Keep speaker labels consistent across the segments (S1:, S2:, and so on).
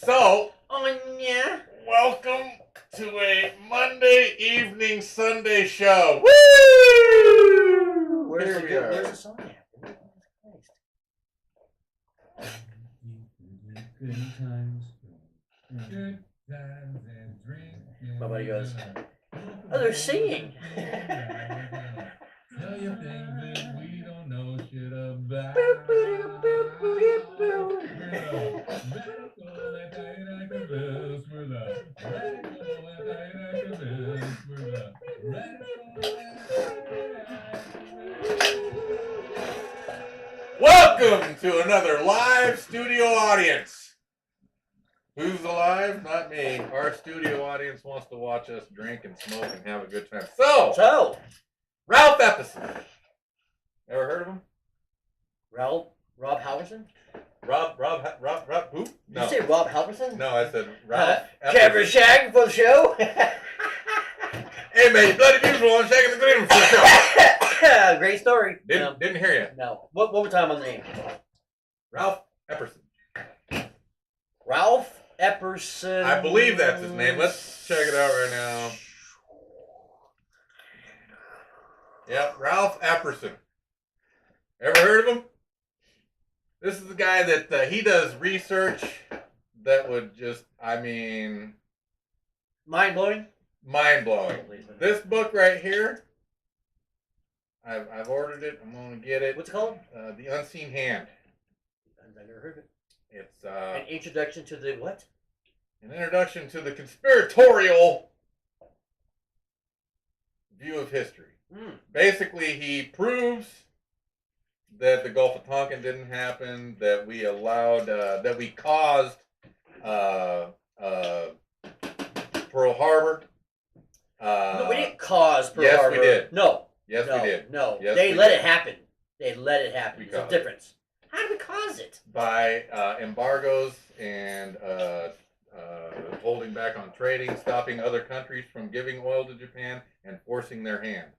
S1: So,
S2: yeah.
S1: welcome to a Monday evening Sunday show.
S2: Woo!
S1: Here we are.
S2: Where's the song at?
S3: Good times. Good times and drinking.
S2: My buddy goes, oh, they're singing.
S3: Tell you things that we don't know shit about. Radical anti-inactivists. We're the radical anti-inactivists. We're the radical anti-inactivists.
S1: Welcome to another live studio audience. Who's alive? Not me. Our studio audience wants to watch us drink and smoke and have a good time. So, Ralph Epperson. Ever heard of him?
S2: Rob Halverson?
S1: Rob, who?
S2: Did
S1: No.
S2: you say Rob Halverson?
S1: No, I said Ralph
S2: Camera
S1: Epperson.
S2: Shag for the show?
S1: Hey, man, bloody beautiful. I'm shaking the green for the show.
S2: Great story.
S1: Didn't hear you.
S2: No. One more time on the name.
S1: Ralph Epperson.
S2: Ralph Epperson.
S1: I believe that's his name. Let's check it out right now. Yep, Ralph Epperson. Ever heard of him? This is the guy that he does research that would just,
S2: mind-blowing?
S1: mind-blowing. This book right here, I've ordered it. I'm going to get it.
S2: What's it called?
S1: The Unseen Hand.
S2: I've never heard of it.
S1: It's
S2: An introduction to the what?
S1: an introduction to the conspiratorial view of history. Basically, he proves that the Gulf of Tonkin didn't happen, that we allowed, that we caused Pearl Harbor.
S2: No, we didn't cause Pearl
S1: yes,
S2: Harbor.
S1: we did.
S2: No.
S1: Yes,
S2: no,
S1: we did.
S2: No.
S1: Yes,
S2: they
S1: we
S2: let
S1: did.
S2: it happen. They let it happen.
S1: We
S2: There's a
S1: caused it.
S2: difference. How did we cause it?
S1: By embargoes and holding back on trading, stopping other countries from giving oil to Japan, and forcing their hand.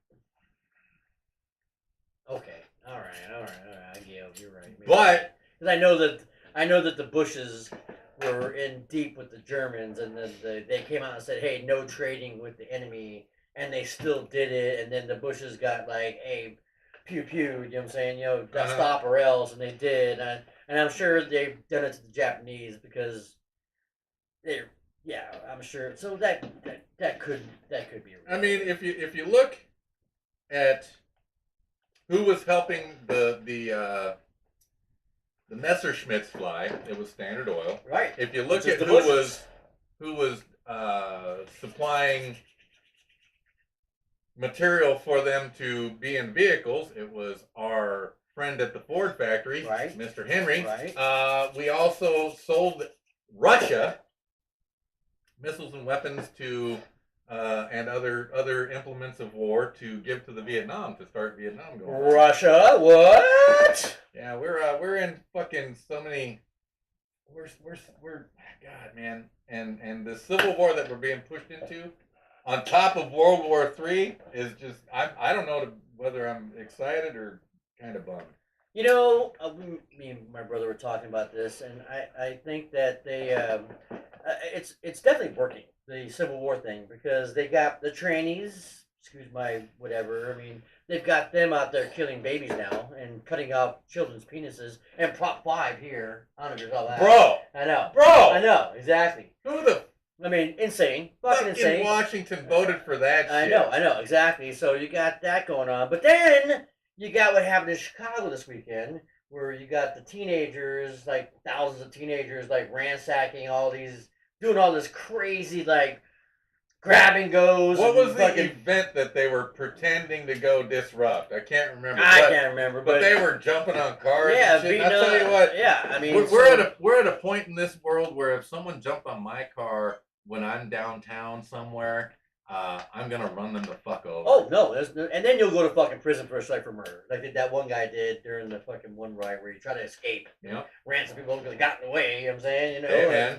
S2: Okay. All right. I give. You're right.
S1: But
S2: because I know that the Bushes were in deep with the Germans, and then they came out and said, "Hey, no trading with the enemy," and they still did it. And then the Bushes got like, "Hey, pew pew," you know what I'm saying? Stop or else, and they did. And I'm sure they've done it to the Japanese because they're. Yeah, I'm sure. So that could be.
S1: I mean, if you look at who was helping the Messerschmitts fly, it was Standard Oil.
S2: Right.
S1: If you look at
S2: the
S1: who was supplying material for them to be in vehicles, it was our friend at the Ford factory,
S2: right.
S1: Mr. Henry.
S2: Right.
S1: We also sold Russia missiles and weapons to and other implements of war to give to the Vietnam to start Vietnam going.
S2: Russia, what?
S1: Yeah, we're in fucking so many. We're God, man, and the civil war that we're being pushed into, on top of World War III, is just I don't know whether I'm excited or kind of bummed.
S2: You know, me and my brother were talking about this, and I think that they it's definitely working, the Civil War thing, because they got the trannies, excuse my whatever, I mean, they've got them out there killing babies now and cutting off children's penises, and Prop 5 here, I don't know if you saw that.
S1: Bro!
S2: I know, exactly.
S1: Who the
S2: I mean, insane. Fucking insane.
S1: Washington voted for that shit.
S2: I know, exactly. So you got that going on. But then you got what happened in Chicago this weekend, where you got the teenagers, like thousands of teenagers, like ransacking all these, doing all this crazy, like, grab and goes.
S1: What was the event that they were pretending to go disrupt? I can't remember.
S2: I can't remember.
S1: But they were jumping on cars.
S2: Yeah,
S1: and shit. I'll tell you what.
S2: Yeah, I mean,
S1: we're at a point in this world where if someone jumped on my car when I'm downtown somewhere, I'm gonna run them the fuck over.
S2: Oh no, and then you'll go to fucking prison for murder, like that one guy did during the fucking one riot where he tried to escape.
S1: Yeah.
S2: Ran some people because they got in the way. You know what I'm saying? You know.
S1: Hey man,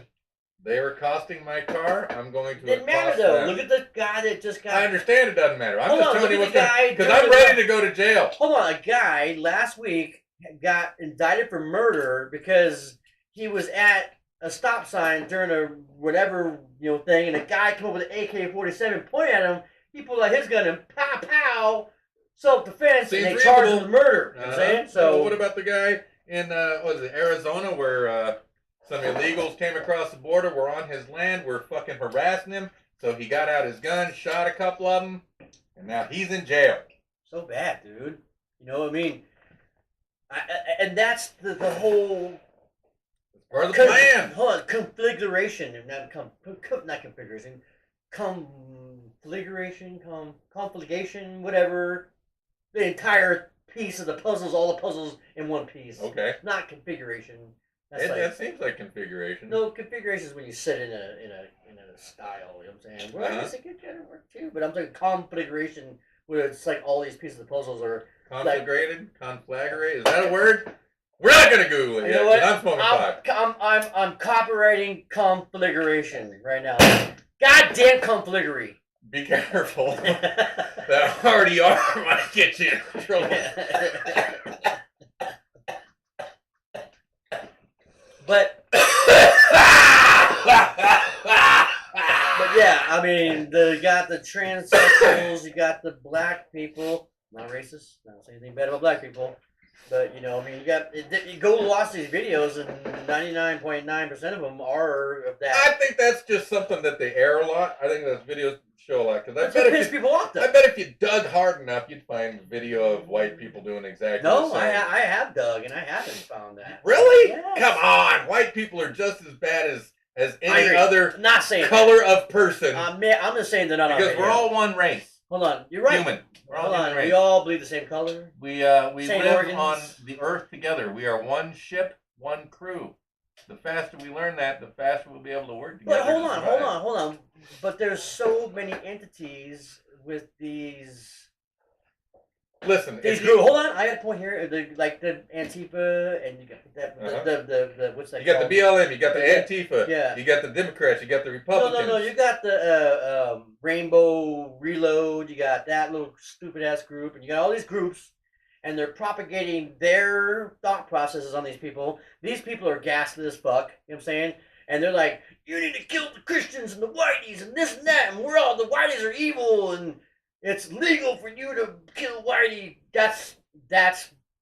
S1: they were costing my car. I'm going to.
S2: Didn't matter though. Them. Look at the guy that just got.
S1: I understand it doesn't matter. I'm just telling you what's
S2: going on
S1: because I'm ready to go to jail.
S2: Hold on, a guy last week got indicted for murder because he was at a stop sign during a whatever thing, and a guy come up with an AK-47, point at him. He pulled out his gun and pow pow, self-defense, and they charged him with murder. You know what I'm saying? So
S1: what about the guy in what is it, Arizona, where some illegals came across the border, were on his land, were fucking harassing him, so he got out his gun, shot a couple of them, and now he's in jail.
S2: So bad, dude. You know what I mean? And that's the whole.
S1: Part of the plan.
S2: Hold on, configuration, not configuration, conflagration, whatever. The entire piece of the puzzles, all the puzzles in one piece.
S1: Okay.
S2: Not configuration.
S1: That seems like configuration.
S2: No, configuration is when you sit in a style. You know what I'm saying? Well, I guess it could kind of work too, but I'm talking configuration, where it's like all these pieces of the puzzles are
S1: conflagrated. Conflagrate, is that a word? We're not gonna Google it yet. What? I'm smoking pot.
S2: I'm copywriting conflagration right now. Goddamn conflagrate.
S1: Be careful. That already are might get you in trouble.
S2: But yeah, I mean, you got the transsexuals, you got the black people. Not racist. Not saying anything bad about black people. But, I mean, you go watch these videos, and 99.9% of them are of that.
S1: I think that's just something that they air a lot. I think those videos show a lot. Because I
S2: piss people off, though.
S1: I bet if you dug hard enough, you'd find a video of white people doing exactly the same.
S2: No, I have dug, and I haven't found that.
S1: Really?
S2: Yes.
S1: Come on. White people are just as bad as any other
S2: not saying
S1: color of person.
S2: I'm just saying they're not
S1: because we're all one race.
S2: Hold on. You're right.
S1: Human.
S2: Hold on. We all bleed the same color.
S1: We
S2: same
S1: live
S2: organs.
S1: on the earth together. We are one ship, one crew. The faster we learn that, the faster we'll be able to work together.
S2: But hold on. But there's so many entities with these.
S1: Listen,
S2: hold on. I got a point here. The Antifa, and you got the what's that?
S1: You got the BLM. You got the Antifa.
S2: Yeah.
S1: You got the Democrats. You got the Republicans.
S2: No. You got the Rainbow Reload. You got that little stupid ass group, and you got all these groups, and they're propagating their thought processes on these people. These people are ghastly as fuck. You know what I'm saying? And they're like, you need to kill the Christians and the whiteys and this and that, and the whiteys are evil, and it's legal for you to kill whitey. That's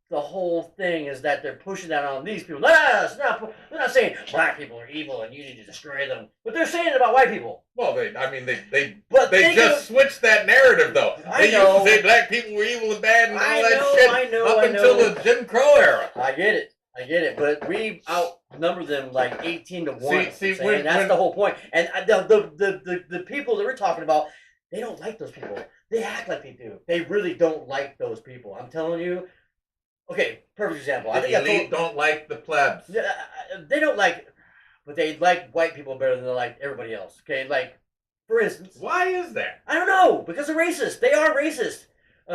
S2: the whole thing, is that they're pushing that on these people. No, it's not. They're not saying black people are evil and you need to destroy them, but they're saying it about white people.
S1: Well, they just switched that narrative though. They used to say black people were evil and bad and all that shit up until the Jim Crow era.
S2: I get it, but we outnumber them like 18-1.
S1: See,
S2: that's the whole point. And the people that we're talking about, they don't like those people. They act like they do. They really don't like those people. I'm telling you. Okay, perfect example.
S1: The elite don't like the plebs.
S2: They don't like, but they like white people better than they like everybody else. Okay, like, for instance.
S1: Why is that?
S2: I don't know. Because they're racist. They are racist.
S1: I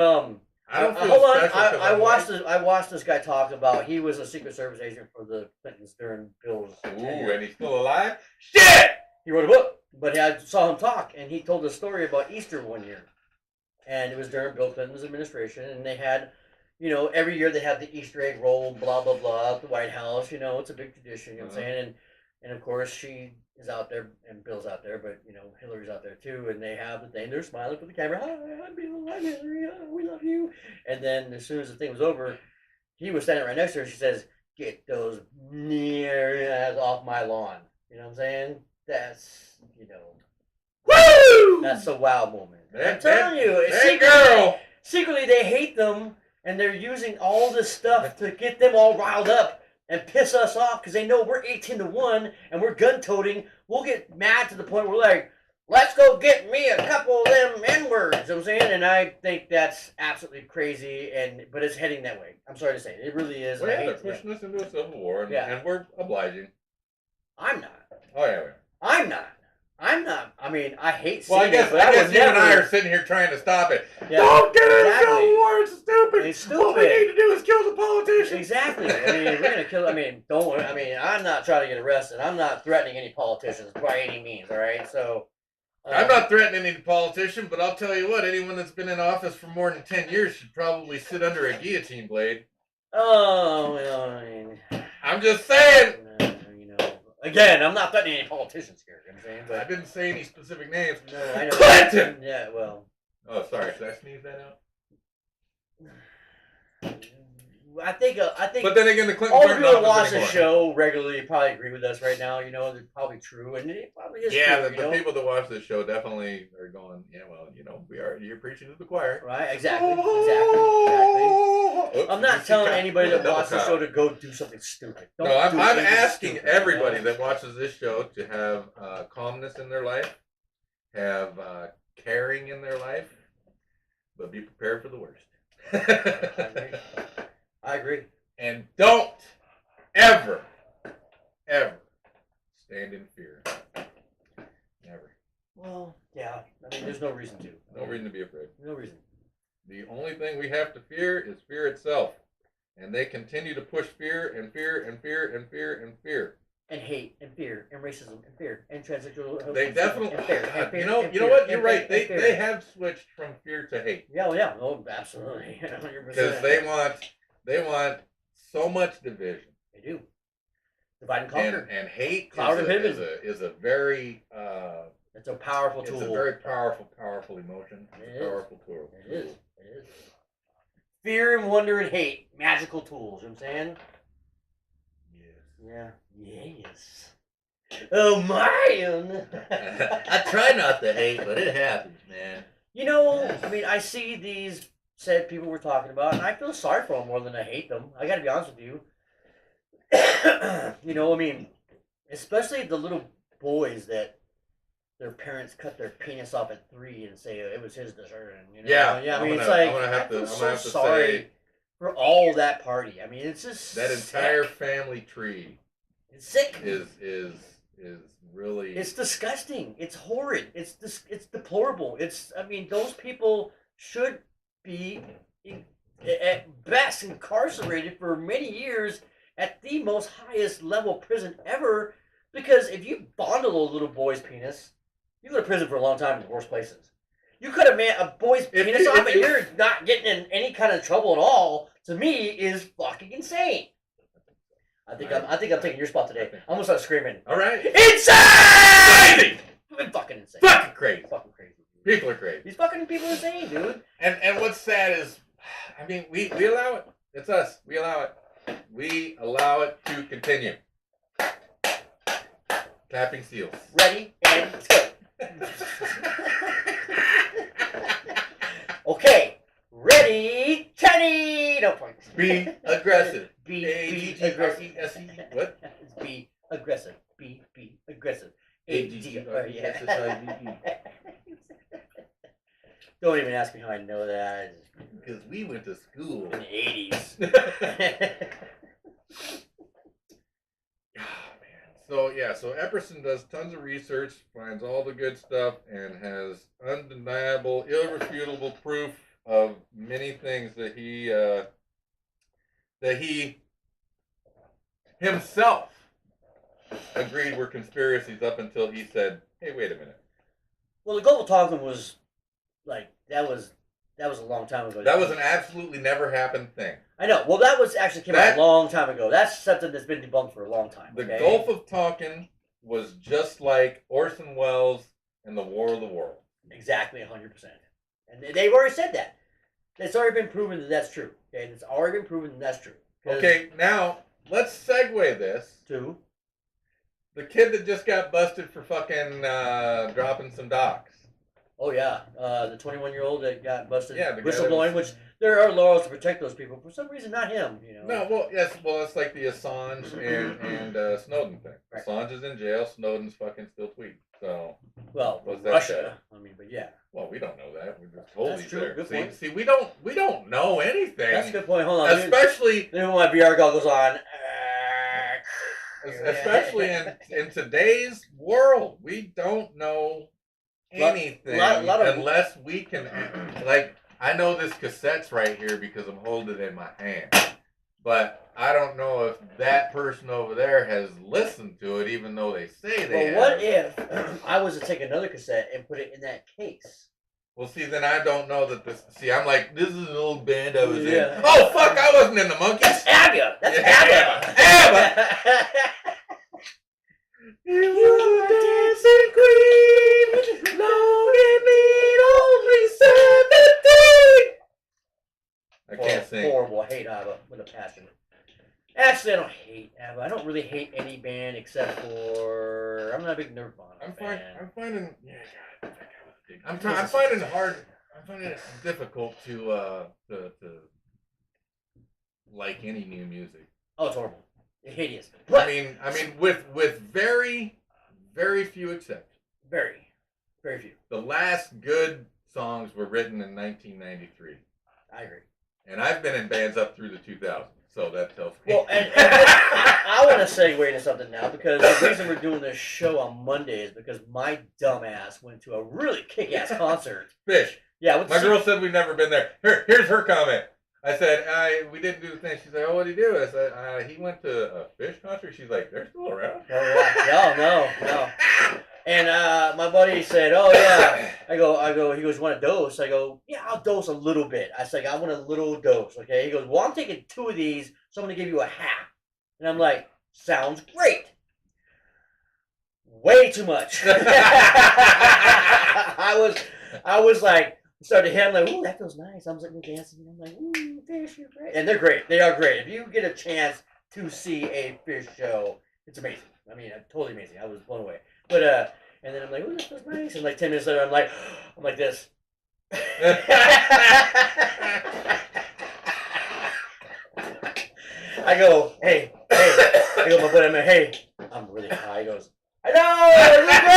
S1: don't feel
S2: hold on.
S1: special.
S2: I watched this guy talk about, he was a Secret Service agent for the Clintons during Bill's tenure.
S1: And he's still alive? Shit!
S2: He wrote a book, but I saw him talk, and he told a story about Easter one year. And it was during Bill Clinton's administration, and they had, every year they have the Easter egg roll, blah, blah, blah, at the White House. It's a big tradition, you know what I'm saying? And of course, she is out there, and Bill's out there, but, Hillary's out there too, and they have the thing, they're smiling for the camera, hi, I'm Bill, I'm Hillary, we love you. And then as soon as the thing was over, he was standing right next to her, she says, get those near ass off my lawn. You know what I'm saying? That's,
S1: Woo!
S2: That's a wow moment. I'm
S1: That
S2: telling you, secretly they hate them, and they're using all this stuff to get them all riled up and piss us off, because they know we're 18-1 and we're gun-toting. We'll get mad to the point where we're like, let's go get me a couple of them N-words. You know what I'm saying? And I think that's absolutely crazy, but it's heading that way. I'm sorry to say. It really is.
S1: Well, they're pushing us into a civil war, and we're obliging.
S2: I'm not.
S1: Oh, yeah, we are.
S2: I'm not. I mean, I hate seeing
S1: Well, I guess you and I are sitting here trying to stop it.
S2: Yeah,
S1: don't get in a civil war. It's stupid.
S2: It's stupid.
S1: What we need to do is kill the politicians.
S2: Exactly. I mean, we're going to kill, don't worry. I'm not trying to get arrested. I'm not threatening any politicians by any means, all right? So.
S1: I'm not threatening any politician, but I'll tell you what, anyone that's been in office for more than 10 years should probably sit under a guillotine blade.
S2: Oh, well,
S1: I'm just saying.
S2: Again, I'm not threatening any politicians here. You know what I'm saying,
S1: I
S2: but
S1: didn't say any specific names.
S2: no, I know.
S1: Clinton!
S2: Yeah, well.
S1: Oh, sorry. Should I sneeze that out?
S2: I think.
S1: But then again, the Clintons
S2: all the
S1: aren't
S2: people that
S1: in
S2: watch
S1: office
S2: the
S1: anymore.
S2: show regularly probably agree with us right now. You know, they're probably true, and it probably is
S1: Yeah,
S2: true.
S1: the people that watch this show definitely are going, yeah, well, you're preaching to the choir.
S2: Right, exactly.
S1: Oops,
S2: I'm
S1: did you
S2: not
S1: see
S2: telling
S1: Kyle?
S2: anybody
S1: What a
S2: that
S1: double
S2: watches the
S1: Kyle.
S2: show to go do something stupid. Don't
S1: No, I'm
S2: do anything
S1: asking
S2: stupid,
S1: everybody
S2: you know?
S1: that watches this show to have calmness in their life, have caring in their life, but be prepared for the worst.
S2: I agree.
S1: And don't ever stand in fear. Never.
S2: Well, yeah. I mean, there's no reason to.
S1: No reason to be afraid.
S2: No reason.
S1: The only thing we have to fear is fear itself. And they continue to push fear and fear and fear and fear and fear.
S2: And hate and fear and racism and fear and transsexual.
S1: They definitely.
S2: And fear, and fear,
S1: You know
S2: and
S1: what?
S2: fear,
S1: You're right.
S2: and fear.
S1: They have switched from fear to hate.
S2: Yeah, well, yeah. Oh, absolutely. 100%.
S1: Because they want so much division.
S2: They do. Divide and conquer.
S1: And hate
S2: Cloud and Piven.
S1: is a very
S2: It's a powerful tool.
S1: it's a very powerful emotion.
S2: It
S1: It's
S2: is.
S1: a powerful tool.
S2: It is. It is. Fear and wonder and hate. Magical tools. You know what I'm saying?
S1: Yes.
S2: Yeah. Yes. Oh, man.
S1: I try not to hate, but it happens, man.
S2: You know, I mean, I see these said people we're talking about, and I feel sorry for them more than I hate them. I gotta be honest with you. You know, I mean, especially the little boys that their parents cut their penis off at 3 and say it was his decision. You know?
S1: Yeah,
S2: I mean, it's
S1: I'm
S2: like
S1: gonna have
S2: I feel
S1: to
S2: so
S1: say
S2: sorry for all that party. I mean, it's just
S1: that entire
S2: sick.
S1: family tree
S2: It's sick.
S1: is really
S2: It's disgusting. It's horrid. It's deplorable. I mean, those people should be at best incarcerated for many years at the most highest level prison ever. Because if you fondle a little boy's penis, you go to prison for a long time in the worst places. You cut a boy's penis off and you're not getting in any kind of trouble at all. To me, is fucking insane. I think I'm taking your spot today. I'm gonna start screaming.
S1: all right.
S2: Insane! Fucking insane.
S1: Fucking crazy.
S2: Fucking crazy.
S1: People are crazy.
S2: These fucking people are insane, dude.
S1: And what's sad is, I mean, we allow it. It's us. We allow it. We allow it to continue. Clapping seals.
S2: Ready and let's go. Okay. Ready, Kenny. No point.
S1: Be aggressive.
S2: Be
S1: A-G-G-R-E-S-E.
S2: aggressive.
S1: What?
S2: Be aggressive. Be aggressive.
S1: A-G-G-R-E-S-S-I-V-E.
S2: Don't even ask me how I know that.
S1: Because we went to school.
S2: In the 80s.
S1: So Epperson does tons of research, finds all the good stuff, and has undeniable, irrefutable proof of many things that he himself agreed were conspiracies up until he said, "Hey, wait a minute."
S2: Well, the global talking was like that was a long time ago.
S1: That was an absolutely never happened thing.
S2: I know. Well, that was actually came out a long time ago. That's something that's been debunked for a long time.
S1: The
S2: okay?
S1: Gulf of Tonkin was just like Orson Welles and the War of the Worlds.
S2: Exactly, 100%. And they've already said that. It's already been proven that that's true. Okay, it's already been proven that that's true.
S1: Okay, now let's segue this
S2: to
S1: the kid that just got busted for fucking dropping some docs.
S2: Oh yeah, the 21-year-old that got busted
S1: was...
S2: whistleblowing, which there are laws to protect those people. For some reason, not him. You know.
S1: No, well, it's like the Assange and Snowden thing.
S2: Right.
S1: Assange is in jail. Snowden's fucking still tweeting. So.
S2: Well,
S1: what's that
S2: Russia.
S1: say?
S2: I mean, but yeah.
S1: Well, we don't know that. We're just told
S2: That's
S1: he's
S2: true.
S1: there.
S2: Good point.
S1: See, we don't know anything.
S2: That's a good point. Hold on.
S1: Especially.
S2: Then when my VR goggles on.
S1: Especially in today's world, we don't know anything unless we can, like, I know this cassette's right here because I'm holding it in my hand, but I don't know if that person over there has listened to it, even though they say they have.
S2: Well, what if I was to take another cassette and put it in that case?
S1: Well, see, then I don't know that this. See, I'm like, this is an old band I was
S2: Yeah.
S1: in. Oh, fuck, I wasn't in the Monkees.
S2: That's ABBA. That's
S1: Yeah,
S2: ABBA.
S1: ABBA. You are the dancing queen, long and lean, only 17. I can't sing.
S2: Horrible. I hate ABBA with a passion. Actually, I don't hate ABBA. I don't really hate any band except for I'm not a big Nirvana fan.
S1: I'm finding. Yeah, God. I'm finding it hard. I'm finding it difficult to like any new music.
S2: Oh, it's horrible. It's hideous.
S1: I mean, with very, very few exceptions.
S2: Very few.
S1: The last good songs were written in 1993,
S2: I agree.
S1: and I've been in bands up through the 2000s, so that tells me.
S2: Well, and I want to segue into something now because the reason we're doing this show on Monday is because my dumbass went to a really kick-ass concert.
S1: Fish.
S2: Yeah,
S1: My girl said we've never been there. Here's her comment. I said, we didn't do the thing. She said, oh, what did he do? I said, he went to a Fish concert. She's like, they're still around?
S2: Oh, yeah. No. And my buddy said, oh, yeah. I go, he goes, want a dose? I go, yeah, I'll dose a little bit. I said, I want a little dose, okay? He goes, well, I'm taking 2 of these, so I'm going to give you a half. And I'm like, sounds great. Way too much. I was like, started to hit. I'm like, ooh, that feels nice. I was like, dancing. I'm like, ooh, Fish, you're great. And they're great. They are great. If you get a chance to see a Fish show, it's amazing. I mean, totally amazing. I was blown away. But and then I'm like, ooh, that feels nice. And like 10 minutes later, I'm like this. I go, hey. I go, my buddy, I'm like, hey, I'm really high. He goes, I know, it's great.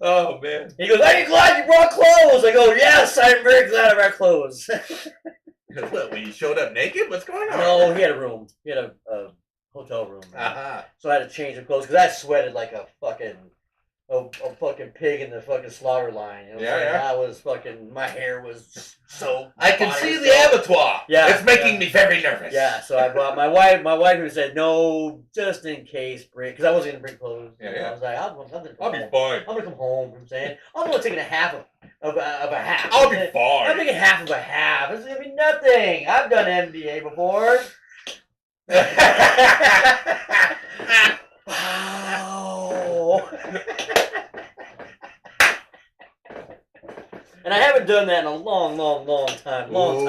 S1: Oh, man.
S2: He goes, are you glad you brought clothes? I go, yes, I'm very glad I brought clothes.
S1: What, when you showed up naked? What's going on?
S2: No, he had a room. He had a hotel room.
S1: Uh-huh.
S2: So I had to change the clothes because I sweated like a fucking pig in the fucking slaughter line. You know what I'm saying? I was fucking, my hair was so.
S1: I can see the abattoir.
S2: Yeah.
S1: It's making me very nervous.
S2: Yeah, so I brought my wife who said, no, just in case, bring, because I wasn't going to bring clothes.
S1: Yeah.
S2: I was like,
S1: I'll be fine.
S2: I'm going to come home, you know what I'm saying? I'm only taking a half of a half.
S1: I'll be fine.
S2: I'm taking half of a half. It's going to be nothing. I've done MDA before. Wow. And I haven't done that in a long time. Oh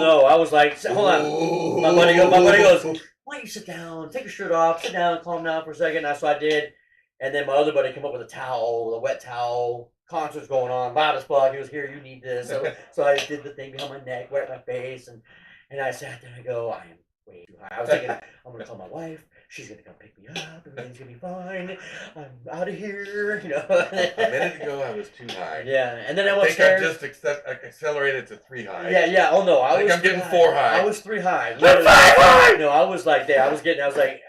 S2: no. I was like, hold on. My buddy goes, why don't you sit down, take your shirt off, sit down, calm down for a second. That's what I did. And then my other buddy came up with a wet towel. Concert's going on, loud as fuck. He was, here, you need this. So I did the thing behind my neck, wet my face, and I sat there and I go, I am way too high. I was thinking, I'm going to call my wife. She's going to come pick me up. Everything's going to be fine. I'm out of here. You know.
S1: A minute ago, I was too high.
S2: Yeah. And then I
S1: think
S2: upstairs.
S1: I just accelerated to 3 high.
S2: Yeah. Oh, no.
S1: I think I'm getting 4 high.
S2: I was 3 high.
S1: I'm 5 high!
S2: No, I was like that. I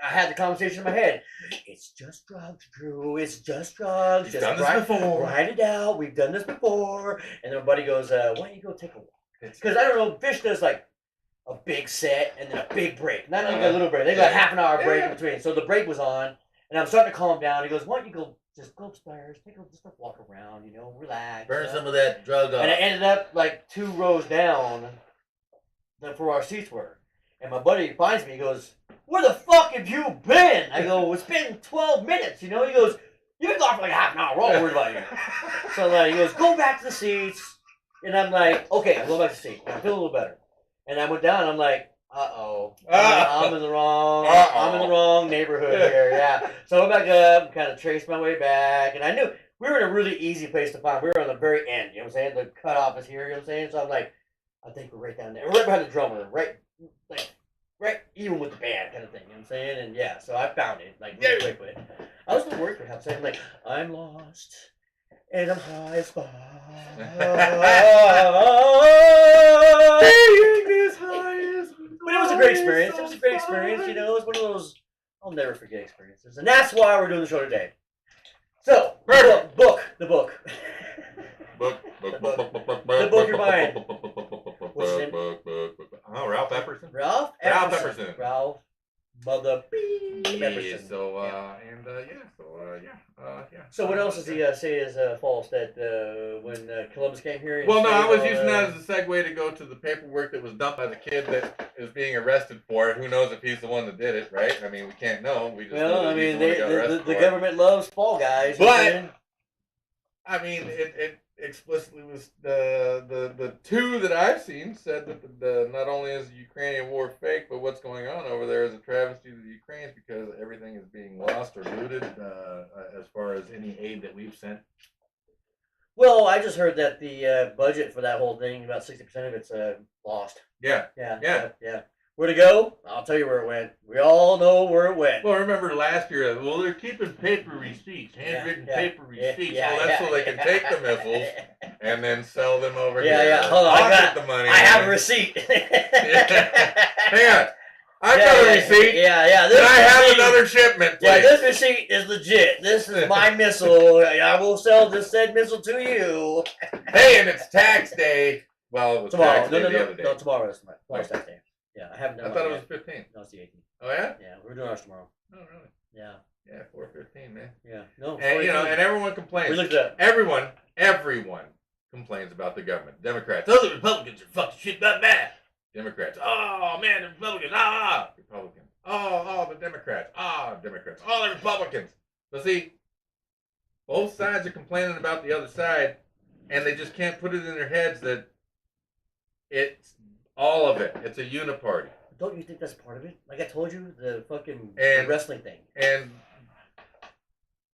S2: had the conversation in my head. It's just drugs, Drew. It's just drugs.
S1: We've done this before.
S2: Write it out. We've done this before. And then my buddy goes, why don't you go take a walk? Because I don't know, Fish does like a big set and then a big break. Not like a little break. They got half an hour break in between. So the break was on, and I'm starting to calm down. He goes, why don't you go upstairs, just walk around, relax.
S1: Burn some of that drug off.
S2: And I ended up like 2 rows down for our seats were. And my buddy finds me, he goes, where the fuck have you been? I go, it's been 12 minutes, He goes, you've been gone for like a half an hour. We're all worried about you. So he goes, go back to the seats. And I'm like, okay, I'm going back to the seats. I feel a little better. And I went down, and I'm like, uh-oh. I'm in the wrong neighborhood here, yeah. So I went back up, kind of traced my way back, and I knew we were in a really easy place to find. We were on the very end, you know what I'm saying? The cutoff is here, you know what I'm saying? So I'm like, I think we're right down there. We're right behind the drummer, right even with the band kind of thing, you know what I'm saying? And yeah, so I found it, like, really quickly. I was a little worried for half a second, like, I'm lost, and I'm high as fuck. But it was a great experience. It was one of those I'll never forget experiences. And that's why we're doing the show today. So, the book. The book you're buying. What's his name?
S1: Oh, Ralph Epperson.
S2: Ralph Epperson. Mother
S1: Yeah,
S2: Pepperson.
S1: so,
S2: Yeah.
S1: yeah.
S2: So what else does he say is false? That when Columbus came here? and
S1: Well, no, I
S2: enslaved
S1: was
S2: all
S1: using
S2: the-
S1: that as a segue to go to the paperwork that was dumped by the kid that is being arrested for it. Who knows if he's the one that did it, right? I mean, we can't know. We just know
S2: Well,
S1: that
S2: I
S1: he's
S2: mean,
S1: the one that got arrested
S2: the
S1: for it.
S2: government loves fall guys.
S1: But I mean, it explicitly was the two that I've seen said that the not only is the Ukrainian war fake, but what's going on over there is a travesty to the Ukrainians because everything is being lost or looted as far as any aid that we've sent.
S2: Well, I just heard that the budget for that whole thing, about 60% of it's lost.
S1: Yeah.
S2: Yeah. Where'd it go? I'll tell you where it went. We all know where it went.
S1: Well, remember last year? Well, they're keeping paper receipts, handwritten paper receipts.
S2: Yeah,
S1: well, that's so they can take the missiles and then sell them over here.
S2: Yeah. Hold on,
S1: Pocket the money.
S2: I have a receipt.
S1: Hang on. I got a receipt.
S2: Yeah.
S1: Then I have another shipment.
S2: Yeah,
S1: Please.
S2: this receipt is legit. This is my missile. I will sell this said missile to you.
S1: Hey, and it's tax day. Well, it was
S2: Tomorrow.
S1: tax day the other day.
S2: No, tomorrow is tomorrow's tax day. Yeah, I haven't done
S1: I thought it
S2: mine
S1: was
S2: yet.
S1: 15.
S2: No, it's the 18th.
S1: Oh yeah?
S2: Yeah, we're doing ours tomorrow.
S1: Oh really?
S2: Yeah.
S1: Yeah, 4/15, man.
S2: Yeah. No.
S1: And you know, and everyone complains.
S2: we looked at
S1: Everyone complains about the government. Democrats. Oh, the Republicans are fucking shit about that. Democrats. Oh man, the Republicans. Republicans. Oh, the Democrats. Democrats. Oh, the Republicans. But see, both sides are complaining about the other side, and they just can't put it in their heads that it's all of it. It's a uniparty.
S2: Don't you think that's part of it? Like I told you, the fucking
S1: And-
S2: wrestling thing.
S1: And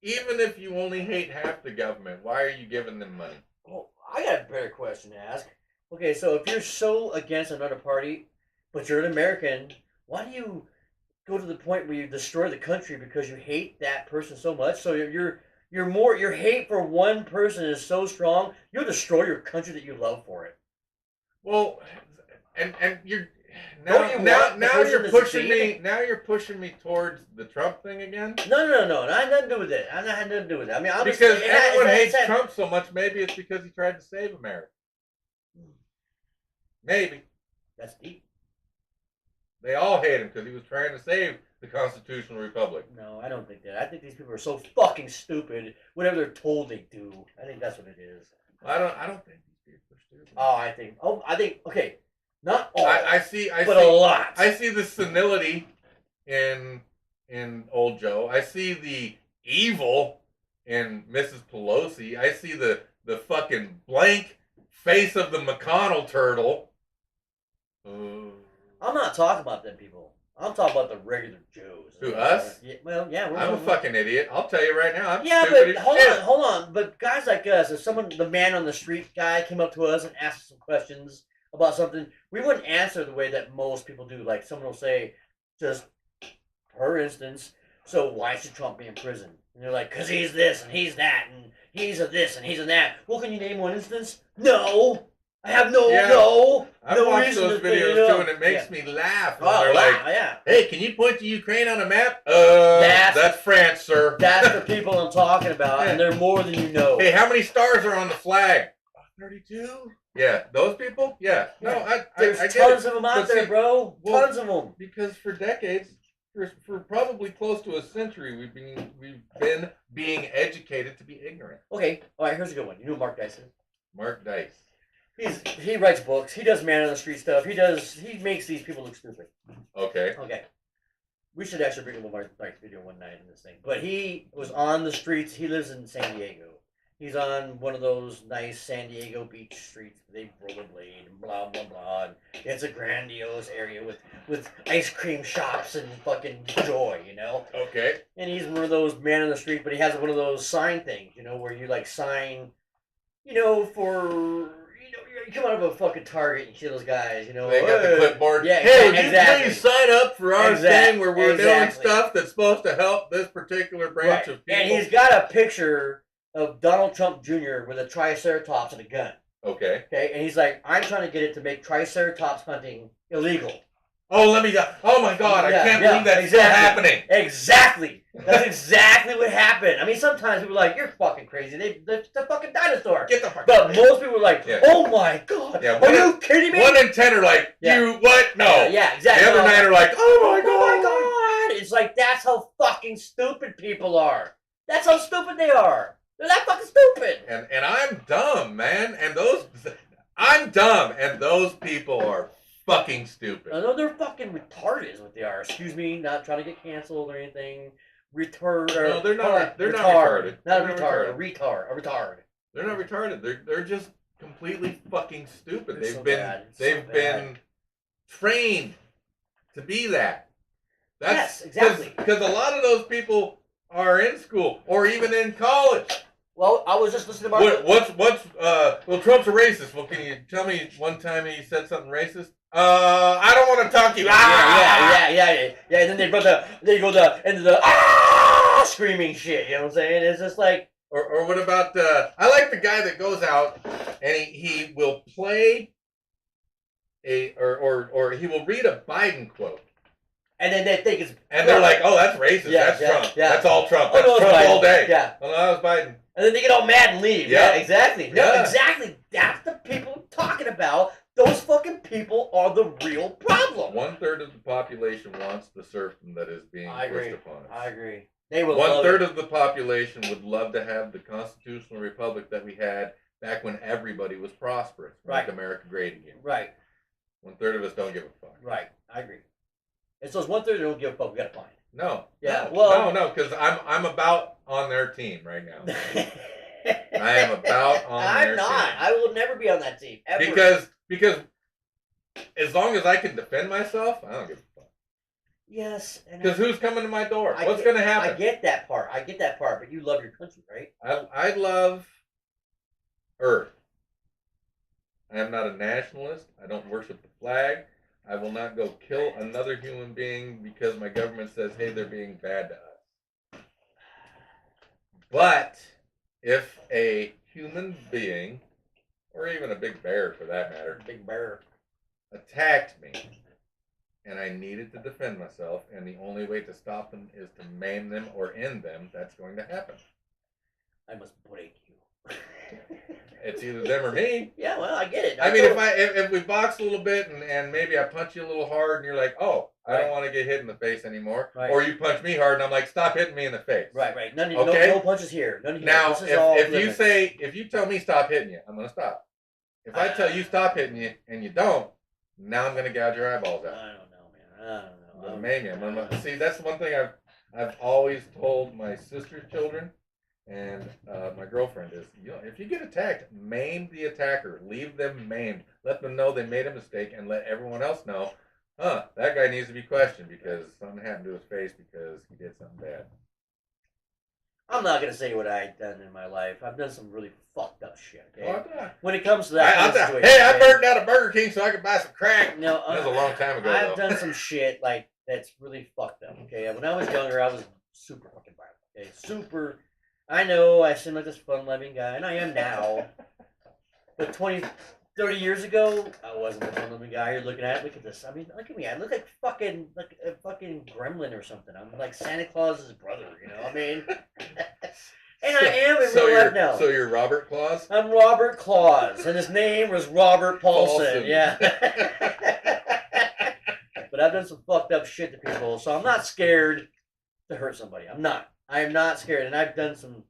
S1: even if you only hate half the government, why are you giving them money?
S2: Well, I got a better question to ask. Okay, so if you're so against another party, but you're an American, why do you go to the point where you destroy the country because you hate that person so much? So your hate for one person is so strong, you'll destroy your country that you love for it.
S1: Well, and you're
S2: Don't you want the
S1: now
S2: person
S1: you're
S2: to
S1: pushing
S2: succeed?
S1: me towards the Trump thing again.
S2: No. I had nothing to do with it. I had nothing to do with it. I mean, I'll
S1: Because
S2: just,
S1: everyone hates
S2: it's-
S1: Trump so much, maybe it's because he tried to save America. Maybe.
S2: That's deep.
S1: They all hate him because he was trying to save the constitutional republic.
S2: No, I don't think that. I think these people are so fucking stupid. Whatever they're told they do. I think that's what it is.
S1: I don't think these people are stupid.
S2: I think. Okay, not all,
S1: I see
S2: but a lot.
S1: I see the senility in old Joe. I see the evil in Mrs. Pelosi. I see the fucking blank face of the McConnell turtle.
S2: I'm not talking about them people. I'm talking about the regular Joes.
S1: Who, us?
S2: Yeah, well, yeah.
S1: I'm a fucking idiot. I'll tell you right now. I'm
S2: Yeah,
S1: stupid
S2: but
S1: as shit.
S2: hold on. But guys like us, if the man on the street guy came up to us and asked us some questions about something, we wouldn't answer the way that most people do. Like someone will say, just for instance, so why should Trump be in prison? And they're like, because he's this and he's that and he's a this and he's a that. Well, can you name one instance? No. I have no
S1: I've watched
S2: reason
S1: those
S2: to think
S1: videos
S2: it up.
S1: too, and it makes me laugh. When
S2: Oh,
S1: they're
S2: wow,
S1: like,
S2: yeah.
S1: "Hey, can you point to Ukraine on a map?"
S2: That's-
S1: That's France, sir.
S2: That's the people I'm talking about, and they're more than you know.
S1: Hey, how many stars are on the flag? 32. Yeah, those people. Yeah. No,
S2: There's
S1: I get
S2: tons
S1: it.
S2: of them out
S1: But
S2: there,
S1: see,
S2: bro.
S1: well,
S2: Tons of them.
S1: Because for decades, for probably close to a century, we've been being educated to be ignorant.
S2: Okay, all right. Here's a good one. You know who Mark Dice is?
S1: Mark Dice.
S2: He writes books. He does man on the street stuff. He makes these people look stupid.
S1: Okay.
S2: Okay. We should actually bring him a Mark Dice video one night in this thing. But he was on the streets. He lives in San Diego. He's on one of those nice San Diego beach streets. They rollerblade and blah blah blah. And it's a grandiose area with ice cream shops and fucking joy, you know.
S1: Okay.
S2: And he's one of those man on the street, but he has one of those sign things, you know, where you like sign, you know, for. You come out of a fucking Target and you see those guys, you know.
S1: They got the clipboard.
S2: Yeah,
S1: Hey, would you
S2: exactly.
S1: please sign up for our thing where we're doing
S2: Exactly.
S1: stuff that's supposed to help this particular branch
S2: Right.
S1: of people?
S2: And he's got a picture of Donald Trump Jr. with a Triceratops and a gun.
S1: Okay.
S2: Okay, and he's like, I'm trying to get it to make Triceratops hunting illegal.
S1: Oh, let me go. Oh my God, I
S2: Yeah,
S1: can't
S2: yeah,
S1: believe that's
S2: exactly.
S1: still happening.
S2: Exactly. That's exactly what happened. I mean, sometimes people are like, you're fucking crazy. They're a fucking dinosaur.
S1: Get the fuck
S2: But
S1: out of here.
S2: most people are like,
S1: Yeah.
S2: oh my God.
S1: Yeah,
S2: Are you kidding me?
S1: 1 in 10 are like,
S2: Yeah.
S1: you what? No.
S2: Yeah, exactly.
S1: The other 9 are like, oh my
S2: Oh my
S1: God.
S2: It's like, that's how fucking stupid people are. That's how stupid they are. They're that fucking stupid.
S1: And I'm dumb, man. I'm dumb, and those people are fucking stupid.
S2: I know they're fucking retarded is what they are. Excuse me, not trying to get canceled or anything. Retard. Or,
S1: No, they're not.
S2: hold on,
S1: They're not
S2: retard.
S1: retarded.
S2: Not a
S1: They're
S2: retard.
S1: not
S2: A retard. A retard.
S1: They're not retarded. They're just completely fucking stupid.
S2: They're
S1: They've
S2: so
S1: been
S2: bad. It's
S1: they've
S2: so
S1: been trained to be that.
S2: Yes, exactly.
S1: Because a lot of those people are in school or even in college.
S2: Well, I was just listening to
S1: Well, Trump's a racist. Well, can you tell me one time he said something racist? I don't want to talk to you.
S2: Yeah. And then they go into the screaming shit. You know what I'm saying? It's just like,
S1: Or what about I like the guy that goes out and he will play or he will read a Biden quote.
S2: and then they think it's
S1: And they're like, oh, that's racist.
S2: Yeah,
S1: That's
S2: yeah,
S1: Trump.
S2: yeah.
S1: That's all Trump.
S2: Oh,
S1: That's
S2: no, it's
S1: Trump
S2: Biden.
S1: all day.
S2: Yeah.
S1: Oh, no, that was Biden.
S2: and then they get all mad and leave.
S1: Yeah.
S2: Yeah, exactly. No,
S1: Yeah.
S2: exactly. That's the people I'm talking about. Those fucking people are the real problem.
S1: 1/3 of the population wants the serfdom that is being
S2: I agree.
S1: pushed upon us.
S2: I agree. They will.
S1: 1/3 of the population would love to have the constitutional republic that we had back when everybody was prosperous. Make
S2: Right.
S1: America great again.
S2: Right.
S1: 1/3 of us don't give a fuck.
S2: Right. I agree. And so it's 1/3 that don't give a fuck. We gotta find.
S1: No.
S2: Yeah,
S1: No,
S2: well-
S1: no, because I'm about on their team right now. I am about on their
S2: I'm not.
S1: team.
S2: I will never be on that team ever.
S1: Because as long as I can defend myself, I don't give a fuck.
S2: yes. And
S1: Because who's coming to my door?
S2: I
S1: What's
S2: get-
S1: going to happen?
S2: I get that part. But you love your country, right?
S1: I love Earth. I am not a nationalist. I don't worship the flag. I will not go kill another human being because my government says, hey, they're being bad to us. But if a human being, or even a big bear for that matter,
S2: Big bear.
S1: attacked me and I needed to defend myself, and the only way to stop them is to maim them or end them, that's going to happen.
S2: I must break you.
S1: It's either them or me.
S2: Yeah, well, I get it.
S1: I mean, if we box a little bit and maybe I punch you a little hard and you're like, oh, I don't
S2: Right.
S1: want to get hit in the face anymore,
S2: Right.
S1: or you punch me hard and I'm like, stop hitting me in the face.
S2: Right. None of
S1: Okay.
S2: no punches here. None of you.
S1: Now,
S2: This is all
S1: if you tell me stop hitting you, I'm gonna stop. If I tell you stop hitting you and you don't, now I'm gonna gouge your eyeballs
S2: I
S1: out.
S2: don't know, man. I don't know.
S1: I'm gonna maim you. I'm gonna, see, that's one thing I've always told my sister's children and my girlfriend is, you know, if you get attacked, maim the attacker. Leave them maimed. Let them know they made a mistake, and let everyone else know, that guy needs to be questioned because something happened to his face because he did something bad.
S2: I'm not gonna say what I've done in my life. I've done some really fucked up shit. Okay?
S1: Oh,
S2: When it comes to that kind of situation,
S1: hey, I
S2: man,
S1: burned down a Burger King so I could buy some crack.
S2: No,
S1: That was a long time ago,
S2: I've
S1: though.
S2: done some shit like that's really fucked up. Okay, when I was younger, I was super fucking violent. Okay, super. I know I seem like this fun-loving guy, and I am now. But 20, 30 years ago, I wasn't a fun-loving guy. You're looking at it. Look at this. I mean, look at me. I look like a fucking gremlin or something. I'm like Santa Claus's brother. You know? I mean, and I am in real life now.
S1: So you're Robert Claus?
S2: I'm Robert Claus, and his name was Robert Paulson.
S1: Paulson.
S2: Yeah. But I've done some fucked up shit to people, so I'm not scared to hurt somebody. I'm not. I am not scared, and I've done some.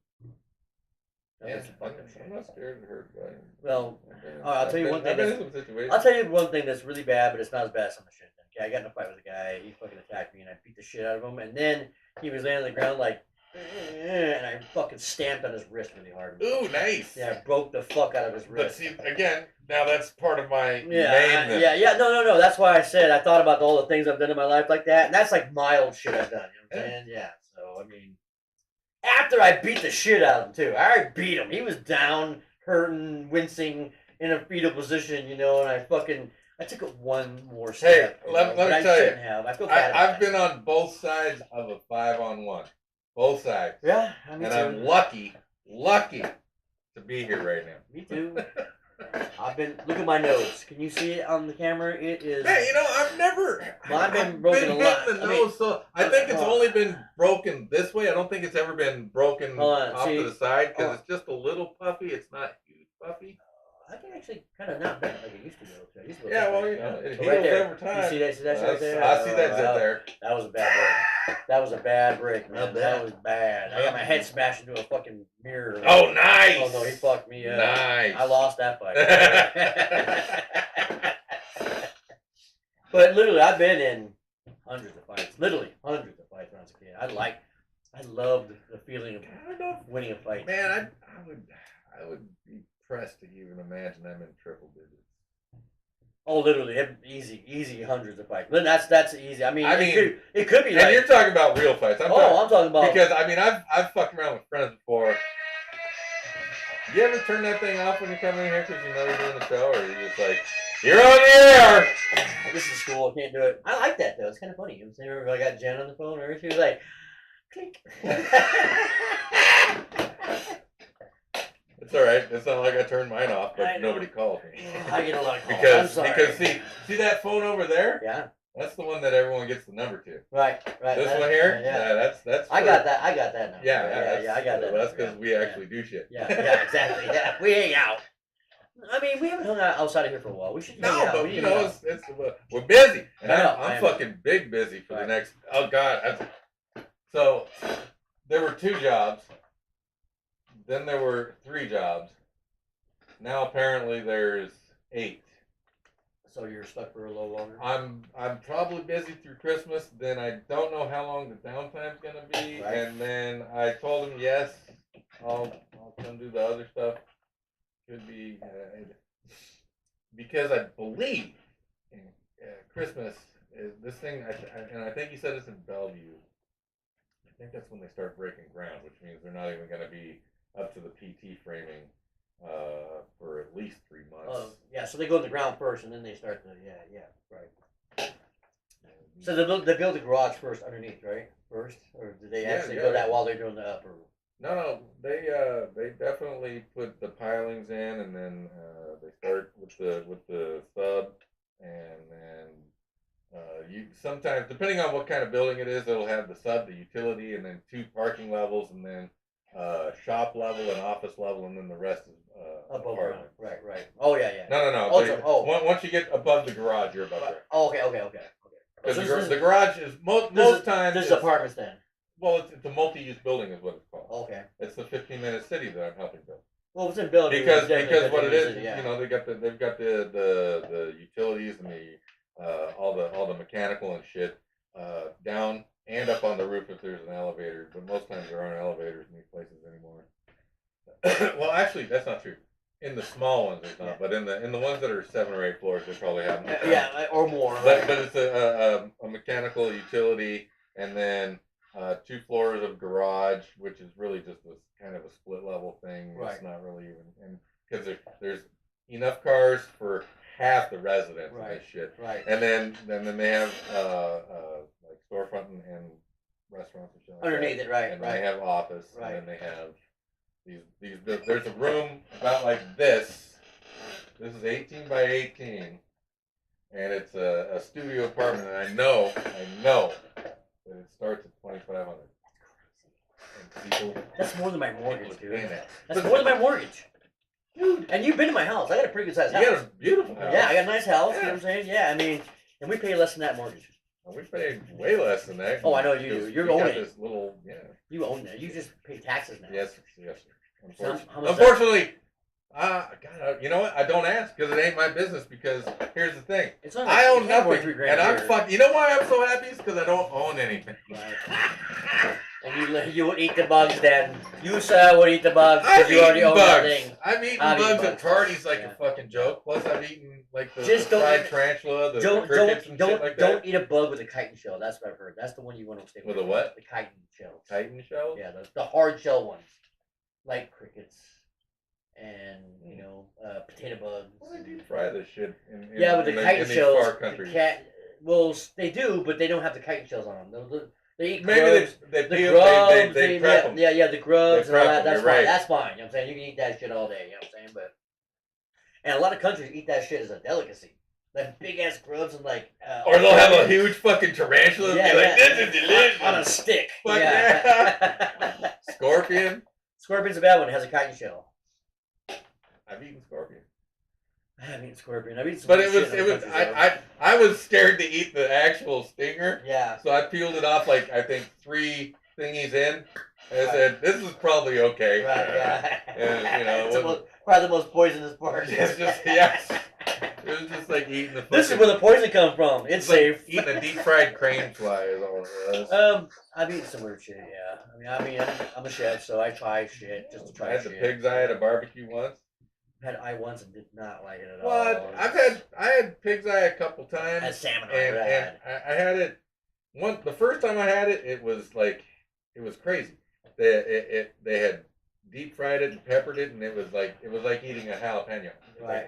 S1: Yeah,
S2: some fucked up shit.
S1: I'm not scared to hurt anybody.
S2: Well, I'll tell you one thing
S1: I've been in
S2: that's-
S1: some situations.
S2: I'll tell you one thing that's really bad, but it's not as bad as some of the shit. Okay, I got in a fight with a guy. He fucking attacked me, and I beat the shit out of him. And then he was laying on the ground like, and I fucking stamped on his wrist really hard.
S1: Ooh, nice.
S2: Yeah, I broke the fuck out of his
S1: But
S2: wrist.
S1: see, again, now that's part of my
S2: Yeah,
S1: name.
S2: yeah. No. That's why I said I thought about all the things I've done in my life like that, and that's like mild shit I've done. You know what I'm saying? Yeah. So I mean, after I beat the shit out of him too, I beat him. He was down, hurting, wincing, in a fetal position, you know, and I took it one more step.
S1: Hey, let me
S2: but I
S1: tell you,
S2: shouldn't have. I feel bad. about
S1: I've been on both sides of a 5-on-1. Both sides.
S2: that. Yeah, me
S1: And
S2: too.
S1: I'm lucky to be here right now.
S2: Me too. I've been. Look at my nose. Can you see it on the camera? It is.
S1: Hey, you know, I've never.
S2: Well, I've been
S1: I've
S2: broken
S1: been
S2: a lot.
S1: hitting the
S2: I mean-
S1: nose, so I think it's only been broken this way. I don't think it's ever been broken
S2: Hold on,
S1: off
S2: see-
S1: to the side because
S2: oh.
S1: it's just a little puffy. It's not huge puffy.
S2: I can actually kind of not bend like it used to go. I used to go
S1: Yeah,
S2: something,
S1: well, you know, it
S2: So
S1: heals
S2: there.
S1: over time.
S2: You see that? See that shit right there?
S1: I see that
S2: Oh,
S1: shit
S2: wow.
S1: there.
S2: That was a bad break. That was a bad break, man.
S1: Not
S2: That
S1: bad.
S2: was bad. I got my head smashed into a fucking mirror.
S1: Oh, nice.
S2: Oh no, he fucked me up.
S1: Nice.
S2: I lost that fight. But literally, I've been in hundreds of fights. Literally hundreds of fights when I was a kid. I loved the feeling of winning a fight.
S1: Man, I would be pressed to even imagine I'm in triple digits.
S2: Oh, literally, easy hundreds of fights. But that's easy. I mean, it could be.
S1: And
S2: like,
S1: you're talking about real fights.
S2: I'm talking about
S1: because I mean I've fucked around with friends before. You ever turn that thing off when you come in here because you know you're doing the show, or you're just like, you're on the air?
S2: This is cool. I can't do it. I like that though. It's kind of funny. You know what I'm saying? Remember I got Jen on the phone, or she was like, click.
S1: It's all right. It's not like I turned mine off, but nobody called me.
S2: I get a lot of calls.
S1: Because see that phone over there?
S2: Yeah.
S1: That's the one that everyone gets the number to.
S2: Right.
S1: This one here? Yeah, that's.
S2: I got that now.
S1: Yeah,
S2: I got that.
S1: That's because we actually do shit.
S2: Yeah, exactly. Yeah, we hang out. I mean, we haven't hung out outside of here for a while. We should.
S1: No, but you know, we're busy, and I'm fucking big busy for the next. Oh God. So there were 2 jobs. Then there were 3 jobs. Now apparently there's 8.
S2: So you're stuck for a little longer.
S1: I'm probably busy through Christmas. Then I don't know how long the downtime's gonna be.
S2: Right.
S1: And then I told him yes, I'll come do the other stuff. Could be because I believe Christmas is this thing. And I think he said it's in Bellevue. I think that's when they start breaking ground, which means they're not even gonna be up to the PT framing for at least 3 months.
S2: Yeah, so they go to the ground first, and then they start the right. So they build the garage first underneath, right? First, or do they actually build that while they're doing the upper?
S1: No, they definitely put the pilings in, and then they start with the sub, and then you sometimes, depending on what kind of building it is, it'll have the sub, the utility, and then 2 parking levels, and then shop level and office level, and then the rest is
S2: above
S1: apartment.
S2: Right. Oh yeah.
S1: No. Once you get above the garage, you're above there.
S2: Oh, okay.
S1: Because the garage is most times.
S2: This is apartments then.
S1: Well, it's a multi-use building is what it's called.
S2: Okay.
S1: It's the 15-minute city that I'm helping build.
S2: Well, it's in Bellevue.
S1: Because what it is, you know, they've got the utilities and the all the mechanical and shit down and up on the roof if there's an elevator. But most times there aren't elevators in these places anymore. Well, actually, that's not true. In the small ones, there's not. But in the ones that are 7 or 8 floors, they probably have.
S2: Yeah, or more.
S1: But it's a mechanical utility, and then 2 floors of garage, which is really just a kind of a split level thing.
S2: Right.
S1: It's not really even, and because there's enough cars for half the residents and this shit.
S2: Right.
S1: And then they have like storefront and restaurants and shit like
S2: underneath
S1: that.
S2: it, right?
S1: And
S2: right.
S1: they have office,
S2: Right.
S1: and then they have these. There's a room about like this. This is 18 by 18, and it's a studio apartment. And I know that it starts at 2,500.
S2: That's more than my mortgage, dude.
S1: That.
S2: That's more than my mortgage. Dude, and you've been to my house. I got a pretty good sized house.
S1: You got a beautiful house.
S2: Yeah, I got a nice house.
S1: Yeah.
S2: You know what I'm saying? Yeah, I mean, and we pay less than that mortgage.
S1: Well, we pay way less than that.
S2: Oh, I know you do. You're
S1: got
S2: owning
S1: this little,
S2: You own that. You just pay taxes now.
S1: Yes, sir.
S2: How much
S1: Unfortunately, God, you know what? I don't ask because it ain't my business. Because here's the thing:
S2: It's only,
S1: I own nothing,
S2: $3,000
S1: and I'm
S2: a year.
S1: fuck. You know why I'm so happy? Is because I don't own anything.
S2: Right. And you would eat the bugs then. You, sir, would eat the bugs because you already own that thing.
S1: I've eaten
S2: I've eaten
S1: bugs at
S2: bugs.
S1: parties like
S2: Yeah.
S1: a fucking joke. Plus, I've eaten like the
S2: Just don't-
S1: fried tarantula, the crickets and shit like that.
S2: Don't eat a bug with a chitin shell. That's what I've heard. That's the one you want to stay
S1: With
S2: away
S1: a
S2: from.
S1: what?
S2: The chitin shells.
S1: Titan shells?
S2: Yeah, the hard shell ones, like crickets and potato bugs.
S1: Well, they deep fry this shit in
S2: Yeah, but the chitin
S1: these
S2: shells,
S1: far countries.
S2: they do, but they don't have the chitin shells on them. They eat
S1: Maybe
S2: grubs.
S1: they
S2: The
S1: peel,
S2: grubs,
S1: they prep them.
S2: yeah, the grubs
S1: They
S2: and all
S1: prep
S2: that.
S1: 'em,
S2: That's
S1: you're
S2: fine.
S1: right.
S2: That's fine. You know what I'm saying? You can eat that shit all day. You know what I'm saying? And a lot of countries eat that shit as a delicacy. Like big ass grubs and like.
S1: Or they'll have a huge fucking tarantula and be like, "This is delicious."
S2: On a stick.
S1: Fuck
S2: yeah.
S1: Scorpion.
S2: Scorpion's a bad one. It has a chitin shell.
S1: I've eaten scorpion.
S2: I haven't eaten scorpion. I've eaten some
S1: But
S2: good shit in other countries,
S1: I was scared to eat the actual stinger.
S2: though. Yeah.
S1: So I peeled it off like, I think 3 thingies in. And I said, this is probably okay.
S2: Right, yeah.
S1: And, you know,
S2: It's probably the most poisonous part.
S1: It's just, yes. It was just like eating the
S2: This is where the poison comes from. It's safe.
S1: Like eating a deep fried crane fly is all it was.
S2: I've eaten some weird shit, yeah. I mean, I'm a chef, so I try shit just to try
S1: I had
S2: shit.
S1: the pig's eye at a barbecue once.
S2: Had eye once and did not like it at
S1: Well,
S2: all.
S1: I had pig's eye a couple times.
S2: Had salmon eye.
S1: and I had it the first time I had it, it was crazy. They had deep fried it and peppered it, and it was like eating a jalapeno.
S2: Right,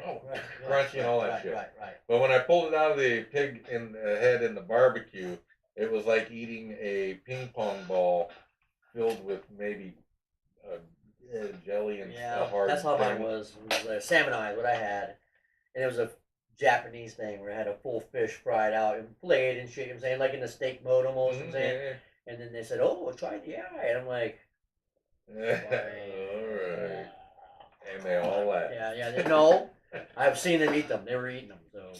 S1: Crunchy and all that shit.
S2: Right.
S1: But when I pulled it out of the pig in the head in the barbecue, it was like eating a ping pong ball filled with maybe jelly and
S2: Yeah,
S1: hard.
S2: that's how mine
S1: thing.
S2: was. It was salmon eye, what I had. And it was a Japanese thing where I had a full fish fried out and filleted and shit, you know what I'm saying? Like in a steak mode almost, you know what I'm saying? And then they said, oh, try the eye. And I'm like,
S1: All right. And they all laughed.
S2: yeah. No, I've seen them eat them. They were eating them, so.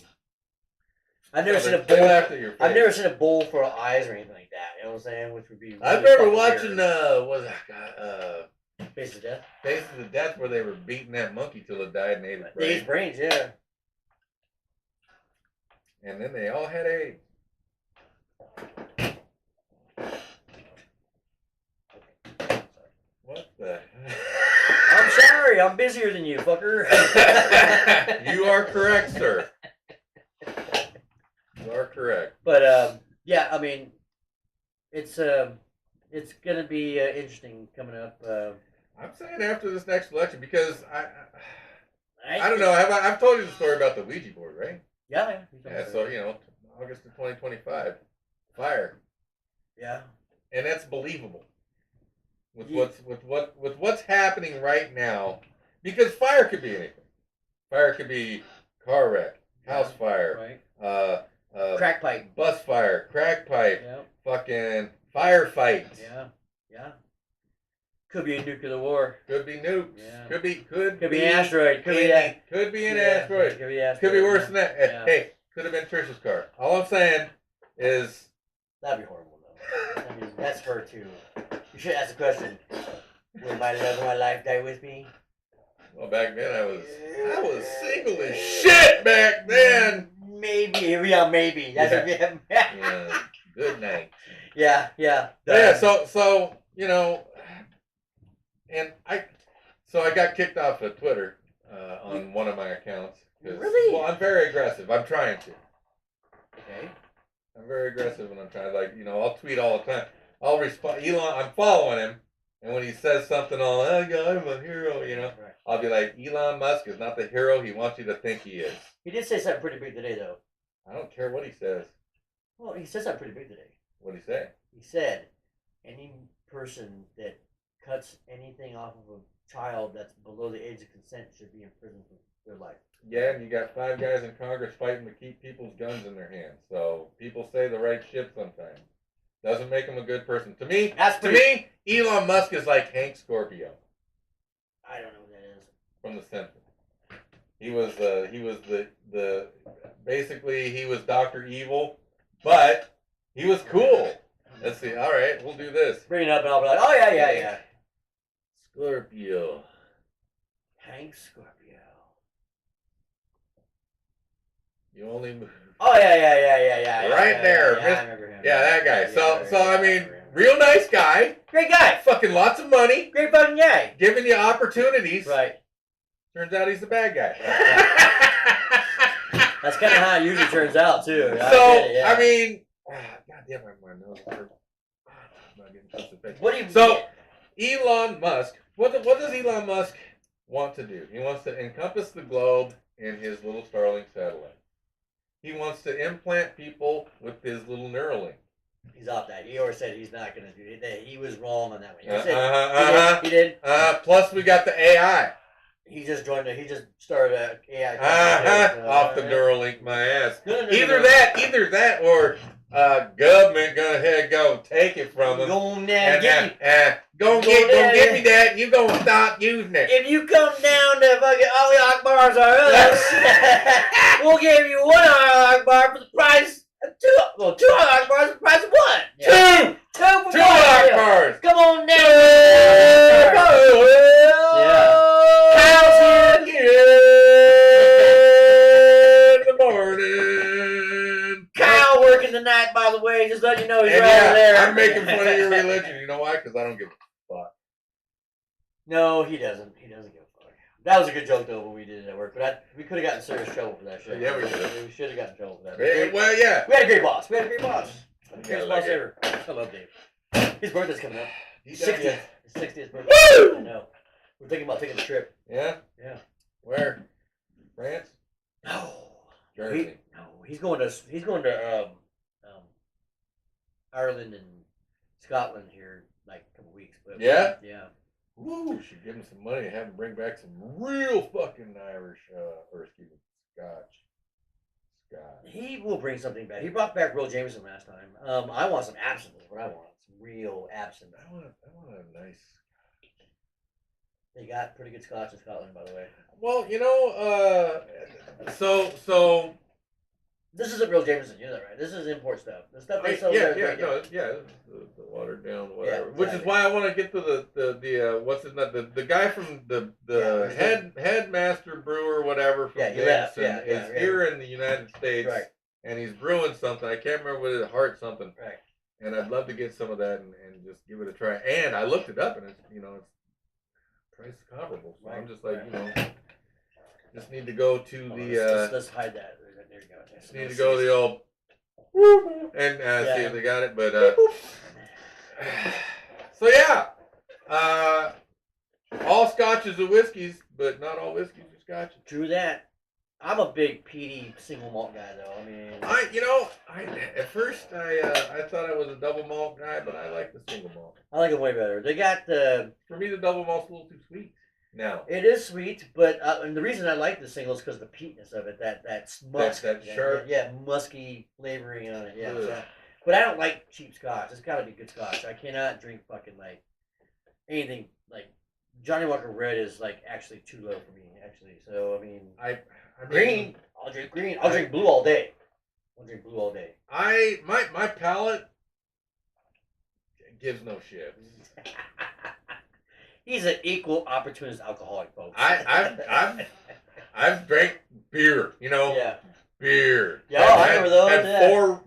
S2: I've never seen a
S1: They
S2: bowl.
S1: laughed at your face.
S2: I've never seen a bowl for eyes or anything like that. You know what I'm saying? Which would be.
S1: I
S2: really
S1: remember
S2: fucking
S1: watching
S2: weird. Face of Death.
S1: Faces of Death, where they were beating that monkey till it died and ate its
S2: They
S1: brain.
S2: ate brains, yeah.
S1: And then they all had AIDS. What the?
S2: I'm sorry, I'm busier than you, fucker.
S1: You are correct, sir. You are correct.
S2: But yeah, I mean, it's gonna be interesting coming up.
S1: I'm saying after this next election, because I don't know. I've told you the story about the Ouija board, right?
S2: Yeah.
S1: Yeah. So August of 2025, fire,
S2: Yeah.
S1: and that's believable. With what's happening right now, because fire could be anything. Fire could be car wreck, house fire,
S2: Right. Crack pipe.
S1: bus fire, crack pipe,
S2: Yeah.
S1: fucking firefight.
S2: Yeah. Could be a nuclear war.
S1: Could be nukes.
S2: Yeah.
S1: Could be
S2: an asteroid. Could be that.
S1: Could be an asteroid.
S2: Could be asteroid.
S1: Could be worse than that.
S2: Yeah.
S1: Hey, could have been Trisha's car. All I'm saying is
S2: That'd be horrible, though. I mean, that's her too. You should ask the question: will my love of my life die with me?
S1: well, back then I was single as shit back then.
S2: Maybe. Yeah, maybe. That's
S1: Yeah. Good night.
S2: Yeah.
S1: Yeah. So and I got kicked off of Twitter on one of my accounts.
S2: Really?
S1: Well, I'm very aggressive. I'm trying to.
S2: Okay.
S1: I'm very aggressive when I'm trying. Like, I'll tweet all the time. I'll respond. Elon, I'm following him, and when he says something, I'm a hero.
S2: Right.
S1: I'll be like, Elon Musk is not the hero he wants you to think he is.
S2: He did say something pretty big today, though.
S1: I don't care what he says.
S2: Well, he said something pretty big today.
S1: What'd he say?
S2: He said, any person that cuts anything off of a child that's below the age of consent should be in prison for their life.
S1: Yeah, and you got 5 guys in Congress fighting to keep people's guns in their hands. So people say the right shit sometimes. Doesn't make him a good person. To me, Elon Musk is like Hank Scorpio
S2: I don't know what that is.
S1: from The Simpsons. He was the basically he was Dr. Evil, but he was cool. Let's see. All right, we'll do this.
S2: Bring it up and I'll be like, oh yeah.
S1: Scorpio.
S2: Hank Scorpio.
S1: You only move.
S2: Oh yeah.
S1: Right there.
S2: Yeah, I remember him.
S1: Yeah, that guy.
S2: Yeah,
S1: So I mean, real nice guy.
S2: great guy.
S1: Fucking lots of money.
S2: Great fucking guy.
S1: Giving you opportunities.
S2: Right.
S1: Turns out he's the bad guy.
S2: That's kind of how it usually turns out too.
S1: I mean, God damn, my nose hurts. I'm not getting close to the face.
S2: What do you?
S1: So, Elon Musk, what does Elon Musk want to do? He wants to encompass the globe in his little Starlink satellite. He wants to implant people with his little Neuralink.
S2: He's off that. He always said he's not going to do it. He was wrong on that one. He did.
S1: Plus, we got the AI.
S2: He just joined. He just started a AI.
S1: Off the Neuralink, my ass.
S2: No.
S1: Either that, or government gonna go take it from them.
S2: Go on down, get
S1: Go get me that. You gonna stop using it.
S2: If you come down to fucking all the Akbars are us, we'll give you one Akbar for the price of two. Well, two Akbars for the price of one.
S1: Yeah. Two Akbars.
S2: Come on down.
S1: In the morning.
S2: Kyle working the night, by the way. Just let you know he's
S1: And
S2: right over there.
S1: I'm making fun of your religion. You know why? Because I don't give a fuck.
S2: No, he doesn't. He doesn't give a fuck. That was a good joke though when we did it at work, but we could have gotten serious trouble for that shit.
S1: Yeah, we did.
S2: We should have gotten in trouble for that.
S1: Well, yeah.
S2: We had a great boss. The greatest
S1: Yeah,
S2: boss
S1: like
S2: ever. I love Dave. His birthday's coming up.
S1: He
S2: 60th.
S1: does.
S2: His 60th birthday.
S1: Woo!
S2: I know. We're thinking about taking a trip.
S1: Yeah?
S2: Yeah.
S1: Where? France?
S2: No.
S1: Germany.
S2: He's going to Ireland and Scotland here like a couple weeks. But
S1: Yeah?
S2: Yeah.
S1: Woo! Should give him some money and have him bring back some real fucking Irish, or excuse me, Scotch.
S2: He will bring something back. He brought back Real Jameson last time. I want some absinthe. Is what I want. Some real absinthe.
S1: I want a nice.
S2: They got pretty good Scotch in Scotland, by the way.
S1: Well, you know, so
S2: This isn't Real Jameson. You know that, right? This is import stuff. The stuff they sell there.
S1: the watered down whatever.
S2: Yeah,
S1: Which is
S2: exactly.
S1: why I want to get to the what's his name, the guy from the headmaster brewer whatever from
S2: Yeah, he left.
S1: Jameson
S2: Yeah,
S1: is here in the United States,
S2: Right.
S1: and he's brewing something. I can't remember what it is, heart something.
S2: Right.
S1: And I'd love to get some of that and just give it a try. And I looked it up, and it's it's price comparable. So I'm just like just need to go to
S2: Let's hide that. There you go.
S1: just need to go to the old and see if they got it. But so yeah, all scotches are whiskeys, but not all whiskeys are scotches.
S2: True that. I'm a big peaty single malt guy, though. I mean,
S1: I at first I thought I was a double malt guy, but I like the single malt.
S2: I like them way better. They got the.
S1: For me, the double malt's a little too sweet. Now
S2: It is sweet, but and the reason I like the singles because the peatness of it, that musk,
S1: that sharp,
S2: musky flavoring on it, yeah.
S1: Ugh.
S2: So, but I don't like cheap scotch. It's got to be good scotch. I cannot drink fucking like anything like Johnny Walker Red is like actually too low for me. Actually, so I mean,
S1: I
S2: green. I'll drink green. I'll drink blue all day. I'll drink blue all day.
S1: My palate gives no shit.
S2: He's an equal opportunist alcoholic, folks.
S1: I've drank beer,
S2: Yeah.
S1: beer.
S2: Yeah, I remember those.
S1: Had
S2: Yeah.
S1: 4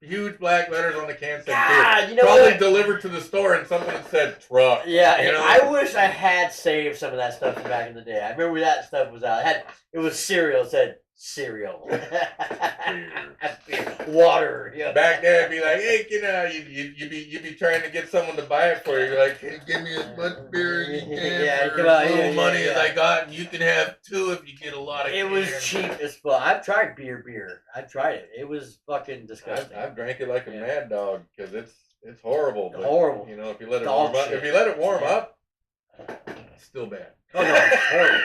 S1: huge black letters on the can said
S2: God,
S1: beer.
S2: you know
S1: Probably
S2: what?
S1: delivered to the store and something that said truck.
S2: Yeah,
S1: You know?
S2: I wish I had saved some of that stuff from back in the day. I remember that stuff was out. It was cereal. It said cereal. Water. Yeah.
S1: Back then, it'd be like, hey, you'd be trying to get someone to buy it for you. You're like, hey, give me as much beer as you can
S2: Yeah,
S1: for
S2: come on,
S1: as little
S2: yeah,
S1: money
S2: yeah.
S1: as I got, and you can have 2 if you get a lot of
S2: It was cheap as fuck. I've tried beer. I've tried it. It was fucking disgusting.
S1: I've drank it like a
S2: Yeah.
S1: mad dog because it's horrible. But,
S2: Horrible.
S1: You know, if you let it
S2: Dog
S1: warm up,
S2: shit.
S1: if you let it warm
S2: Yeah.
S1: up, it's still bad.
S2: Oh no, it's horrible.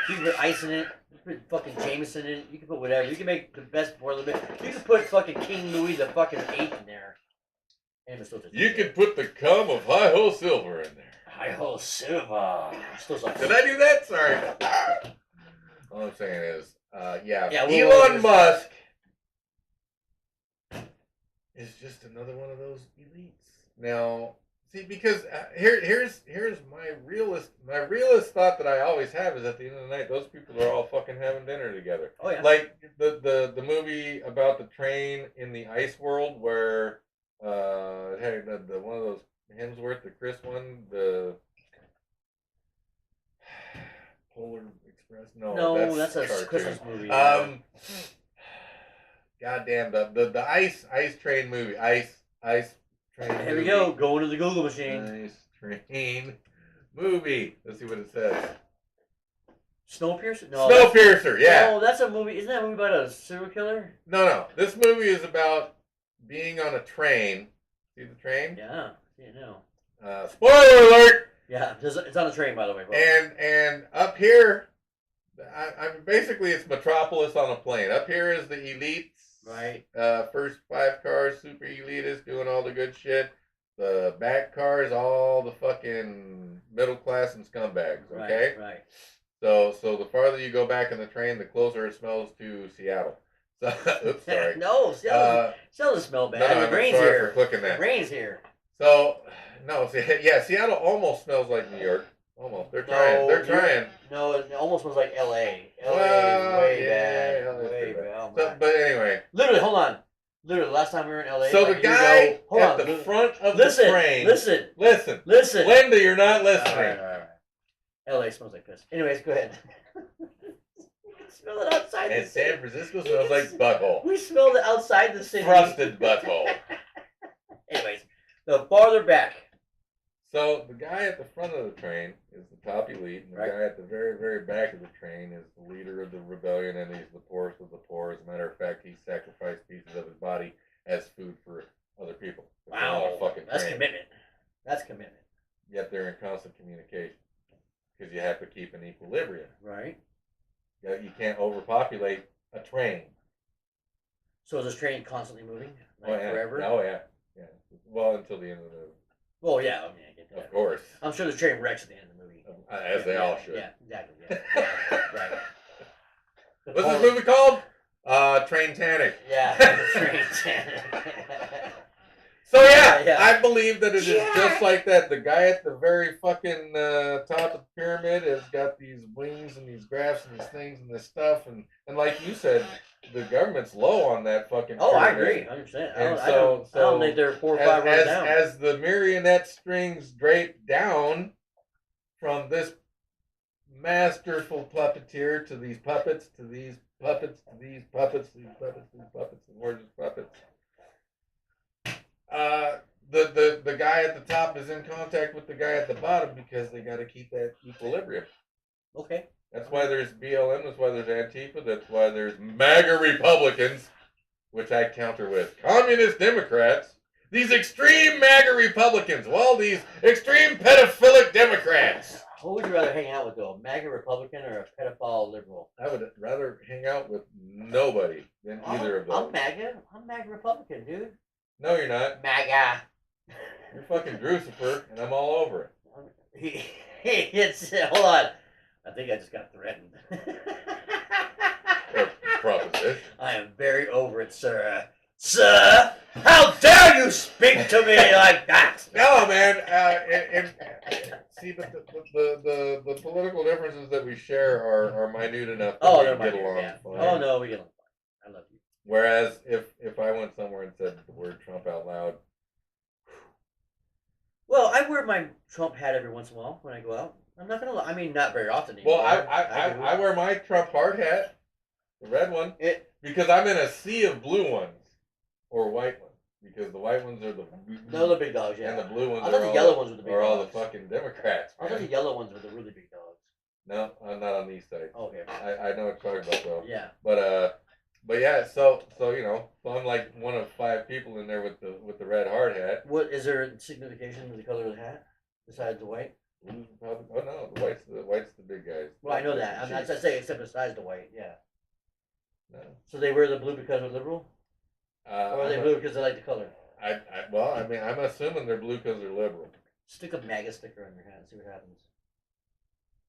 S2: You can put ice in it. You can put fucking Jameson in it. You can put whatever. You can make the best Boilermaker. You can put fucking King Louis the fucking 8th in there. And it's still tastes
S1: You
S2: good.
S1: could put the cum of high ho silver in there.
S2: Hi-ho silver. Still sucks.
S1: Did I do that? Sorry. All I'm saying is,
S2: Yeah,
S1: Elon Musk is just another one of those elites. Now, see, because here's my realist thought that I always have is at the end of the night, those people are all fucking having dinner together.
S2: Oh yeah.
S1: Like the movie about the train in the ice world where it had the one of those Hemsworth, the Chris one, the Polar Express. No,
S2: that's a
S1: cartoon.
S2: Christmas movie.
S1: Goddamn the ice train movie. Ice train.
S2: Here we
S1: movie.
S2: go. Going to the Google machine.
S1: Ice train movie. Let's see what it says.
S2: Snowpiercer? No.
S1: Snowpiercer. Yeah.
S2: No, that's a movie. Isn't that a movie about a serial killer?
S1: No. This movie is about being on a train. See the train?
S2: Yeah. Yeah. No.
S1: Spoiler alert!
S2: Yeah. It's on a train, by the way. Folks.
S1: And up here, I mean, basically it's Metropolis on a plane. Up here is the elites,
S2: Right.
S1: First 5 cars, super elitist, doing all the good shit. The back cars, all the fucking middle class and scumbags. Okay.
S2: Right.
S1: So the farther you go back in the train, the closer it smells to Seattle. So, oops, sorry.
S2: No, Seattle doesn't smell bad.
S1: No,
S2: The
S1: I'm
S2: rain's
S1: sorry
S2: here.
S1: for clicking that.
S2: The rain's here.
S1: So, no, yeah, Seattle almost smells like New York. Almost. They're trying. They're trying.
S2: No, it almost smells like L.A. L.A.
S1: Well,
S2: is way
S1: yeah,
S2: bad.
S1: LA's
S2: Way
S1: pretty
S2: bad.
S1: bad.
S2: Oh,
S1: So,
S2: my.
S1: but anyway.
S2: Literally, hold on. Literally, last time we were in L.A.
S1: So
S2: like
S1: the guy
S2: hold
S1: at
S2: on,
S1: the front of
S2: listen,
S1: the train.
S2: Listen.
S1: Listen. Linda, you're not listening.
S2: All right. L.A. smells like piss. Anyways, go ahead. Smell it outside
S1: And
S2: the city.
S1: San Francisco smells like butthole.
S2: We smelled it outside the city.
S1: Frosted butthole.
S2: Anyways, the farther back.
S1: So the guy at the front of the train is the top elite, and the
S2: Right.
S1: guy at the very, very back of the train is the leader of the rebellion, and he's the poorest of the poor. As a matter of fact, he sacrificed pieces of his body as food for other people. They're on a fucking
S2: That's
S1: train.
S2: commitment. That's commitment.
S1: Yet they're in constant communication because you have to keep an equilibrium.
S2: Right.
S1: You can't overpopulate a train.
S2: So is this train constantly moving? Like
S1: Oh, yeah.
S2: forever?
S1: Oh, yeah. Well, until the end of the.
S2: Well, yeah. I mean, I get that.
S1: Of course.
S2: I'm sure the train wrecks at the end of the movie.
S1: As they all should.
S2: Yeah, exactly. Yeah. Right.
S1: What's this movie called? Train Tanic.
S2: Yeah, Train Tanic.
S1: So yeah,
S2: Yeah.
S1: I believe that it is just like that. The guy at the very fucking top of the pyramid has got these wings and these graphs and these things and this stuff, and like you said, the government's low on that fucking.
S2: Oh, I
S1: pyramid.
S2: agree. I understand.
S1: And
S2: I don't think they're 4 or 5 rows down.
S1: As the marionette strings drape down from this masterful puppeteer to these puppets, to these puppets, to these puppets, these puppets, these puppets, and more just puppets. The guy at the top is in contact with the guy at the bottom because they got to keep that equilibrium.
S2: Okay.
S1: That's why there's BLM. That's why there's Antifa. That's why there's MAGA Republicans, which I counter with communist Democrats. These extreme MAGA Republicans. Well, these extreme pedophilic Democrats.
S2: Who would you rather hang out with, though? A MAGA Republican or a pedophile liberal?
S1: I would rather hang out with nobody than either of those.
S2: I'm MAGA. I'm MAGA Republican, dude.
S1: No, you're not.
S2: MAGA.
S1: You're fucking Drucifer, and I'm all over it.
S2: It's hold on. I think I just got threatened.
S1: Proposition.
S2: I am very over it, sir. Sir, how dare you speak to me like that?
S1: No, man. And see, but the political differences that we share are minute enough that we
S2: they're
S1: can get
S2: minute,
S1: along
S2: yeah.
S1: fine.
S2: Oh no, we get along fine. I love you.
S1: Whereas if I went somewhere and said the word Trump out loud,
S2: Well, I wear my Trump hat every once in a while when I go out. I'm not gonna lie. I mean, not very often anymore.
S1: well, I wear my Trump hard hat, the red one, because I'm in a sea of blue ones or white ones. Because the white ones are
S2: They're the big dogs, yeah.
S1: and the blue ones
S2: I thought the yellow ones were the big
S1: are all
S2: dogs.
S1: the fucking Democrats.
S2: I thought the yellow ones were the really big dogs.
S1: No, I'm not on these sides.
S2: Okay.
S1: I know what you're talking about though.
S2: Yeah.
S1: But yeah, so you know, so I'm like one of 5 people in there with the red hard hat.
S2: What is there a signification to the color of the hat besides the white?
S1: Oh no, the white's the big guys.
S2: Well, I know that. I'm not saying except besides the white. Yeah.
S1: No.
S2: So they wear the blue because they're liberal, or are they blue because they like the color?
S1: Well, I mean, I'm assuming they're blue because they're liberal.
S2: Stick a MAGA sticker on your hat and see what happens.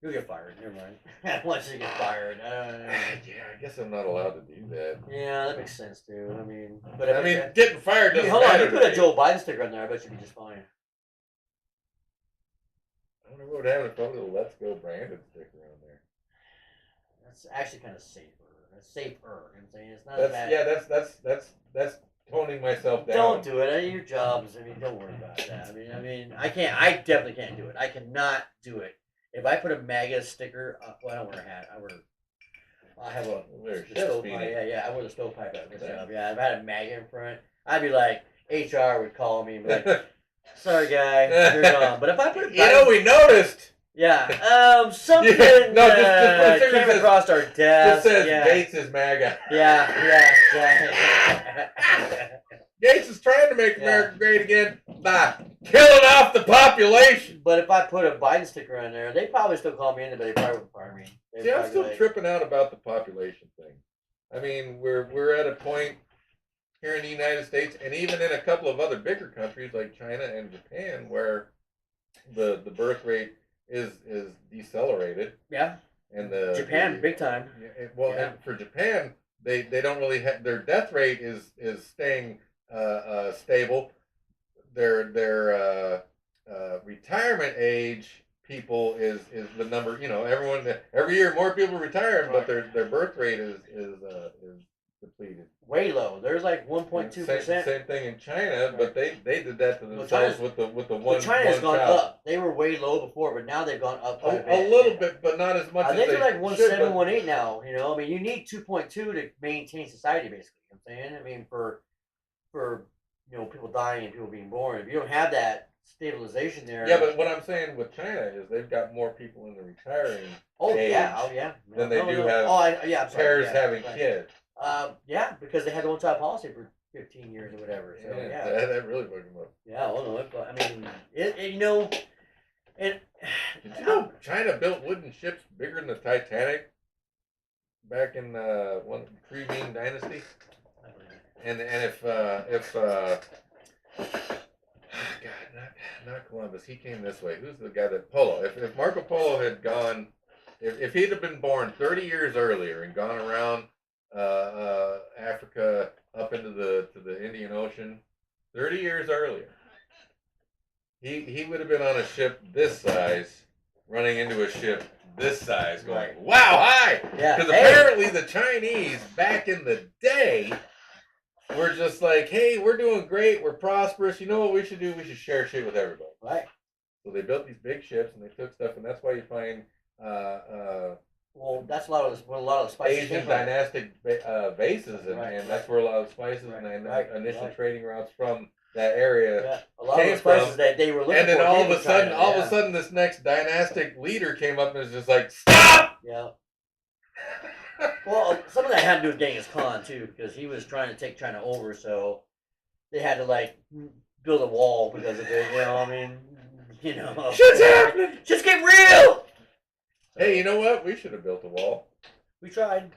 S2: You'll get fired. Never mind. Once you get fired.
S1: Yeah, I guess I'm not allowed to do that.
S2: Yeah, that makes sense too. I mean, but
S1: I mean, getting fired doesn't
S2: hold on.
S1: matter
S2: You put
S1: to
S2: a
S1: me.
S2: Joe Biden sticker on there. I bet you'd be just fine.
S1: I wonder what would happen if I put a Let's Go Brandon sticker on there.
S2: That's actually kind of safer. That's safer. You know what I'm saying? It's not
S1: That's
S2: bad.
S1: yeah, that's toning myself down.
S2: Don't do it. Your jobs. I mean, don't worry about that. I mean, I can't. I definitely can't do it. I cannot do it. If I put a MAGA sticker, well, I don't wear a hat. I have a stovepipe. Yeah. I wear the stovepipe at my job. Yeah, if I had a MAGA in front, I'd be like, HR would call me and be like, "Sorry, guy, you're gone." But if I put a Biden,
S1: we noticed.
S2: Yeah. Something
S1: just put a sticker
S2: came
S1: that
S2: across our desk.
S1: Just says
S2: yeah.
S1: Gates is MAGA.
S2: Yeah.
S1: Gates is trying to make America great again by killing off the population.
S2: But if I put a Biden sticker on there, they probably still call me in, but they probably wouldn't fire me.
S1: See, I'm still tripping out about the population thing. I mean, we're at a point here in the United States, and even in a couple of other bigger countries like China and Japan, where the birth rate is decelerated.
S2: Yeah.
S1: And
S2: Japan, big time.
S1: Well,
S2: Yeah.
S1: and for Japan, they don't really have their death rate is staying stable. Their retirement age people is the number. Everyone every year more people retire, but their birth rate is depleted.
S2: Way low. There's like 1.2%.
S1: Same thing in China, but they did that to themselves
S2: China's-
S1: with the one.
S2: But China's
S1: one
S2: gone
S1: child.
S2: up. They were way low before, but now they've gone up quite
S1: A little bit, but not as much.
S2: I
S1: as
S2: think
S1: they
S2: they're like
S1: should,
S2: 1.7,
S1: but-
S2: 1.8 now. I mean, you need 2.2 to maintain society, basically. You know what I'm saying? I mean, for people dying and people being born. If you don't have that stabilization there.
S1: Yeah, but what I'm saying with China is they've got more people in the retiring age than they do have
S2: I'm sorry.
S1: pairs
S2: Yeah,
S1: having
S2: right.
S1: kids.
S2: Yeah, because they had the one-child policy for 15 years or whatever. So yeah.
S1: That really fucked them up.
S2: Yeah, well, no, I mean, and
S1: Did you know China built wooden ships bigger than the Titanic back in pre-Ming Dynasty? And if God, not Columbus, he came this way. Who's the guy that Polo? If Marco Polo had gone, if he'd have been born 30 years earlier and gone around Africa up into the Indian Ocean 30 years earlier, he would have been on a ship this size, running into a ship this size, going, wow, hi!
S2: Yeah.
S1: Because apparently the Chinese back in the day were just like, hey, we're doing great, we're prosperous. You know what we should do? We should share shit with everybody.
S2: Right.
S1: So they built these big ships and they took stuff, and that's why you find
S2: well, that's a lot of the spices.
S1: Asian dynastic bases, and that's where a lot of spices and initial trading routes from that area.
S2: Yeah. A lot of the spices that they were looking for.
S1: And then all of a sudden, this next dynastic leader came up and was just like, stop!
S2: Yeah. Well, some of that had to do with Genghis Khan too, because he was trying to take China over, so they had to build a wall because of it.
S1: Shit's happening.
S2: Shit's getting real.
S1: Hey, you know what? We should have built a wall.
S2: We tried.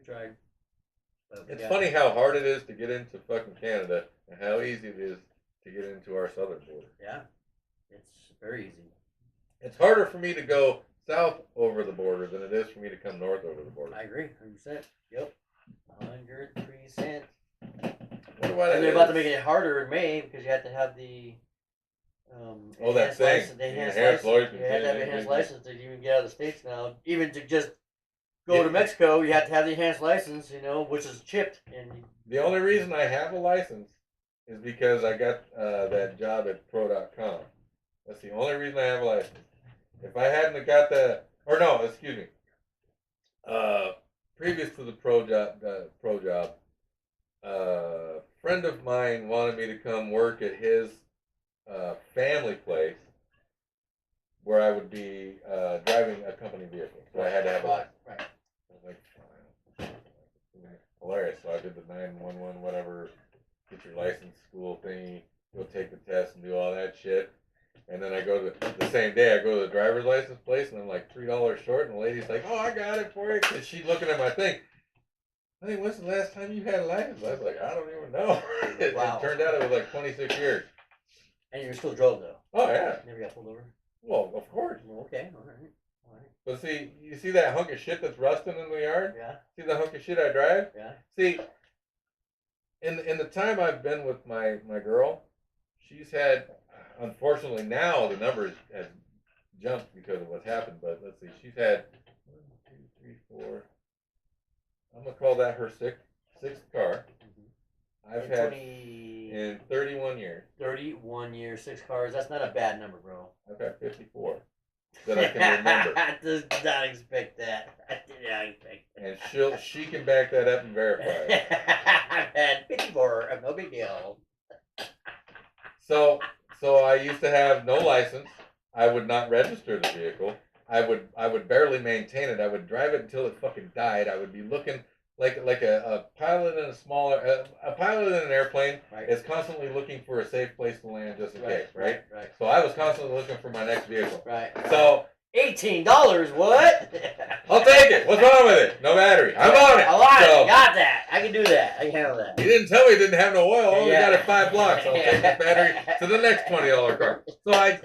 S2: But
S1: it's funny how hard it is to get into fucking Canada and how easy it is to get into our southern border.
S2: Yeah, it's very easy.
S1: It's harder for me to go south over the border than it is for me to come north over the border.
S2: I agree, 100%. Yep, 100%.
S1: Wonder why that
S2: and they're about to make it harder in May because you have to have the
S1: that thing.
S2: license, the enhanced
S1: Enhanced
S2: license.
S1: license.
S2: You have to have an enhanced license to even get out of the States now. Even to just go to Mexico, you have to have the enhanced license, which is chipped. And
S1: the only reason I have a license is because I got that job at pro.com. That's the only reason I have a license. If I hadn't have got that, or no, excuse me. Previous to the pro job, a friend of mine wanted me to come work at his family place where I would be driving a company vehicle. So I had to have a license.
S2: Right.
S1: I was like, fine. Hilarious. So I did the 911 whatever, get your license school thingy, go take the test and do all that shit. And then I go to the same day, I go to the driver's license place and I'm like $3 short, and the lady's like, "Oh, I got it for you." And she's looking at my thing. I think, when's the last time you had a license? I was like, I don't even know. It turned out it was like 26 years.
S2: And you still drove though.
S1: Oh yeah.
S2: Never got pulled over.
S1: Well, of course.
S2: Well, okay, all right.
S1: But see, you see that hunk of shit that's rusting in the yard?
S2: Yeah.
S1: See the hunk of shit I drive?
S2: Yeah.
S1: See, in the time I've been with my girl, she's had, unfortunately now the number has jumped because of what's happened, but let's see, she's had 1, 2, 3, 4. I'm gonna call that her sixth car.
S2: Mm-hmm.
S1: I've had in 31 years.
S2: 31 years, 6 cars. That's not a bad number, bro.
S1: I've had 54 that I can remember.
S2: I did not expect that. I did not expect that.
S1: And she can back that up and verify it.
S2: I've had 54. No big deal.
S1: So I used to have no license. I would not register the vehicle. I would barely maintain it. I would drive it until it fucking died. I would be looking like a pilot in a pilot in an airplane is constantly looking for a safe place to land just in case, right?
S2: Right.
S1: So I was constantly looking for my next vehicle.
S2: Right.
S1: So
S2: $18? What?
S1: I'll take it. What's wrong with it? No battery. I'm on it.
S2: I want
S1: So,
S2: it. Got that. I can do that. I can handle that.
S1: he didn't tell me it didn't have no oil. I only
S2: Yeah.
S1: got it 5 blocks. I'll take the battery to the next $20 car. So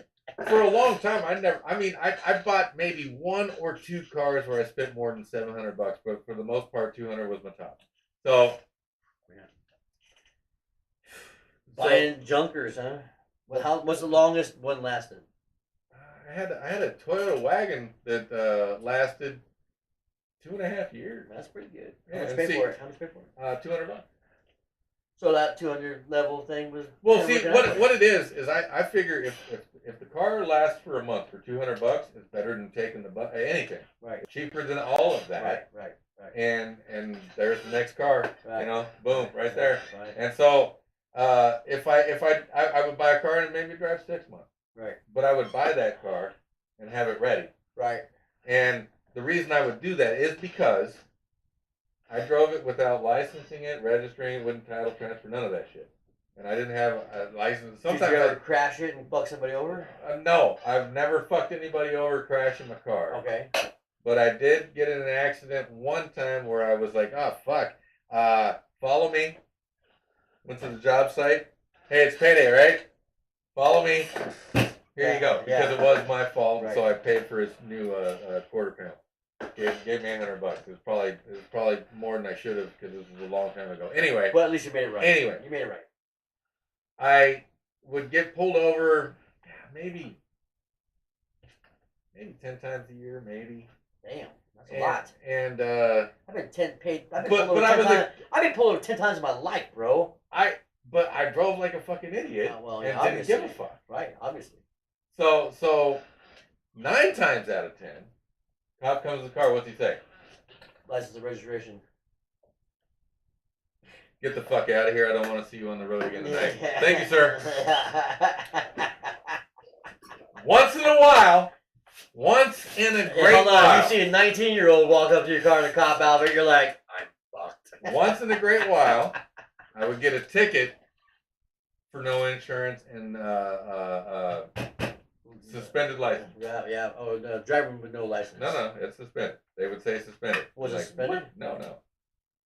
S1: for a long time, I bought maybe 1 or 2 cars where I spent more than $700, but for the most part, 200 was my top. So,
S2: Buying junkers, huh? What's the longest one lasted?
S1: I had a Toyota wagon that lasted 2.5 years.
S2: That's pretty good.
S1: Yeah,
S2: How much
S1: and
S2: pay
S1: see-
S2: for it? How much pay for it?
S1: $200.
S2: So that 200 level thing was.
S1: Well,
S2: kinda
S1: see,
S2: working out?
S1: what it is I figure if the car lasts for a month for $200, it's better than taking anything.
S2: Right.
S1: Cheaper than all of that.
S2: Right.
S1: And there's the next car.
S2: Right.
S1: You know, boom, right there.
S2: Right.
S1: And so if I would buy a car and maybe drive 6 months.
S2: Right.
S1: But I would buy that car and have it ready.
S2: Right.
S1: And the reason I would do that is because I drove it without licensing it, registering it, wouldn't title transfer, none of that shit. And I didn't have a license.
S2: Did you ever crash it and fuck somebody over?
S1: No, I've never fucked anybody over crashing my car.
S2: Okay.
S1: But I did get in an accident one time where I was like, oh, fuck. Follow me. Went to the job site. Hey, it's payday, right? Follow me. Here you go. Because it was my fault,
S2: Right.
S1: so I paid for his new quarter pound. Gave me $100. It was probably more than I should have because this was a long time ago. Anyway,
S2: Well, at least you made it right.
S1: Anyway.
S2: You made it right.
S1: I would get pulled over maybe 10 times a year, maybe.
S2: Damn, that's a lot.
S1: And
S2: I've been
S1: But
S2: pulled over
S1: I
S2: 10
S1: was
S2: times. I've been pulled over 10 times in my life, bro.
S1: I drove like a fucking idiot
S2: Well,
S1: and
S2: yeah,
S1: didn't give a
S2: obviously.
S1: fuck.
S2: Right, obviously.
S1: So 9 times out of 10, cop comes to the car. What's he say?
S2: License and registration.
S1: Get the fuck out of here. I don't want to see you on the road again tonight. Thank you, sir. Once in a while, once in a great
S2: Hold on,
S1: while.
S2: you see a 19-year-old walk up to your car in a cop outfit, you're like, I'm fucked.
S1: Once in a great while, I would get a ticket for no insurance and suspended license.
S2: Yeah. Oh, no, driving with no license.
S1: No, it's suspended. They would say suspended.
S2: Was it
S1: Like,
S2: suspended?
S1: what? No.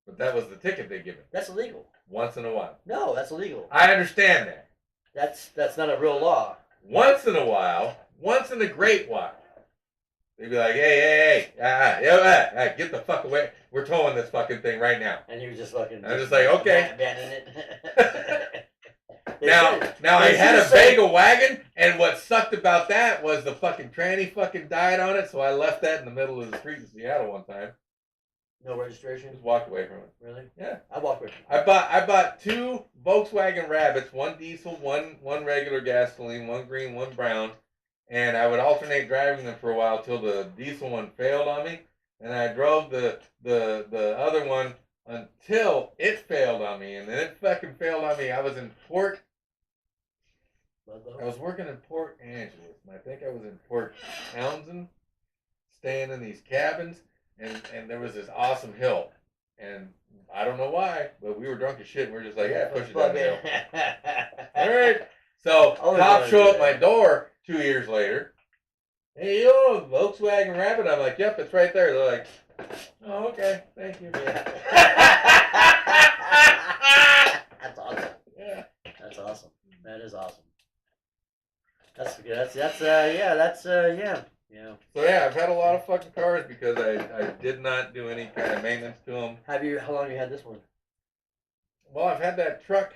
S1: But that was the ticket they give me.
S2: That's illegal.
S1: Once in a while.
S2: No, that's illegal.
S1: I understand that.
S2: That's not a real law.
S1: Once in a while, once in a great while, they'd be like, hey, get the fuck away. We're towing this fucking thing right now.
S2: And you just fucking.
S1: I'm just like, okay.
S2: Abandoning it.
S1: Now I had a Vega wagon, and what sucked about that was the fucking tranny fucking died on it, so I left that in the middle of the street in Seattle one time.
S2: No registration?
S1: Just walked away from it.
S2: Really?
S1: Yeah.
S2: I walk with you.
S1: I bought 2 Volkswagen Rabbits, one diesel, one regular gasoline, one green, one brown, and I would alternate driving them for a while till the diesel one failed on me, and I drove the other one until it failed on me, and then it fucking failed on me. I was working in Port Angeles, and I think I was in Port Townsend, staying in these cabins, and there was this awesome hill, and I don't know why, but we were drunk as shit, and we were just like, yeah, push it down the hill. All right. So cops show up my door 2 years later. Hey, yo, Volkswagen Rabbit. I'm like, yep, it's right there. They're like, oh, okay, thank you.
S2: That's awesome.
S1: Yeah.
S2: That's awesome. That is awesome. That's good. Yeah.
S1: So yeah, I've had a lot of fucking cars because I did not do any kind of maintenance to them.
S2: How long you had this one?
S1: Well, I've had that truck,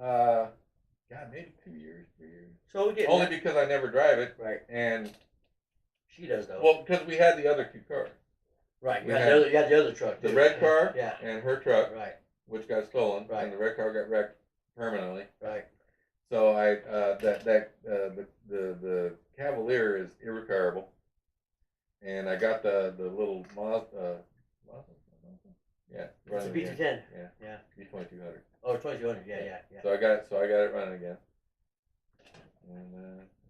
S1: maybe 2 years, 3 years.
S2: So we get
S1: Only because I never drive it.
S2: right.
S1: And
S2: She does though.
S1: well, because we had the other 2 cars,
S2: right. You
S1: we
S2: had
S1: had
S2: the other truck.
S1: the
S2: too.
S1: red car
S2: Yeah.
S1: and her truck,
S2: Right.
S1: which got stolen,
S2: Right.
S1: and the red car got wrecked permanently.
S2: Right.
S1: So the Cavalier is irreparable, and I got the little Mazda. Yeah,
S2: It's a
S1: running again.
S2: B210.
S1: Yeah,
S2: Yeah.
S1: B2200.
S2: Oh, 2200. Yeah.
S1: So I got it running again, and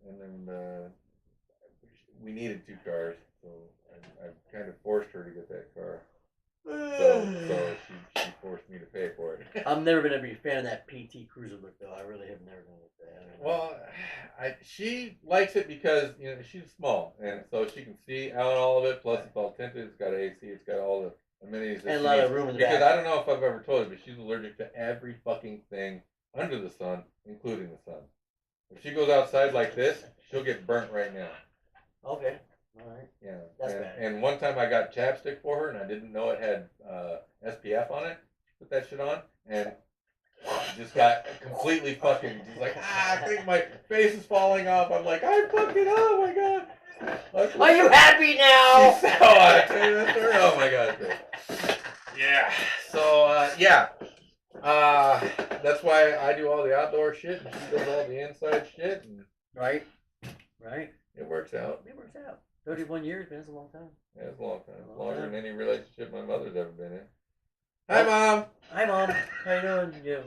S1: then we needed 2 cars, so I kind of forced her to get that car. So she forced me to pay for it.
S2: I'm never gonna be a fan of that PT Cruiser look though. I really have never gonna look that.
S1: Well, she likes it because she's small, and so she can see out all of it. Plus, it's all tinted. It's got AC. It's got all the amenities. That
S2: And a
S1: she
S2: lot
S1: needs.
S2: of room in the
S1: Because
S2: back.
S1: I don't know if I've ever told you, but she's allergic to every fucking thing under the sun, including the sun. If she goes outside like this, she'll get burnt right now.
S2: Okay. All right.
S1: Yeah.
S2: That's bad.
S1: And one time I got chapstick for her, and I didn't know it had SPF on it. Put that shit on, and just got completely fucking. She's like, I think my face is falling off. I'm like, oh my god.
S2: Are you happy now?
S1: She's so oh my god. Yeah. So yeah. That's why I do all the outdoor shit, and she does all the inside shit, and
S2: Right.
S1: it works out.
S2: It works out. 31 years, man. That's a long time.
S1: Yeah, it's a long time.
S2: A long
S1: Longer
S2: time.
S1: than any relationship my mother's ever been in. Hi, Mom.
S2: Hi, Mom. How you doing? You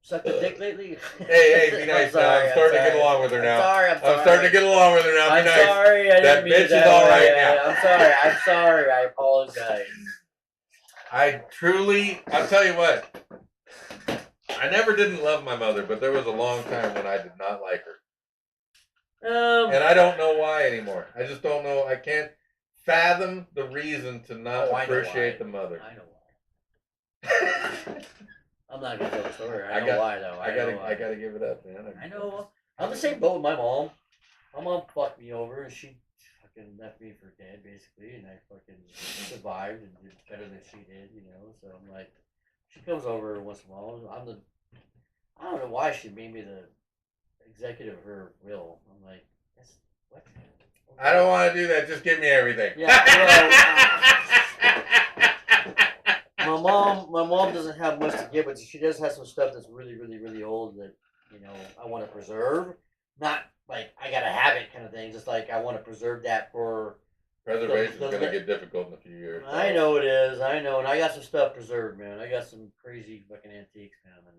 S2: sucked a dick lately?
S1: Hey, be nice now. I'm starting to get along with her now.
S2: I'm sorry.
S1: I'm starting to get along with her now. Be
S2: I'm
S1: nice.
S2: sorry. I
S1: That
S2: didn't mean
S1: bitch
S2: it
S1: is
S2: that
S1: all
S2: way.
S1: right now.
S2: I'm sorry. I apologize.
S1: I truly, I'll tell you what. I never didn't love my mother, but there was a long time when I did not like her. And I don't know why anymore. I just don't know. I can't fathom the reason to not
S2: I know
S1: appreciate
S2: why.
S1: the mother.
S2: I know why. I'm not gonna tell the story. I know why though.
S1: I gotta give it up, man.
S2: I know. I'm the same boat with my mom. My mom fucked me over, and she fucking left me for dead, basically, and I fucking survived and did better than she did, So I'm like, she comes over once in a while. I don't know why she made me the executive of her will. I'm like, what?
S1: I don't want to do that. Just give me everything.
S2: Yeah. My mom doesn't have much to give, but she does have some stuff that's really, really, really old that I want to preserve. Not like I gotta have it kind of thing. Just like I want to preserve that for.
S1: Preservation is gonna get difficult in a few years. So.
S2: I know it is. I know, and I got some stuff preserved, man. I got some crazy fucking antiques, man. And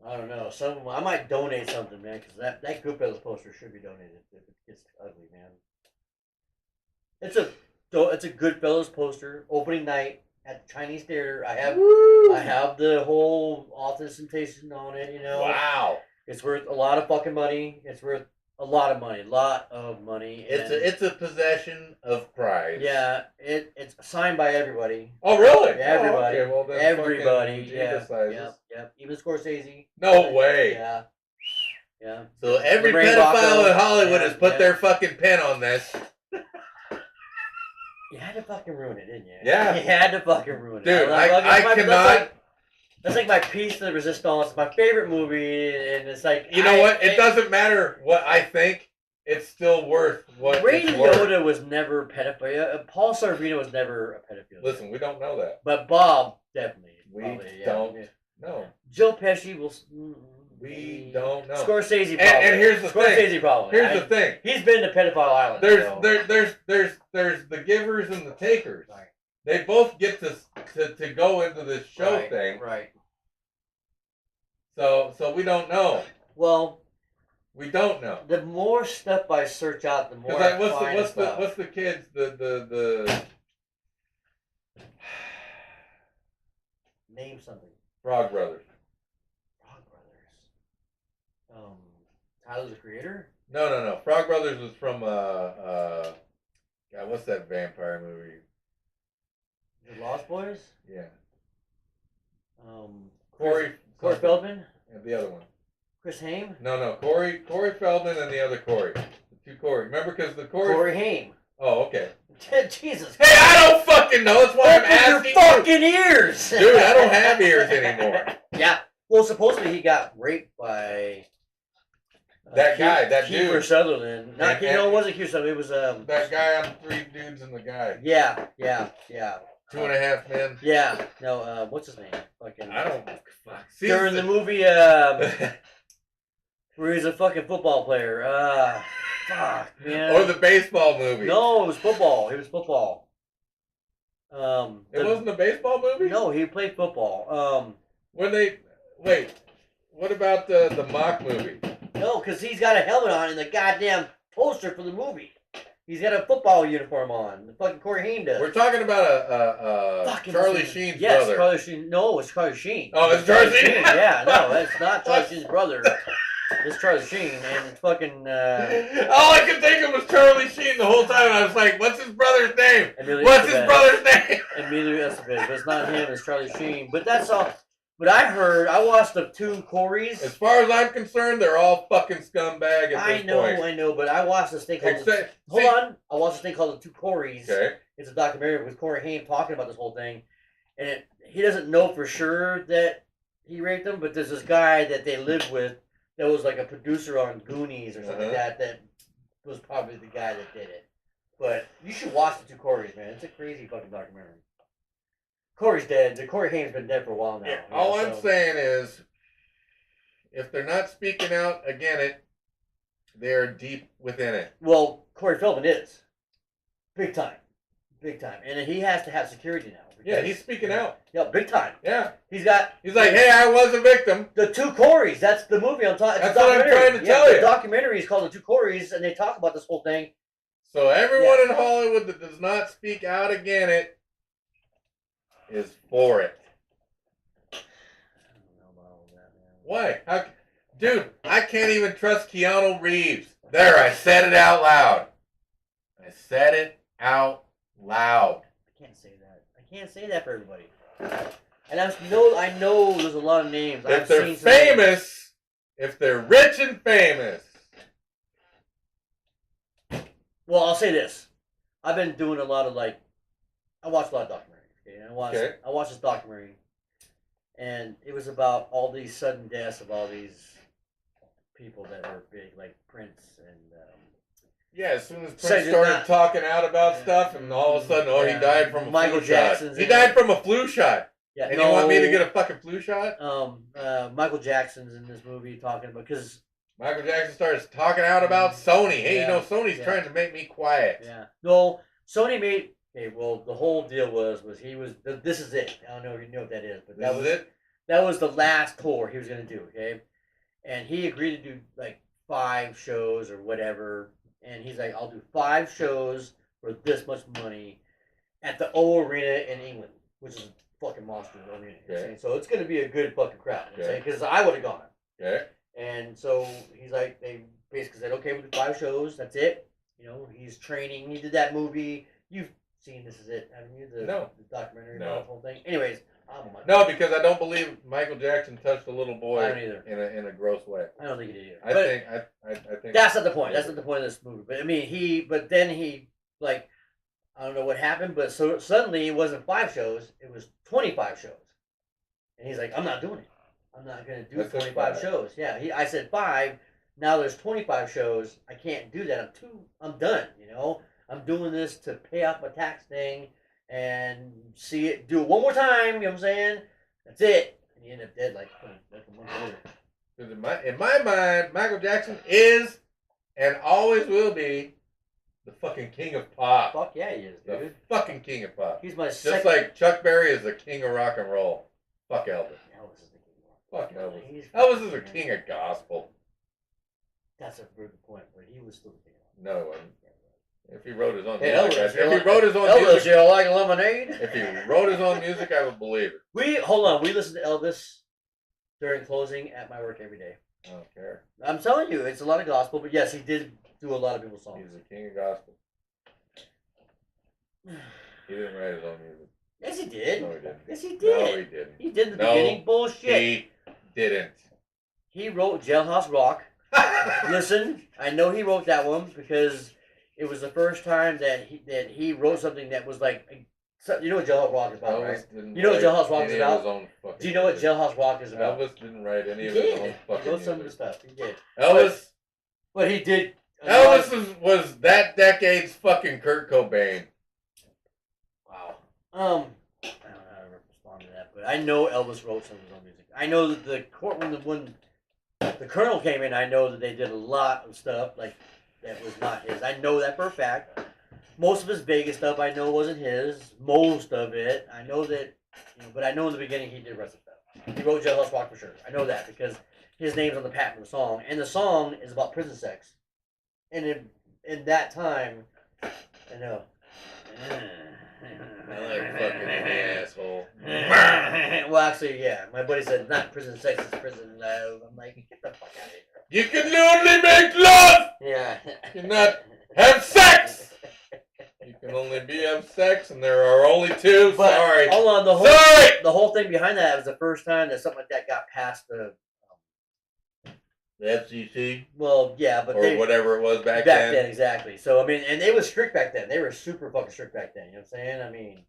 S2: I don't know. Some I might donate something, man, because that Goodfellas poster should be donated if it gets ugly, man. It's a Goodfellas poster. Opening night at the Chinese Theater. I have the whole authentication on it.
S1: Wow.
S2: It's worth a lot of fucking money. It's worth a lot of money.
S1: It's a possession of pride.
S2: Yeah, it's signed by everybody.
S1: Oh really?
S2: Everybody.
S1: Oh, okay. Well, then
S2: Everybody.
S1: Yeah.
S2: Yep. Even Scorsese.
S1: No way.
S2: Yeah.
S1: So every
S2: Lorraine
S1: pedophile
S2: Bracco,
S1: in Hollywood has put their fucking pen on this.
S2: You had to fucking ruin it, didn't you?
S1: Yeah.
S2: You had to fucking ruin it.
S1: Dude, I cannot.
S2: That's like my piece de resistance. It's my favorite movie, and it's like
S1: what? It doesn't matter what I think. It's still worth what.
S2: Ray
S1: it's worth.
S2: Liotta was never a pedophile. Paul Sorvino was never a pedophile.
S1: Listen, we don't know that.
S2: But Bob definitely.
S1: We
S2: probably,
S1: don't know.
S2: Joe Pesci will.
S1: We don't know.
S2: Scorsese probably.
S1: And here's the
S2: Scorsese
S1: thing.
S2: probably.
S1: Here's the thing.
S2: He's been to pedophile island.
S1: There's the givers and the takers.
S2: Right.
S1: They both get to go into this show thing.
S2: Right.
S1: So we don't know.
S2: Well,
S1: we don't know.
S2: the more stuff I search out, the more I find stuff.
S1: What's the kids the
S2: Name something.
S1: Frog Brothers?
S2: Frog Brothers. Tyler the Creator.
S1: No. Frog Brothers was from God, what's that vampire movie?
S2: The Lost Boys.
S1: Yeah.
S2: Corey
S1: something.
S2: Feldman.
S1: And the other one.
S2: Chris Haim.
S1: No. Corey Feldman and the other Corey. The two Corey. Remember, because the
S2: Corey Haim.
S1: Oh, okay.
S2: Jesus.
S1: Hey, I don't fucking know. That's why I'm asking
S2: your fucking ears.
S1: Dude, I don't have ears anymore.
S2: Yeah. Well, supposedly he got raped by
S1: that guy, that
S2: Kiefer
S1: dude.
S2: Sutherland. It wasn't Kiefer Sutherland. It was
S1: that guy on Three Dudes and the Guy.
S2: Yeah.
S1: 2.5 Men.
S2: Yeah. No. What's his name? Fucking.
S1: I don't. Fuck.
S2: During the movie, where he's a fucking football player. Fuck, man.
S1: Or the baseball movie.
S2: No, it was football. It was football.
S1: It wasn't a baseball movie?
S2: No, he played football.
S1: Wait, what about the mock movie?
S2: No, because he's got a helmet on in the goddamn poster for the movie. He's got a football uniform on. The fucking Corey Haim does.
S1: We're talking about a
S2: Fucking
S1: Charlie
S2: listen.
S1: Sheen's
S2: yes,
S1: brother.
S2: Charlie Sheen. No, it's Charlie Sheen.
S1: Oh, it's Charlie Sheen?
S2: Yeah, no, that's not Charlie Sheen's brother. It's Charlie Sheen, and it's fucking.
S1: All I could think of was Charlie Sheen the whole time. I was like, "What's his brother's name?
S2: Emilio
S1: What's his
S2: Estevez.
S1: brother's name?"
S2: Emilio Estevez, but it's not him. It's Charlie Sheen. But that's all. But I watched the two Corys.
S1: As far as I'm concerned, they're all fucking scumbag at this point.
S2: I know, but I watched this thing called. Hold on, I watched this thing called The Two Corys.
S1: Okay.
S2: It's a documentary with Corey Haim talking about this whole thing, and he doesn't know for sure that he raped them, but there's this guy that they lived with that was like a producer on Goonies or something like that. That was probably the guy that did it. But you should watch The Two Corys, man. It's a crazy fucking documentary. Corey's dead. The Corey Haim's been dead for a while now.
S1: Yeah, all I'm saying is, if they're not speaking out against it, they're deep within it.
S2: Well, Corey Feldman is. Big time. Big time. And he has to have security now.
S1: Yeah, he's speaking out.
S2: Yeah, big time.
S1: Yeah.
S2: He's
S1: like, hey, I was a victim.
S2: The Two Corys. That's the movie I'm talking about.
S1: That's what I'm trying to tell you.
S2: The documentary is called The Two Corys, and they talk about this whole thing.
S1: So everyone in Hollywood that does not speak out against it is for it.
S2: I don't know about all that, man.
S1: Why? Dude, I can't even trust Keanu Reeves. There, I said it out loud. I said it out loud.
S2: I can't say that. I can't say that for everybody. And I know there's a lot of names.
S1: If they're famous, if they're rich and famous.
S2: Well, I'll say this. I've been doing a lot of I watched a lot of documentaries. Okay? I watched this documentary, and it was about all these sudden deaths of all these people that were big, like Prince and.
S1: Yeah, as soon as Prince started talking out about stuff, and all of a sudden, he died from a flu shot. He died from a flu shot. Yeah, and you want me to get a fucking flu shot?
S2: Michael Jackson's in this movie talking about because
S1: Michael Jackson starts talking out about Sony. Hey, Sony's trying to make me quiet.
S2: Yeah. No, Sony made. Okay, well, the whole deal was he was. This is it. I don't know if you know what that is, but that was it. That was the last tour he was gonna do. Okay, and he agreed to do like 5 shows or whatever. And he's like, I'll do 5 shows for this much money at the O Arena in England, which is a fucking monster arena. Okay. So it's going to be a good fucking crowd. Because I would have gone.
S1: Okay.
S2: And so he's like, they basically said, okay, we'll do 5 shows. That's it. You know, he's training. He did that movie. You've seen This Is It, haven't you? The documentary about the whole thing. Anyways.
S1: No, because I don't believe Michael Jackson touched a little boy
S2: I don't either.
S1: in a gross way.
S2: I don't think he did either.
S1: I think
S2: that's not the point. That's not the point of this movie. But I mean, then he I don't know what happened, but so suddenly it wasn't 5 shows, it was 25 shows. And he's like, I'm not doing it. I'm not going to do 25 shows. Yeah, I said 5. Now there's 25 shows. I can't do that. I'm done, you know. I'm doing this to pay off my tax thing. And do it one more time, you know what I'm saying? That's it. And he ended up dead like a month later.
S1: In my mind, Michael Jackson is and always will be the fucking king of pop.
S2: Fuck yeah, he is, dude.
S1: The fucking king of pop.
S2: He's my
S1: Just like Chuck Berry is the king of rock and roll. Fuck Elvis.
S2: Elvis is the king of rock.
S1: Fuck Elvis. Elvis is the king of gospel.
S2: That's a very good point, but he was still the king of rock.
S1: No, he wasn't. If he wrote his own
S2: music,
S1: music,
S2: you like lemonade?
S1: If he wrote his own music, I would believe it.
S2: We listen to Elvis during closing at my work every day.
S1: I don't care.
S2: I'm telling you, it's a lot of gospel, but yes, he did do a lot of people's songs.
S1: He's the king of gospel. He didn't write his own music.
S2: Yes, he did.
S1: No, he didn't.
S2: Yes, he did.
S1: No, he didn't.
S2: He did in the beginning. Bullshit.
S1: He didn't.
S2: He wrote Jailhouse Rock. Listen, I know he wrote that one because it was the first time that he wrote something that was like, you know what Jailhouse Rock is about, right? You know what Jailhouse Rock is about? Do you know what Jailhouse Rock is about?
S1: Elvis didn't write any of his own fucking
S2: He wrote some of the stuff. He did.
S1: Elvis.
S2: But he did.
S1: Elvis was that decade's fucking Kurt Cobain.
S2: Wow. I don't know how to respond to that, but I know Elvis wrote some of his own music. I know that when the Colonel came in, I know that they did a lot of stuff like that was not his. I know that for a fact. Most of his Vegas stuff I know wasn't his. Most of it. I know that, but I know in the beginning he did the rest of stuff. He wrote Jailhouse Rock for sure. I know that because his name's on the patent of the song. And the song is about prison sex. And in that time, I know.
S1: I like fucking any asshole.
S2: Well, actually, yeah. My buddy said not prison sex, it's prison love. I'm like, get the fuck out of here.
S1: You can only make love.
S2: Yeah.
S1: You cannot have sex. You can only have sex, and there are only two.
S2: But
S1: Sorry.
S2: hold on,
S1: Sorry.
S2: the whole thing behind that was the first time that something like that got past the.
S1: The FCC
S2: Well, yeah, but
S1: or whatever it was back then.
S2: exactly. So I mean, and they was strict back then. They were super fucking strict back then. You know what I'm saying? I mean,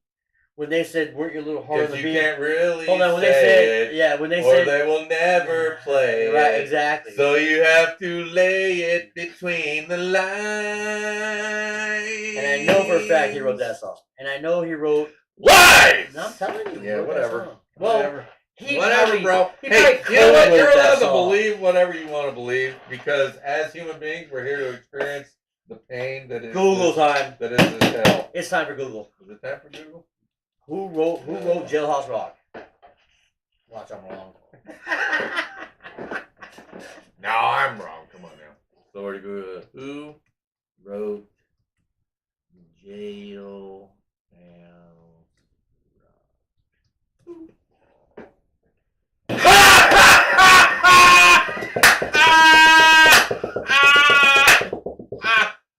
S2: when they said, "Weren't you a little hard on the
S1: Because
S2: beat?"
S1: you can't really
S2: Hold on, when they
S1: say
S2: said,
S1: it,
S2: yeah, when they
S1: or
S2: said,
S1: they will never play
S2: right,
S1: it.
S2: exactly.
S1: So you have to lay it between the lines.
S2: And I know for a fact he wrote that song. And I know he wrote.
S1: Lies!
S2: No, I'm telling you. he
S1: Yeah,
S2: wrote that
S1: whatever.
S2: song. Well,
S1: Whatever.
S2: he
S1: Whatever,
S2: probably,
S1: bro.
S2: He
S1: Hey,
S2: probably
S1: you know what?
S2: co-wrote
S1: You're
S2: that
S1: allowed to
S2: song.
S1: believe whatever you want to believe because as human beings, we're here to experience the pain that is
S2: Google
S1: this,
S2: time.
S1: that is this hell.
S2: It's time for Google.
S1: Is it time for Google?
S2: Who wrote Jailhouse Rock? Watch, I'm wrong.
S1: No, I'm wrong. Come on now. So where do you go? Who wrote Jail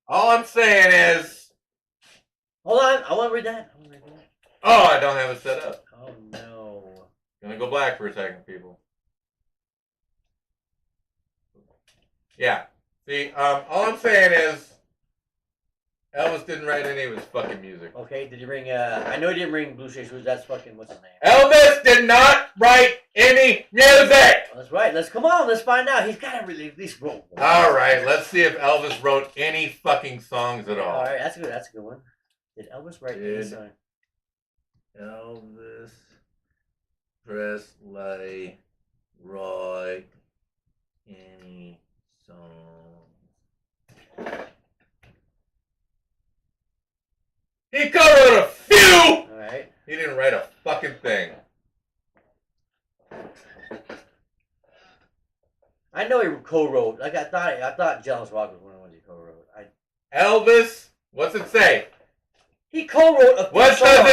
S1: All I'm saying is,
S2: Hold on, I want to read that.
S1: oh, I don't have it set up.
S2: Oh no.
S1: Gonna go black for a second, people. Yeah. See, all I'm saying is, Elvis didn't write any of his fucking music.
S2: Okay, did you bring? I know he didn't bring Blue Shades Blues. That's fucking what's his name?
S1: Elvis did not write any music.
S2: That's right. Let's come on. Let's find out. He's got to really at least wrote one.
S1: All right, let's see if Elvis wrote any fucking songs at all.
S2: All right, that's good. That's a good one. Did Elvis write any song?
S1: Elvis Presley write any songs? He co-wrote a few.
S2: All right.
S1: He didn't write a fucking thing.
S2: I know he co-wrote. Like I thought Jealous Rock was one of the ones he co-wrote.
S1: Elvis, what's it say?
S2: He co-wrote a few
S1: What
S2: songs.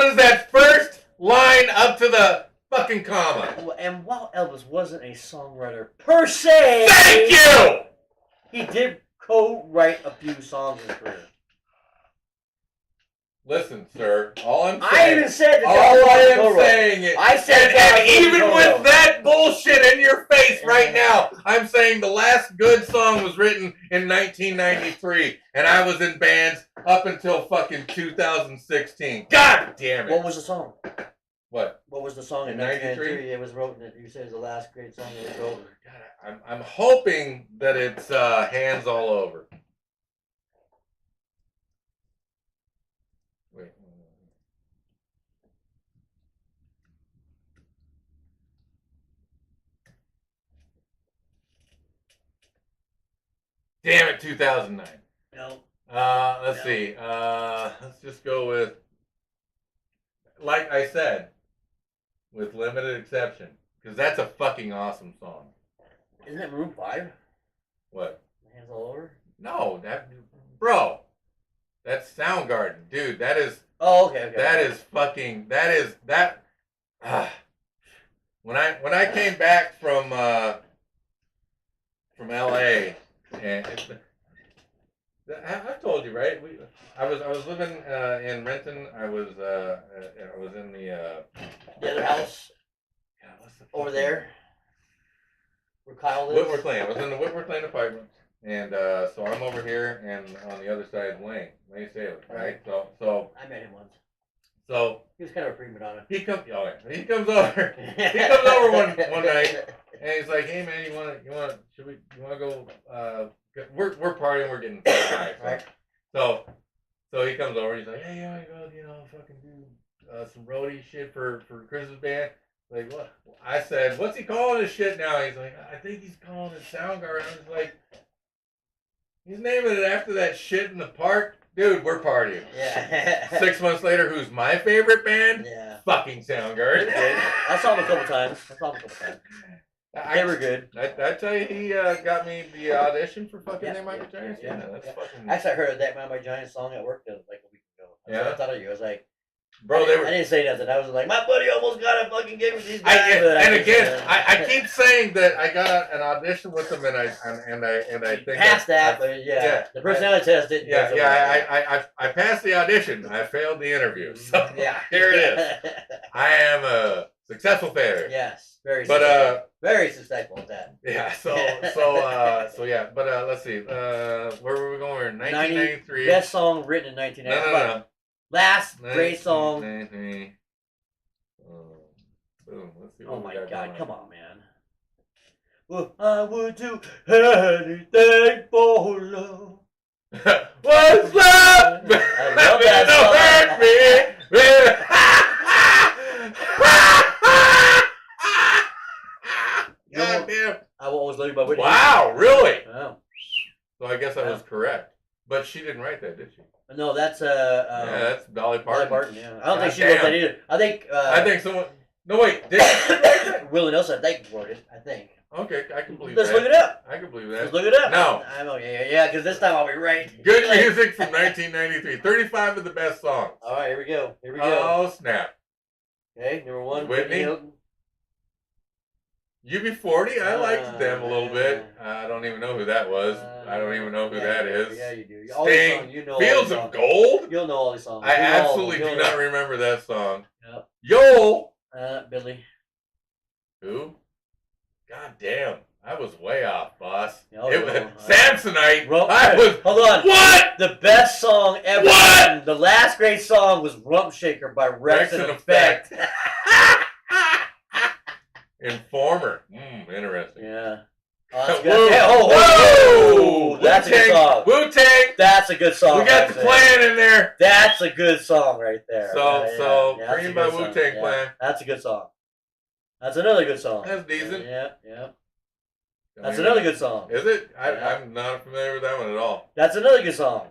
S1: is that first line up to the fucking comma?
S2: And while Elvis wasn't a songwriter per se,
S1: Thank you!
S2: he did co-write a few songs in his career.
S1: Listen, sir, all I'm saying...
S2: I even said that
S1: all
S2: Jealous Rock
S1: I
S2: was
S1: am
S2: co-wrote.
S1: saying is...
S2: I said
S1: and even
S2: co-wrote.
S1: with that bullshit in your face right now, I'm saying the last good song was written in 1993, and I was in bands up until fucking 2016. God damn it!
S2: What was the song?
S1: What?
S2: What was the song in
S1: In 93?
S2: 1993? It was wrote. You said it was the last great song that was wrote.
S1: God, I'm hoping that it's Hands All Over. Wait. Damn it, 2009.
S2: No.
S1: Let's
S2: No.
S1: see. Let's just go with, like I said, with limited exception, because that's a fucking awesome song.
S2: Isn't that Maroon 5?
S1: What?
S2: Hands all over.
S1: No, bro, that's Soundgarden, dude. That is.
S2: Oh, okay.
S1: That is fucking. That is that. When I came back from LA, and I've told you, right? I was living in Renton. I was in the
S2: other house.
S1: God, what's the
S2: Over
S1: fucking-
S2: there. Where Kyle lives.
S1: Whitworth Lane. I was in the Whitworth Lane apartments, and so I'm over here, and on the other side, Lane Sailor, right? So
S2: I met him once.
S1: So
S2: He was kind of a prima donna.
S1: he comes over. He comes over one night, and he's like, "Hey man, you wanna go? We're partying, we're getting high,
S2: Right.
S1: So he comes over. He's like, "Hey, you wanna go? Fucking do some roadie shit for Chris's band." Like what? I said, "What's he calling his shit now?" He's like, "I think he's calling it Soundgarden." I was like, "He's naming it after that shit in the park." Dude, we're partying.
S2: Yeah.
S1: 6 months later, who's my favorite band?
S2: Yeah.
S1: Fucking Soundgarden.
S2: I saw him a couple times. They were good.
S1: I tell you, he got me the audition for fucking
S2: Yeah,
S1: They Might Be
S2: yeah,
S1: Giants.
S2: yeah,
S1: Yeah, that's
S2: yeah.
S1: fucking.
S2: Actually, I heard that Man by Giant song at work like a week ago. That's what I thought of you. I was like,
S1: Bro, they were.
S2: I didn't say nothing. I was like, my buddy almost got a fucking game with these
S1: I,
S2: guys.
S1: and
S2: but I
S1: and
S2: just,
S1: again, I keep saying that I got an audition with them, and I think
S2: passed that,
S1: I-
S2: but
S1: yeah,
S2: the personality test didn't. go so well.
S1: I passed the audition. I failed the interview. So
S2: Yeah.
S1: here it is. I am a successful failure.
S2: Yes, very.
S1: But
S2: very successful at that.
S1: yeah. So yeah. But let's see. Where were we going? We're in 1993.
S2: Best song written in 1993.
S1: No.
S2: Last great song.
S1: 1993. Boom. Let's see.
S2: Oh
S1: what we
S2: my
S1: got
S2: God!
S1: going
S2: Come
S1: on.
S2: on, man. Well, I would do anything for love.
S1: What's love?
S2: I love that
S1: God damn.
S2: I will always love you by Whitney.
S1: Wow, really?
S2: Oh.
S1: So I guess I was correct. But she didn't write that, did she?
S2: No, that's
S1: Yeah, that's Dolly Parton.
S2: Dolly Parton. Yeah, I don't think
S1: God
S2: she wrote
S1: damn.
S2: that either.
S1: I think someone. No, wait. Did she write that?
S2: Willie Nelson, I think, wrote it. I think.
S1: Okay, I can believe
S2: Let's
S1: that.
S2: look it up.
S1: I can believe
S2: Let's
S1: that.
S2: look it up.
S1: No.
S2: I'm okay. Yeah, because this time I'll be right.
S1: Good music from 1993. 35 of the best songs.
S2: All right, here we go. Here we go.
S1: Oh, snap.
S2: Okay, number one.
S1: Whitney.
S2: Houston.
S1: UB40, I liked them a little bit. I don't even know who that was. I don't even know who that is.
S2: Yeah, you do. All these
S1: Sting,
S2: songs, you know
S1: Fields
S2: all
S1: of
S2: these songs.
S1: Gold?
S2: You'll know all these songs.
S1: I
S2: You know all of them.
S1: absolutely
S2: You'll
S1: do
S2: know.
S1: not remember that song.
S2: Yep.
S1: Yo!
S2: Billy.
S1: Who? God damn. I was way off, boss.
S2: Oh,
S1: It was
S2: no.
S1: Samsonite.
S2: Rump-
S1: I was.
S2: Hold on.
S1: What?
S2: The best song ever.
S1: What?
S2: The last great song was Rump Shaker by Rex and Effect.
S1: Informer. Interesting.
S2: Yeah. Oh, that's
S1: Whoa.
S2: good. Yeah, oh, that's a good
S1: Wu-Tang.
S2: song.
S1: Wu-Tang.
S2: That's a good song.
S1: We got
S2: right
S1: the
S2: there.
S1: Clan in there.
S2: That's a good song right there.
S1: So,
S2: that's
S1: Cream
S2: a
S1: by
S2: good song.
S1: Wu-Tang
S2: Yeah,
S1: Clan.
S2: That's a good song. That's another good song.
S1: That's decent.
S2: Yeah. That's another good song.
S1: Is it?
S2: Yeah.
S1: I'm not familiar with that one at all.
S2: That's another good song.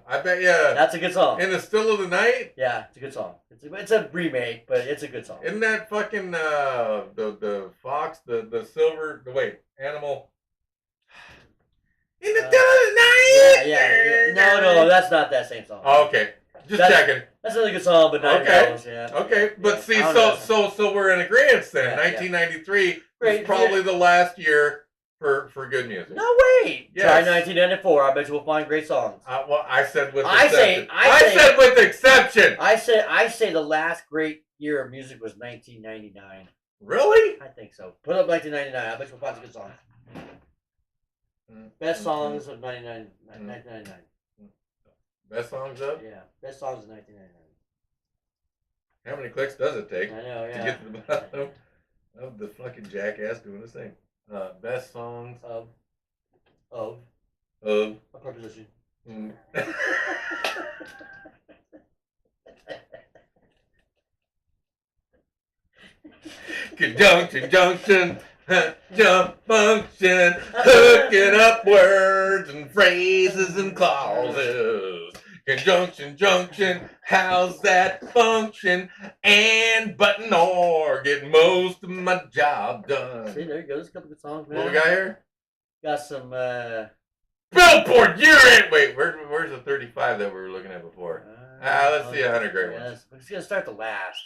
S1: I bet you.
S2: That's a good song.
S1: In the Still of the Night?
S2: Yeah, it's a good song. It's a remake, but it's a good song.
S1: Isn't that fucking the fox, the silver, animal? In the Still of the Night?
S2: Yeah. No, that's not that same song.
S1: Oh, okay. Just checking.
S2: That's another good song, but not
S1: Okay.
S2: close, yeah.
S1: Okay, but
S2: Yeah.
S1: see,
S2: I don't know.
S1: so we're in agreement then.
S2: Yeah,
S1: 1993 was
S2: Great,
S1: probably the last year for good music.
S2: No way.
S1: Yes.
S2: Try 1994. I bet you will find great songs.
S1: Well, I said with
S2: I
S1: exception.
S2: say- I say-
S1: said with exception.
S2: I say the last great year of music was 1999.
S1: Really?
S2: I think so. Put up 1999. I bet you'll find some good songs. Best songs of 1999.
S1: Best songs up?
S2: Yeah, best songs of 1999.
S1: How many clicks does it take
S2: I know,
S1: to
S2: yeah.
S1: get to the bottom of the fucking jackass doing this thing? Best songs
S2: Of
S1: of.
S2: a preposition.
S1: mm. Conjunction, junction, jump function, hooking up words and phrases and clauses. Conjunction, junction, how's that function? And button or get most of my job done.
S2: See, there you go. There's a couple good songs, man.
S1: What we got here?
S2: Got some.
S1: Billboard, you're in. Wait, where's the 35 that we were looking at before? Let's see 100 great ones.
S2: We're just gonna start the last.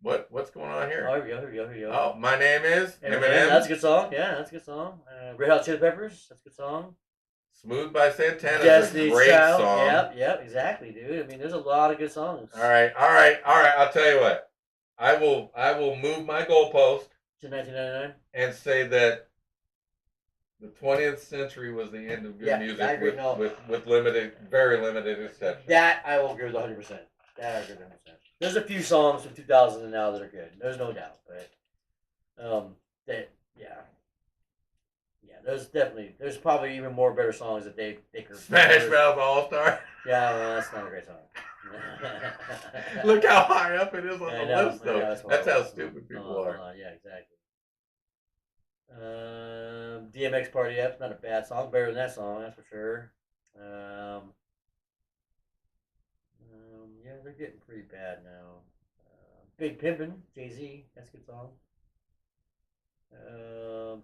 S1: What's going on
S2: Oh,
S1: here?
S2: here we go.
S1: Oh, my name is
S2: Eminem. That's a
S1: Eminem.
S2: good song. Yeah, that's a good song. Red Hot Chili Peppers. That's a good song.
S1: Smooth by Santana is a
S2: Destiny's
S1: great
S2: Child.
S1: song.
S2: Yep, exactly, dude. I mean, there's a lot of good songs.
S1: All right. I'll tell you what. I will move my goalpost
S2: To 1999.
S1: and say that the 20th century was the end of good
S2: Yeah,
S1: music
S2: I agree. No.
S1: with very limited exceptions.
S2: That I will agree with 100%. That I agree with 100%. There's a few songs from 2000 and now that are good. There's no doubt, but there's probably even more better songs that they could.
S1: Smash Mouth All Star.
S2: Yeah, well, that's not a great song.
S1: Look how high up it is on
S2: I
S1: the
S2: know,
S1: list,
S2: I know,
S1: though.
S2: that's
S1: That's how
S2: horrible.
S1: stupid people are.
S2: Yeah, exactly. DMX Party Up's not a bad song. Better than that song, that's for sure. Yeah, they're getting pretty bad now. Big Pimpin', Jay-Z, that's a good song.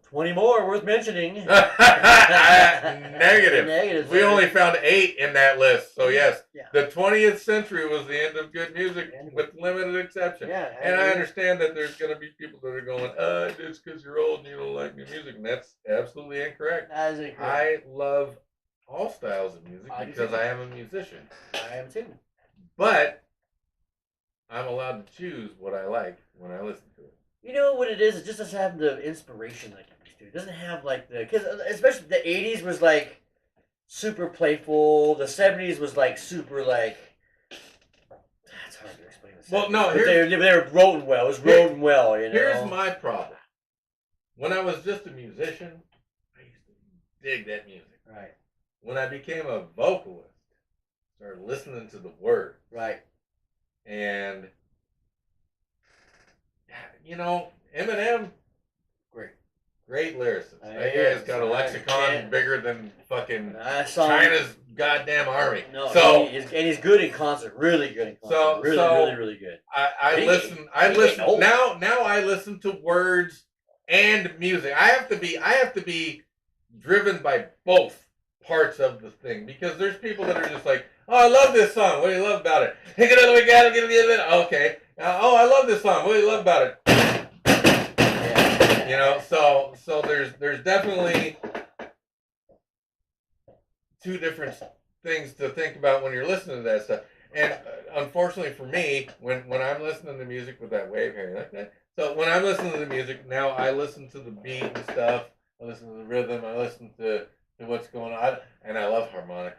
S2: 20 more worth mentioning.
S1: Negative.
S2: Negative.
S1: We only found 8 in that list. So yes,
S2: Yeah.
S1: the 20th century was the end of good music, with limited exception.
S2: Yeah,
S1: And I understand that there's going to be people that are going, it's because you're old and you don't like new music. And that's absolutely incorrect.
S2: That is incorrect.
S1: I love all styles of music because I am a musician.
S2: I am too.
S1: But I'm allowed to choose what I like when I listen to it.
S2: You know what it is? It just doesn't have the inspiration like it used to. It doesn't have like because especially the 80s was like super playful. The 70s was like super like. It's hard to explain.
S1: Well, no,
S2: but they were written well. It was written well. You know.
S1: Here's my problem. When I was just a musician, I used to dig that music.
S2: Right.
S1: When I became a vocalist, started listening to the words.
S2: Right.
S1: And you know, Eminem, great lyricist. That guy's got a lexicon bigger than fucking China's goddamn army.
S2: No,
S1: so
S2: he's good in concert, really good in concert, really good.
S1: I listen. Now I listen to words and music. I have to be driven by both parts of the thing, because there's people that are just like, oh, I love this song. What do you love about it? Take it out of the get it. Okay. Oh, I love this song. What do you love about it? You know, so there's definitely two different things to think about when you're listening to that stuff. And unfortunately for me, when I'm listening to music with that wave hair like that, so when I'm listening to the music now, I listen to the beat and stuff. I listen to the rhythm. I listen to what's going on, and I love harmonic.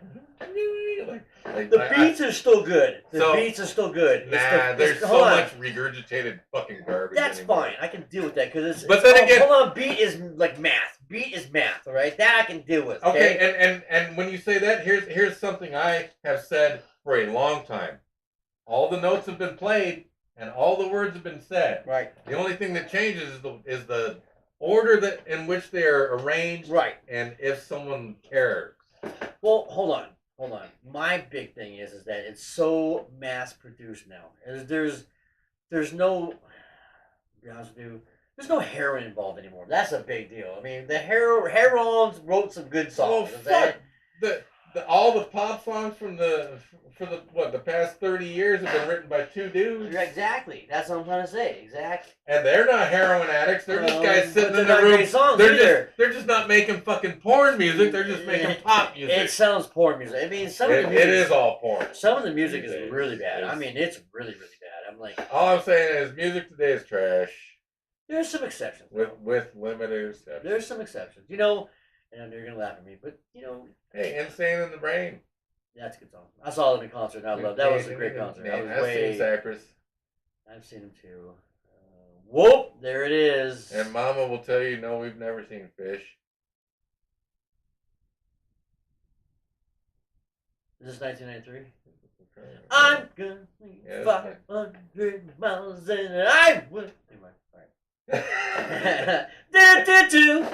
S2: The beats are still good. The beats are still good.
S1: There's so much regurgitated fucking garbage.
S2: That's fine. I can deal with that because
S1: But then again,
S2: hold on. Beat is like math. Beat is math. All right, that I can deal with.
S1: Okay, and when you say that, here's something I have said for a long time. All the notes have been played, and all the words have been said.
S2: Right.
S1: The only thing that changes is the order that in which they are arranged,
S2: right,
S1: and if someone cares.
S2: Well, hold on. My big thing is that it's so mass produced now. There's no, to be honest with you, there's no heroin involved anymore. That's a big deal. I mean, the Herons wrote some good songs.
S1: Well, fuck. All the pop songs for the past 30 years have been written by 2 dudes.
S2: Exactly. That's what I'm trying to say. Exactly.
S1: And they're not heroin addicts. They're just guys sitting in the room. They're just not making fucking porn music. They're just making pop music.
S2: It sounds porn music. I mean,
S1: it is all porn.
S2: Some of the music is really bad. I mean, it's really, really bad. I'm like,
S1: all I'm saying is music today is trash.
S2: There's some exceptions.
S1: With limited exceptions.
S2: There's some exceptions. You know, and you're gonna laugh at me, but you know.
S1: Hey, Insane in the Brain.
S2: That's a good song. I saw them in concert. I love that. Was a great concert.
S1: I've seen Zachary.
S2: I've seen him too. Whoop! There it is.
S1: And Mama will tell you, no, we've never seen Fish.
S2: Is this 1993? I'm gonna leave 500 miles and I would. Anyway, all right. do.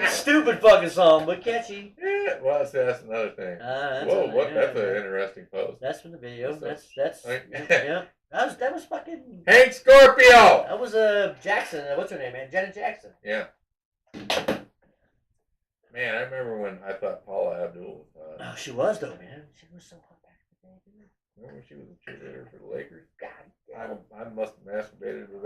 S2: Stupid fucking song, but catchy.
S1: Yeah, well, that's another thing. Whoa, that's an interesting post.
S2: That's from the video. That's yeah. That was fucking
S1: Hank Scorpio.
S2: That was Jackson. What's her name, man? Janet Jackson.
S1: Yeah. Man, I remember when I thought Paula Abdul was hot.
S2: Oh, she was though, man. She was so hot back in the day, dude.
S1: Remember when she was a cheerleader for the Lakers? God, I must have masturbated to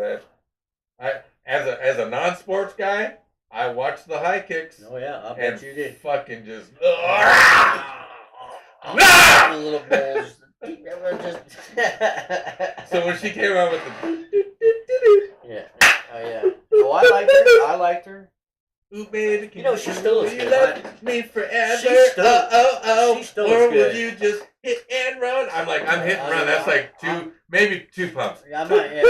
S1: that. As a non-sports guy, I watched the high kicks.
S2: Oh yeah, I bet you did.
S1: Fucking just
S2: little balls.
S1: So when she came out with the
S2: yeah, oh yeah, oh I liked her.
S1: Ooh, baby,
S2: you know she still looks good.
S1: Love me forever.
S2: She still
S1: or
S2: looks good.
S1: Will you just hit and run? I'm hit and run. That's like maybe two pumps.
S2: Yeah, I'm not. Yeah.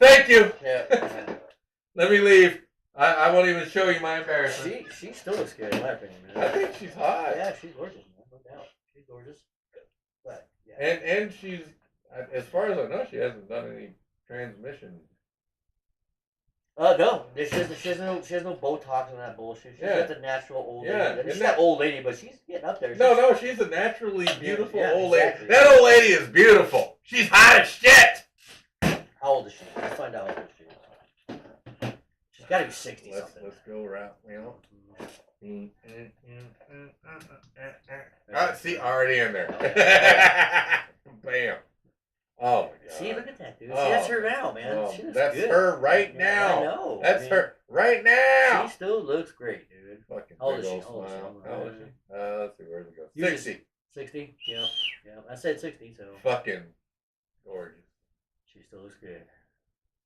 S1: Thank you.
S2: Yeah.
S1: Let me leave. I won't even show you my embarrassment.
S2: She still looks good in my opinion, man.
S1: I think she's hot.
S2: Yeah, she's gorgeous, man. No doubt. She's gorgeous. But yeah.
S1: And she's, as far as I know, she hasn't done any transmission.
S2: No. She has no Botox and that bullshit. She's got the natural old lady. I mean, she's not old lady, but she's getting up there.
S1: She's a naturally beautiful old lady. That old lady is beautiful. She's hot as shit.
S2: How old is she? Let's find out how old she is. She's got to be 60 something.
S1: Let's go around. You know. See, already in there. Bam. Oh my god.
S2: See, look at that, dude. See, that's her now, man.
S1: Oh,
S2: She looks
S1: that's
S2: good.
S1: her right
S2: Yeah,
S1: now.
S2: I know.
S1: That's her right now.
S2: She still looks great, dude.
S1: Fucking
S2: How old
S1: big
S2: is she?
S1: old
S2: How old is she?
S1: smile. How old is she? Let's see, where's it go?
S2: Usually
S1: 60.
S2: 60? Yeah. Yeah. I said 60, so.
S1: Fucking gorgeous.
S2: She still looks good.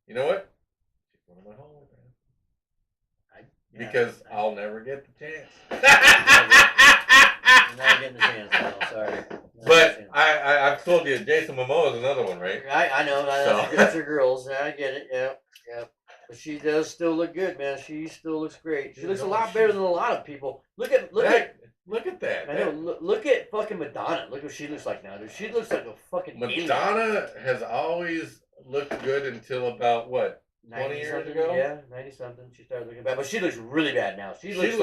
S1: You know what? She's one of my homies, man. Because I'll never get the chance.
S2: You're not getting the chance, no. Sorry.
S1: But I've told you, Jason Momoa is another one, right?
S2: I know.
S1: So.
S2: That's your girls. I get it. Yeah. Yeah. But she does still look good, man. She still looks great. She looks a lot better than a lot of people. Look at
S1: that.
S2: I know. Look at fucking Madonna. Look what she looks like now, dude. She looks like a fucking
S1: Madonna has always looked good until about what? 20 years ago?
S2: Yeah, 90 something. She started looking bad, but she looks really bad now. She looks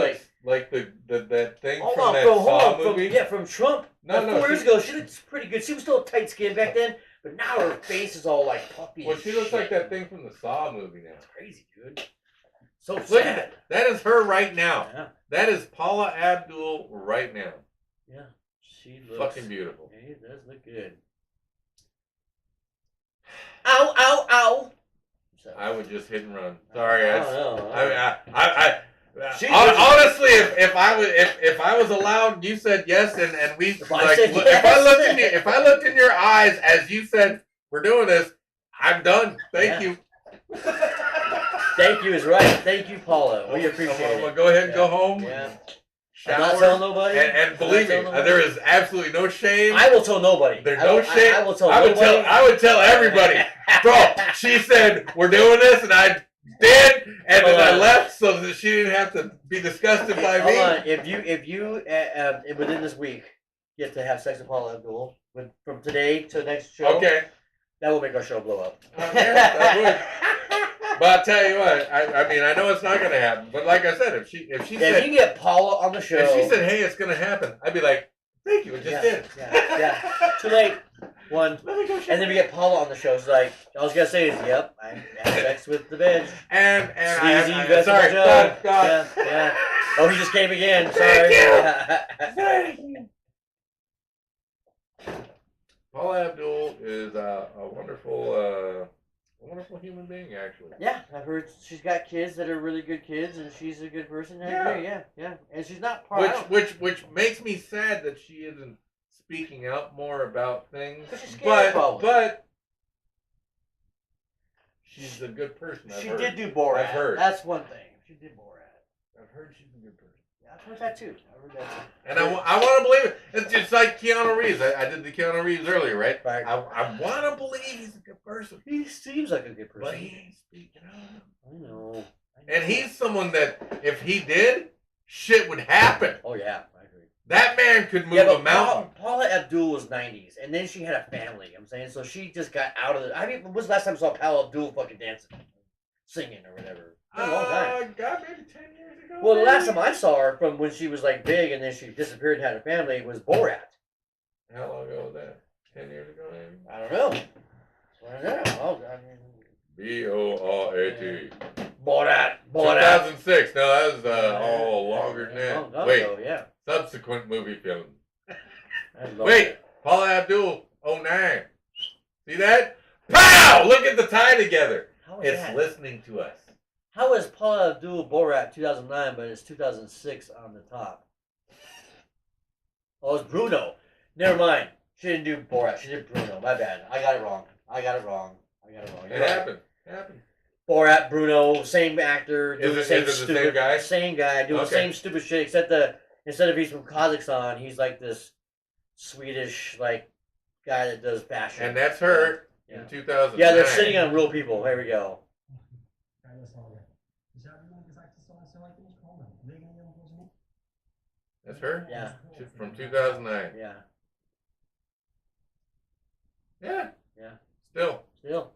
S1: like that thing
S2: hold
S1: from
S2: on,
S1: that
S2: bro,
S1: Saw movie.
S2: From Trump.
S1: No,
S2: 4 years ago, she looked pretty good. She was still tight skin back then, but now her face is all like puffy.
S1: Well, she looks like that thing from the Saw movie now.
S2: It's crazy, dude. So
S1: Look
S2: sad.
S1: at that. That is her right now.
S2: Yeah.
S1: That is Paula Abdul right now.
S2: Yeah. She looks
S1: Fucking beautiful.
S2: Yeah, it does look good. Ow! Ow! Ow! So,
S1: I would just hit and run. Sorry,
S2: I don't know.
S1: honestly, if I was allowed, you said yes, and we
S2: If
S1: like
S2: I said
S1: if
S2: yes.
S1: I looked in your eyes as you said we're doing this, I'm done. Thank you.
S2: Thank you is right. Thank you, Paula. We appreciate
S1: I'm
S2: it.
S1: gonna go ahead and go home.
S2: Yeah.
S1: Shower,
S2: I'm not telling nobody.
S1: and believe me, there is absolutely no shame.
S2: I will tell nobody.
S1: There's no shame.
S2: I will tell
S1: I would
S2: nobody.
S1: I would tell everybody. Bro, she said we're doing this, and I did, and then I left so that she didn't have to be disgusted by me.
S2: Hold on. If you within this week get to have sex with Paula Abdul from today to the next show,
S1: Okay.
S2: that will make our show blow up.
S1: Yeah, that would. But I'll tell you what, I mean, I know it's not gonna happen, but like I said, if she
S2: If
S1: said,
S2: you get Paula on the show,
S1: if she said, hey, it's gonna happen, I'd be like, thank you, it just did.
S2: Yeah. Too late. One.
S1: Let me go
S2: And then we get Paula on the show. She's like, all I was gonna say is, yep, I had sex with the bitch.
S1: And
S2: Sleazy
S1: I
S2: vegetable
S1: sorry,
S2: Joe.
S1: God.
S2: Yeah. Oh, he just came again. Sorry.
S1: Thank you. Paula Abdul is a wonderful human being, actually.
S2: Yeah, I've heard she's got kids that are really good kids, and she's a good person. I agree. Yeah. And she's not part.
S1: Which makes me sad that she isn't speaking out more about things.
S2: She's scared,
S1: but she's a good person.
S2: She did do Borat.
S1: I've heard.
S2: That's one thing. She did Borat.
S1: I've heard she's a good person.
S2: Yeah, I've heard that too.
S1: And I want to believe it. It's just like Keanu Reeves. I did the Keanu Reeves earlier, right?
S2: Right.
S1: I want to believe he's a good person.
S2: He seems like a good person.
S1: But he ain't speaking out.
S2: I know.
S1: And he's someone that, if he did, shit would happen.
S2: Oh yeah, I agree.
S1: That man could move a mountain.
S2: Paula Abdul was 90s, and then she had a family. I'm saying, so she just got out of the. I mean, when was the last time I saw Paula Abdul fucking dancing, singing or whatever? It's been a long time.
S1: God, maybe 10 years ago.
S2: Well, the last time I saw her from when she was like big and then she disappeared and had a family was Borat.
S1: How long ago was that? 10 years ago, maybe?
S2: I don't know. I don't know. Oh, I mean,
S1: Borat.
S2: Borat.
S1: 2006. No, that was longer than that.
S2: Long
S1: Wait,
S2: ago, yeah.
S1: subsequent movie film.
S2: I love
S1: Wait,
S2: it.
S1: Paula Abdul, 09. See that? Pow! Look at the tie together.
S2: How is
S1: It's
S2: that?
S1: listening to us.
S2: How is Paula Abdul Borat 2009, but it's 2006 on the top? Oh, it's Bruno. Never mind. She didn't do Borat. She did Bruno. My bad. I got it wrong.
S1: It happened.
S2: Borat, Bruno, same actor. Doing
S1: Is it the same guy?
S2: Same guy doing the
S1: Okay.
S2: same stupid shit. Except instead of he's from Kazakhstan, he's like this Swedish like guy that does fashion.
S1: And that's her
S2: Yeah.
S1: in 2009.
S2: Yeah, they're sitting on real people. There we go.
S1: That's her?
S2: Yeah.
S1: From 2009.
S2: Yeah.
S1: Yeah.
S2: Yeah.
S1: Still.
S2: Look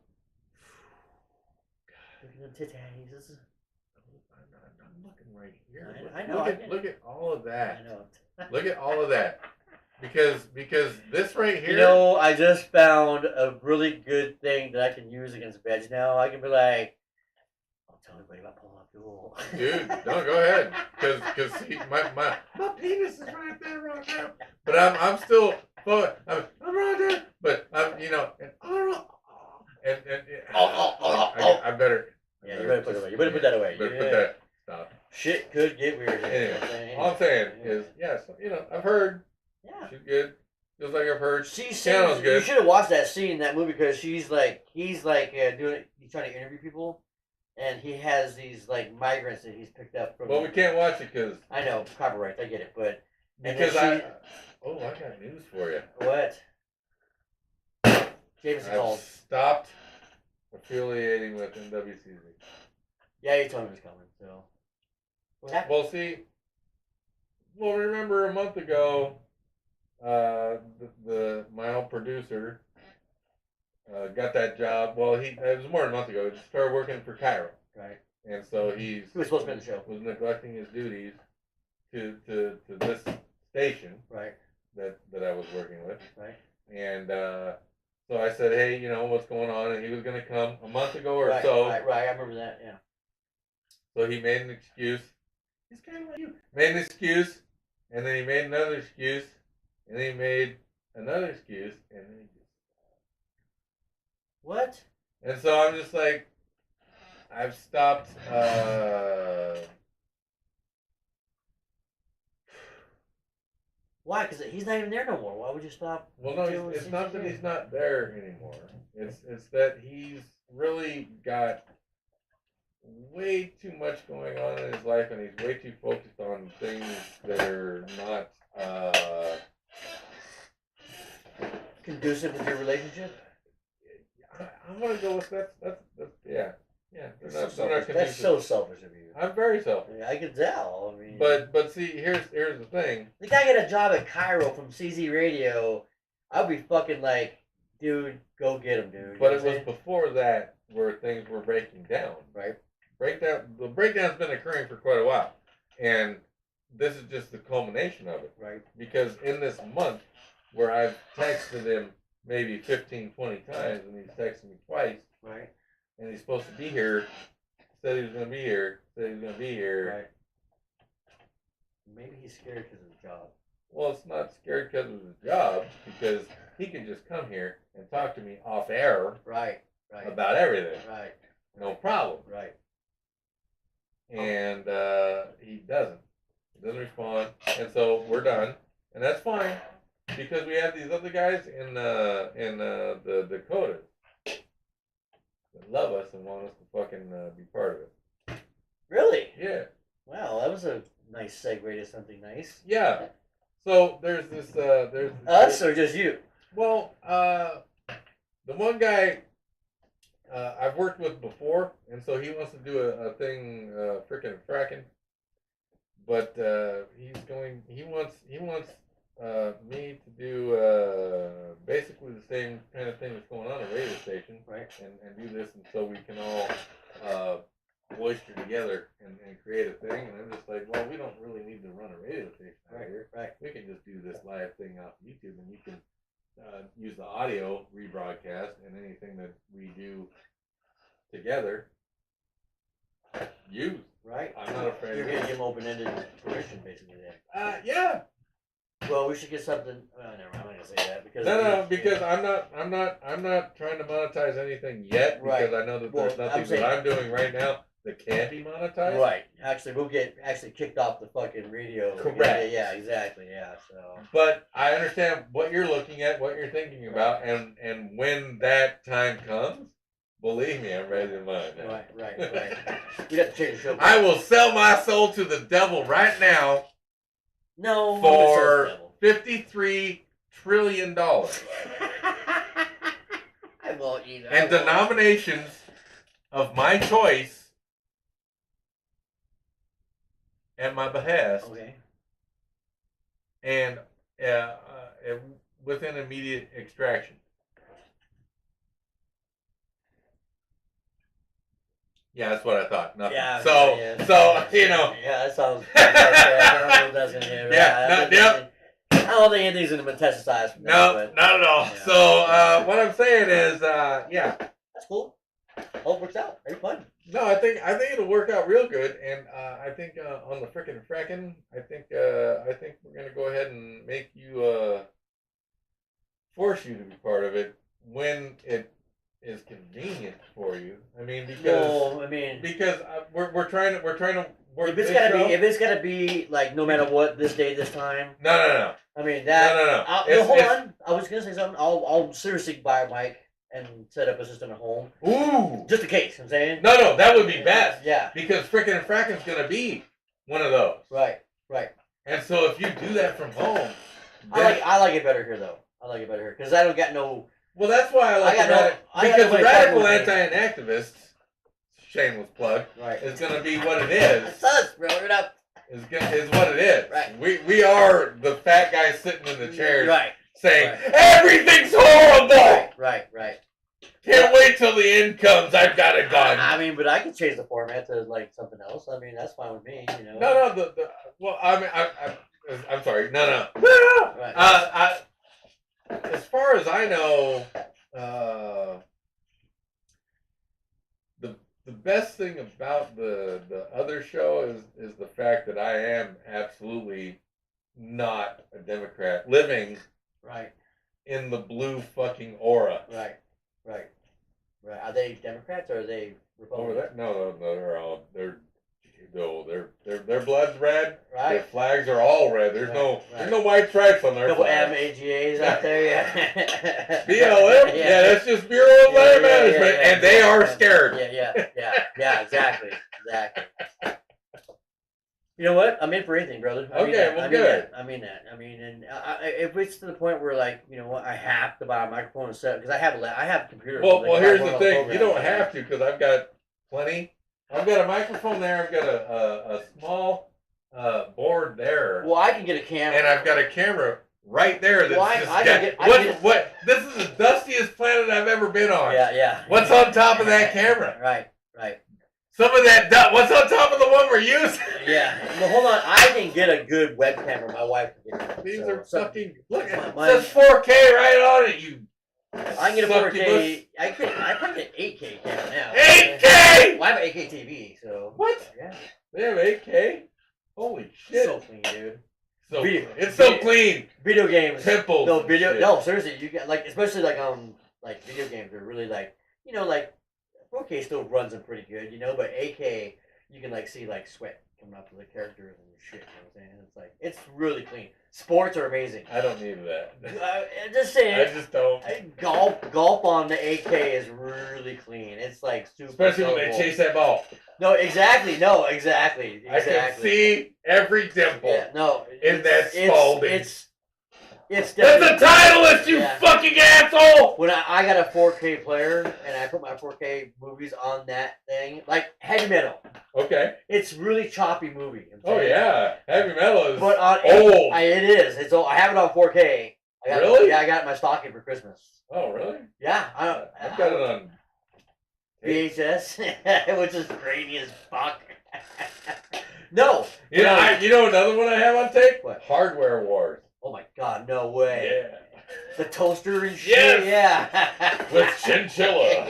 S2: at the titties.
S1: I'm looking right here.
S2: I know.
S1: Look at all of that.
S2: I know.
S1: Look at all of that. because this right here.
S2: You know, I just found a really good thing that I can use against veg now. I can be like, I'll tell everybody about Paul Abdul.
S1: Dude, no, go ahead, because see, my penis is right there right now, but I'm still, I'm right there, but I'm, you know, and I better.
S2: Yeah, you better put it away. You better put that away.
S1: Better
S2: Yeah.
S1: put that. Stop.
S2: Shit could get weird.
S1: Anyway, all I'm saying is, yes, you know, I've heard
S2: Yeah.
S1: she's good. Feels like I've heard.
S2: She's
S1: Piano's
S2: You
S1: good.
S2: should have watched that scene in that movie because he's doing. He's trying to interview people, and he has these like migrants that he's picked up from.
S1: Well, we can't watch it because.
S2: I know copyright. I get it, but
S1: Because I got news for you.
S2: What? Jameson
S1: I've
S2: called.
S1: stopped affiliating with NWCZ.
S2: Yeah, you told me it was coming. So. What happened?
S1: Well, see. Well, remember a month ago, my old producer got that job. Well, it was more than a month ago. He started working for Cairo,
S2: Right.
S1: and so he
S2: was supposed to be on the show.
S1: Was neglecting his duties to this station,
S2: Right.
S1: that I was working with,
S2: Right.
S1: and so I said, hey, you know what's going on, and he was going to come a month ago or
S2: Right.
S1: so.
S2: Right. I remember that. Yeah.
S1: So he made an excuse. He's kind of like you. Made an excuse, and then he made another excuse, and then he made another excuse, and then he just.
S2: What?
S1: And so I'm just like, I've stopped.
S2: Why? Because he's not even there no more. Why would you stop?
S1: Well, no, it's not that he's not there anymore. It's that he's really got way too much going on in his life, and he's way too focused on things that are not
S2: conducive with your relationship.
S1: I'm gonna go with that's yeah. They're not
S2: That's
S1: conducive.
S2: so selfish of you.
S1: I'm very selfish.
S2: I can tell. I mean,
S1: But see, here's the thing.
S2: the guy got a job at Cairo from CZ Radio. I'd be fucking like, dude, go get him, dude.
S1: But it was before that where things were breaking down.
S2: Right.
S1: The breakdown's been occurring for quite a while, and this is just the culmination of it.
S2: Right.
S1: Because in this month, where I've texted him maybe 15, 20 times, and he's texted me twice.
S2: Right.
S1: And he's supposed to be here. Said he was going to be here. Said he was going to be here.
S2: Right. Maybe he's scared because of the job.
S1: Well, it's not scared because of the job, because he could just come here and talk to me off air.
S2: Right. Right.
S1: About everything.
S2: Right.
S1: No problem.
S2: Right.
S1: And he doesn't. He doesn't respond. And so we're done. And that's fine, because we have these other guys in the Dakotas that love us and want us to fucking be part of it.
S2: Really?
S1: Yeah.
S2: Wow, that was a nice segue to something nice.
S1: Yeah. So there's this. There's
S2: us or just you?
S1: Well, the one guy I've worked with before, and so he wants to do a thing, frickin' fracking. But he wants me to do basically the same kind of thing that's going on at a radio station,
S2: right?
S1: And do this, and so we can all boister together and create a thing. And I'm just like, well, we don't really need to run a radio station out here.
S2: Right.
S1: We can just do this live thing off YouTube, and you can use the audio rebroadcast, and anything that we do together, use.
S2: Right.
S1: I'm not afraid.
S2: You're gonna give them open-ended permission, basically. Then.
S1: Yeah.
S2: Well, we should get something. Never mind. I'm not gonna say that because.
S1: No, because I'm not trying to monetize anything yet, because I know that there's nothing that I'm doing right now that can be monetized.
S2: Right. Actually, we'll get kicked off the fucking radio.
S1: Correct.
S2: Yeah. Exactly. Yeah. So.
S1: But I understand what you're looking at, what you're thinking about, and when that time comes, believe me, I'm ready to mine.
S2: Right. We have to change the show.
S1: I will sell my soul to the devil right now.
S2: No.
S1: For $53 trillion.
S2: I won't either.
S1: And denominations of my choice at my behest.
S2: Okay.
S1: And within immediate extraction. Yeah, that's what I thought. Nothing.
S2: Yeah.
S1: So you know.
S2: Yeah, that sounds. I don't know what that's gonna be.
S1: Yeah.
S2: I don't think anything's gonna metastasize from that.
S1: No,
S2: but
S1: not at all.
S2: Yeah.
S1: So what I'm saying is, yeah,
S2: that's cool. Hope it works out. Very fun.
S1: no, I think it'll work out real good, and I think on the fracking, I think we're gonna go ahead and make you force you to be part of it when it is convenient for you. I mean, because we're trying to work.
S2: If it's gotta be like no matter what, this day, this time.
S1: No.
S2: I mean that.
S1: No.
S2: Hold on. I was gonna say something. I'll seriously buy a mic and set up a system at home.
S1: Ooh.
S2: Just in case. I'm saying.
S1: No, that would be best.
S2: Yeah.
S1: Because frickin' and fracking's gonna be one of those.
S2: Right.
S1: And so if you do that from home,
S2: I like it better here though. I like it better here because I don't got no.
S1: Well, that's why I like it. Because the radical anti-inactivists, shameless plug,
S2: right,
S1: is going to be what it is.
S2: It's us, bro. It up.
S1: Is what it is.
S2: Right.
S1: We are the fat guys sitting in the chairs,
S2: right,
S1: saying
S2: right.
S1: Everything's horrible.
S2: Right.
S1: Can't wait till the end comes. I've got a gun.
S2: I mean, but I could change the format to like something else. I mean, that's fine with me. You know.
S1: No. Well, I mean, I'm sorry. No.
S2: Right.
S1: As far as I know, the best thing about the other show is the fact that I am absolutely not a Democrat living
S2: right
S1: in the blue fucking aura.
S2: Right. Are they Democrats or are they Republicans?
S1: No, their blood's red.
S2: Right.
S1: Their flags are all red. There's
S2: Right.
S1: no white stripes on their
S2: Couple
S1: flags.
S2: AGAs out there, yeah.
S1: BLM? Yeah, that's just Bureau of Land Management, and they are scared.
S2: Yeah, exactly. You know what? I'm in for anything, brother. I mean that. And if it's to the point where, like, you know what, I have to buy a microphone and set because I have a computer.
S1: Well, here's the thing. You don't have to because I've got plenty. I've got a microphone there. I've got a small board there.
S2: Well, I can get a camera.
S1: And I've got a camera right there. That's what? This is the dustiest planet I've ever been on.
S2: Yeah.
S1: What's on top of that camera?
S2: Right.
S1: Some of that dust. What's on top of the one we're using?
S2: Yeah. Well, hold on. I can get a good web camera. My wife can get it.
S1: These are fucking. Look, it
S2: mine,
S1: says 4K right on it. You.
S2: I can get a 4K. I can get an 8K camera now.
S1: 8K.
S2: Well, I have an 8K TV, so.
S1: What?
S2: Yeah.
S1: They have 8K. Holy shit.
S2: So clean, dude.
S1: It's so clean.
S2: Video games.
S1: Temples.
S2: No, seriously, you get like especially like video games are really like like 4K still runs them pretty good, but 8K you can like see like sweat coming up to the characters and shit. You know what I'm saying? It's like it's really clean. Sports are amazing.
S1: I don't need that.
S2: Just saying.
S1: I just don't.
S2: Golf on the 8K is really clean. It's like super.
S1: Especially when they chase that ball.
S2: No, exactly. I
S1: can see every dimple.
S2: Yeah, no,
S1: in that Spalding.
S2: It's
S1: that's the Titleist, you fucking asshole!
S2: When I got a 4K player and I put my 4K movies on that thing, like heavy metal.
S1: Okay.
S2: It's really choppy movie.
S1: Oh yeah, heavy metal is
S2: but on
S1: old.
S2: It is. It's old. I have it on 4K.
S1: Really?
S2: Yeah, I got it in my stocking for Christmas.
S1: Oh really?
S2: Yeah,
S1: I've got it on
S2: VHS, which is grainy as fuck. No.
S1: You know another one I have on tape?
S2: What?
S1: Hardware Wars.
S2: Oh my god, no way.
S1: Yeah.
S2: The toaster and shit?
S1: Yes.
S2: Yeah.
S1: With chinchilla.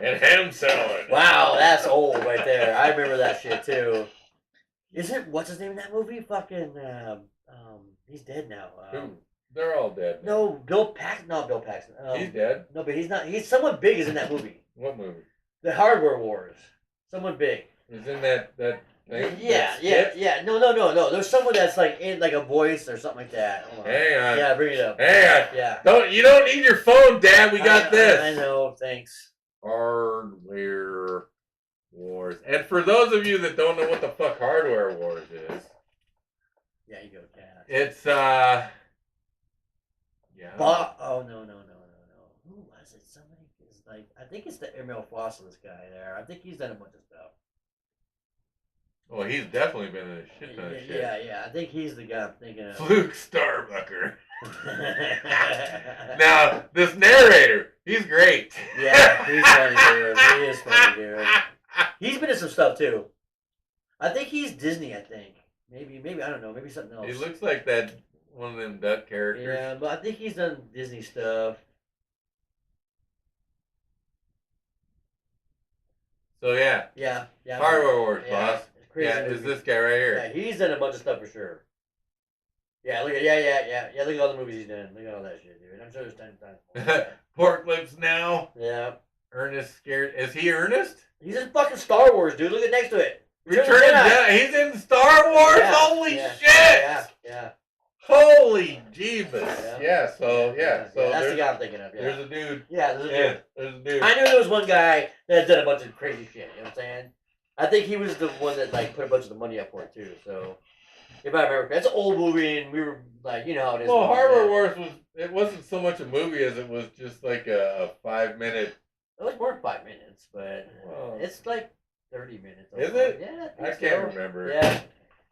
S1: And ham salad.
S2: Wow, that's old right there. I remember that shit too. What's his name in that movie? Fucking, he's dead now.
S1: Who? They're all dead.
S2: No, not Bill Paxton.
S1: He's dead?
S2: No, but he's not. Someone big is in that movie.
S1: What movie?
S2: The Hardware Wars. Someone big.
S1: He's in that thing?
S2: Yeah. No. There's someone that's like in like a voice or something like that.
S1: Hang on.
S2: Yeah, bring it up.
S1: Hang on.
S2: Yeah.
S1: You don't need your phone, Dad. We got this.
S2: I know. Thanks.
S1: Hardware Wars. And for those of you that don't know what the fuck Hardware Wars is.
S2: Yeah, you go, Dad.
S1: It's
S2: Oh no. Who was it? Somebody is like I think it's the Emil Fossilis guy there. I think he's done a bunch of stuff.
S1: Well, he's definitely been in a shit ton of shit.
S2: Yeah. I think he's the guy I'm thinking of.
S1: Fluke Starbucker. Now, this narrator, he's great.
S2: Yeah, he's funny, dude. He is funny, dude. He's been in some stuff too. I think he's Disney. I think Maybe I don't know. Maybe something else.
S1: He looks like that one of them duck characters.
S2: Yeah, but I think he's done Disney stuff.
S1: So yeah,
S2: Yeah.
S1: Hardware Wars,
S2: Yeah,
S1: boss.
S2: it's crazy
S1: Yeah,
S2: movie.
S1: is this guy right
S2: Yeah,
S1: here?
S2: he's done a bunch of stuff for sure. Yeah, look at yeah. Look at all the movies he's done. Look at all that shit, dude. I'm sure there's 10 times more.
S1: Pork lips now.
S2: Yeah.
S1: Ernest scared. Is he Ernest?
S2: He's in fucking Star Wars, dude. Look at next to it.
S1: Return of Jedi. He's in Star Wars.
S2: Yeah,
S1: Holy
S2: yeah,
S1: shit!
S2: Yeah.
S1: Holy jeebus!
S2: Yeah.
S1: Yeah. So yeah. So
S2: that's the
S1: there's,
S2: guy I'm thinking of. Yeah.
S1: there's a dude.
S2: Yeah, there's a dude.
S1: Yeah. There's a dude.
S2: I knew there was one guy that had done a bunch of crazy shit. You know what I'm saying? I think he was the one that like put a bunch of the money up for it too. So if I remember, it's an old movie, and we were like, you know how it is.
S1: Well, Hardware Wars wasn't so much a movie as it was just like a 5-minute.
S2: It was more than 5 minutes, but
S1: Well,
S2: it's like 30 minutes.
S1: Is it?
S2: Yeah,
S1: I
S2: think
S1: can't
S2: so.
S1: remember.
S2: Yeah.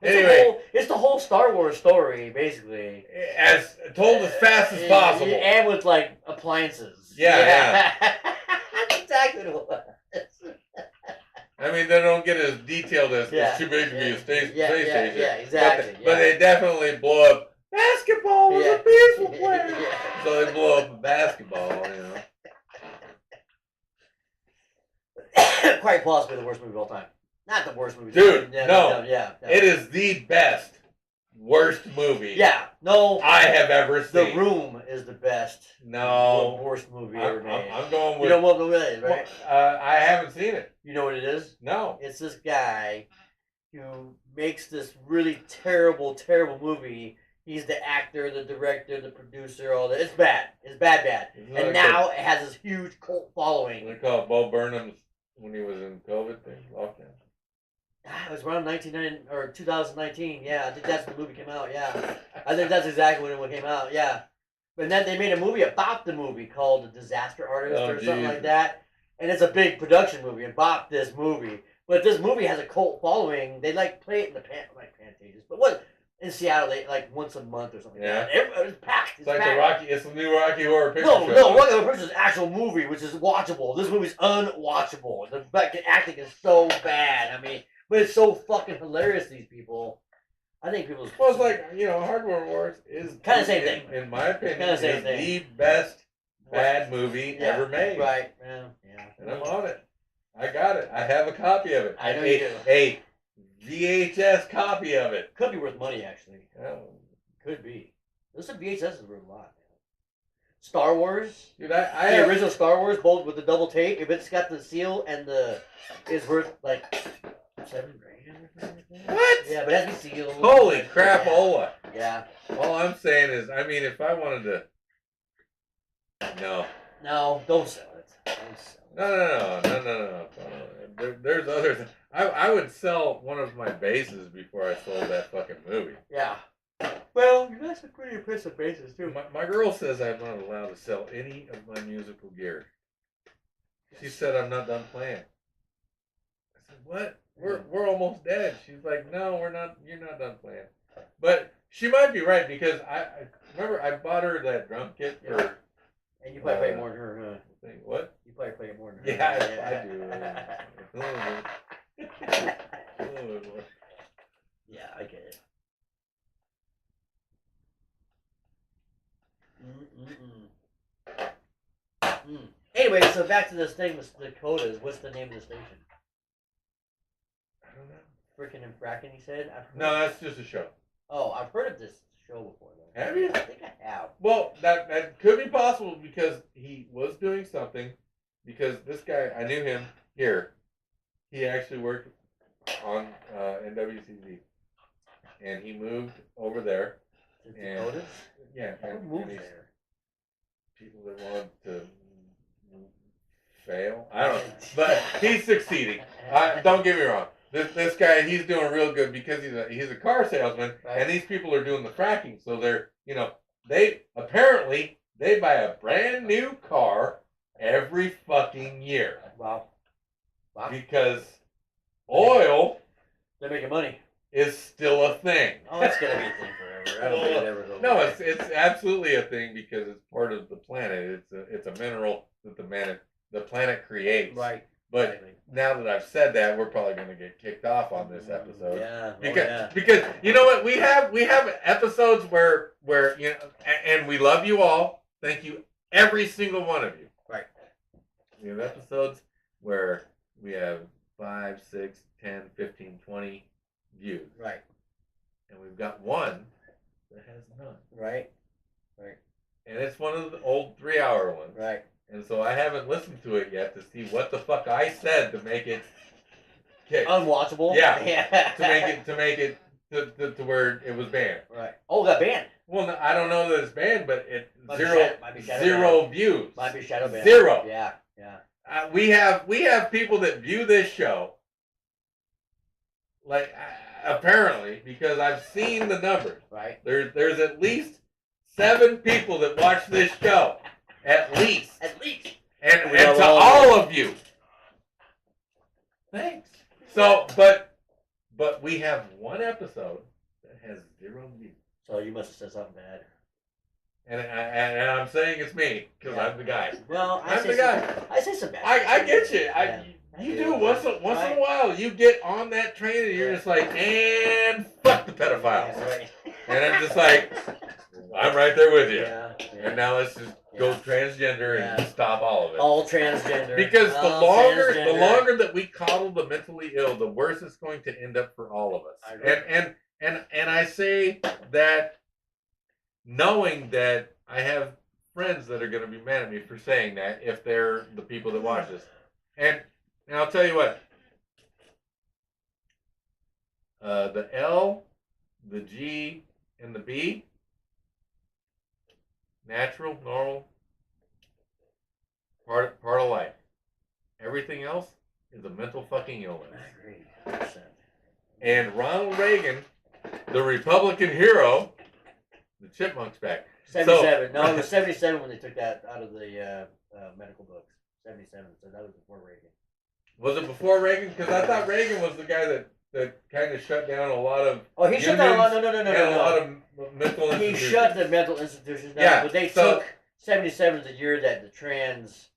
S1: Anyway,
S2: It's the whole Star Wars story, basically.
S1: as told as fast as possible.
S2: And with like appliances.
S1: Yeah.
S2: That's exactly what it was.
S1: I mean, they don't get as detailed as
S2: Yeah,
S1: it's too big to be a space
S2: yeah,
S1: station.
S2: yeah, exactly.
S1: But they definitely blow up. Basketball was a peaceful player.
S2: Yeah.
S1: So they blow up a basketball,
S2: Quite possibly the worst movie of all time. Not the worst movie.
S1: Dude,
S2: Yeah,
S1: no.
S2: Yeah.
S1: It is the best, worst movie
S2: Yeah, no.
S1: I have ever
S2: The
S1: seen.
S2: Room is the best.
S1: No.
S2: Worst movie ever made.
S1: I'm going with.
S2: You know what movie it is, right?
S1: I haven't seen it.
S2: You know what it is?
S1: No.
S2: It's this guy who makes this really terrible, terrible movie. He's the actor, the director, the producer, all that. It's bad. It's bad.
S1: Isn't
S2: And
S1: that
S2: now it has this huge cult
S1: What
S2: following.
S1: they call it, Bo Burnham's when he was in COVID thing, lockdown.
S2: It was around 2019. Yeah, I think that's when the movie came out. Yeah, I think that's exactly when it came out. Yeah, but then they made a movie about the movie called The Disaster Artist
S1: Oh,
S2: or something
S1: Jesus.
S2: like that, and it's a big production movie about this movie. But this movie has a cult following. They like play it in the Pantages, but what in Seattle they like once a month or something.
S1: Yeah.
S2: Like that. It's packed.
S1: It's like it's the new Rocky Horror Picture
S2: No,
S1: Show.
S2: Rocky Horror Picture is an actual movie, which is watchable. This movie's unwatchable. The acting is so bad. I mean, but it's so fucking hilarious. These people, I think people.
S1: Well, it's like, Hardware Wars is
S2: Kinda the same thing.
S1: In my opinion,
S2: Kinda the same
S1: is
S2: thing.
S1: the best bad movie
S2: Yeah,
S1: ever made.
S2: Right. Yeah.
S1: And I'm on it. I got it. I have a copy of it.
S2: I know you do.
S1: A VHS copy of it.
S2: Could be worth money, actually.
S1: Oh.
S2: Could be. This VHS is worth a lot, man. Star Wars.
S1: Dude,
S2: The
S1: have
S2: original Star Wars, both with the double tape. If it's got the seal and is worth like $7 grand or something like that.
S1: What?
S2: Yeah, but it has to be sealed.
S1: Holy crapola.
S2: Yeah.
S1: All I'm saying is, if I wanted to. No.
S2: No, don't sell it. Don't sell it.
S1: No. There's others. I would sell one of my bases before I sold that fucking movie.
S2: Yeah. Well, that's a pretty impressive basis too.
S1: My girl says I'm not allowed to sell any of my musical gear. She said I'm not done playing. I said, what? We're almost dead. She's like, no, we're not. You're not done playing. But she might be right because I remember I bought her that drum kit for.
S2: And you probably play more than her, huh?
S1: Thing. What?
S2: You probably play more than her.
S1: Yeah, I do. A little bit more.
S2: Yeah, I get it. Anyway, so back to this thing with Dakotas. What's the name of the station?
S1: I don't know.
S2: Frickin' and Frackin', he said?
S1: No, that's just a show.
S2: Oh, I've heard of this show before, though.
S1: Have you?
S2: I think I have.
S1: Well, that could be possible because he was doing something. Because this guy, I knew him here. He actually worked on NWCZ, and he moved over there.
S2: The
S1: And-
S2: Dakotas?
S1: Yeah,
S2: Who
S1: and
S2: moved
S1: he's
S2: there?
S1: people that wanted to fail. I don't know, but he's succeeding. Don't get me wrong. This guy, he's doing real good because he's a car salesman,
S2: Right.
S1: and these people are doing the fracking. So they apparently they buy a brand new car every fucking year
S2: Wow.
S1: because oil
S2: They're making money.
S1: is still a thing.
S2: Oh, it's going to be a thing forever. I don't think it ever goes
S1: No,
S2: away.
S1: it's absolutely a thing because it's part of the planet. It's a mineral that the planet creates.
S2: Right.
S1: But
S2: Exactly.
S1: now that I've said that, we're probably going to get kicked off on this episode.
S2: Yeah.
S1: Because you know what, we have episodes where you know, and we love you all. Thank you, every single one of you.
S2: Right.
S1: We have episodes where we have 5, 6, 10, 15, 20 views.
S2: Right.
S1: And we've got one that has none.
S2: Right.
S1: And it's one of the old 3-hour ones.
S2: Right.
S1: And so I haven't listened to it yet to see what the fuck I said to make it kick.
S2: Unwatchable.
S1: Yeah. to make it to where it was banned.
S2: Right. Oh, it got banned.
S1: Well, no, I don't know that it's banned, but it
S2: Might be shadow
S1: zero
S2: banned.
S1: views.
S2: Might be shadow banned.
S1: 0.
S2: Yeah.
S1: We have people that view this show, like apparently, because I've seen the numbers.
S2: Right.
S1: There's at least 7 people that watch this show, at least. And to all of you, thanks. So, but we have one episode that has 0 views.
S2: So you must have said something bad.
S1: And I'm saying it's me because I'm the guy.
S2: Well,
S1: I'm the guy.
S2: I say some bad.
S1: I get you.
S2: Yeah,
S1: you do once in a while. You get on that train and you're just like, and fuck the pedophiles.
S2: Yeah, right.
S1: And I'm just like, I'm right there with you.
S2: Yeah.
S1: And now let's just go transgender and stop all of it.
S2: All transgender.
S1: Because the longer that we coddle the mentally ill, the worse it's going to end up for all of us.
S2: I agree.
S1: And I say that knowing that I have friends that are going to be mad at me for saying that if they're the people that watch this. And I'll tell you what. The L, the G, and the B, natural, normal, part of life. Everything else is a mental fucking illness.
S2: I agree. 100%.
S1: And Ronald Reagan, the Republican hero, the chipmunk's back.
S2: 77. No, it was 77 when they took that out of the medical books. 77. So that was before Reagan.
S1: Was it before Reagan? Because I thought Reagan was the guy that kind of shut down a lot of.
S2: Oh, he shut down a lot. No.
S1: A lot of mental institutions.
S2: He shut the mental institutions down.
S1: Yeah,
S2: But they took 77 the year that the trans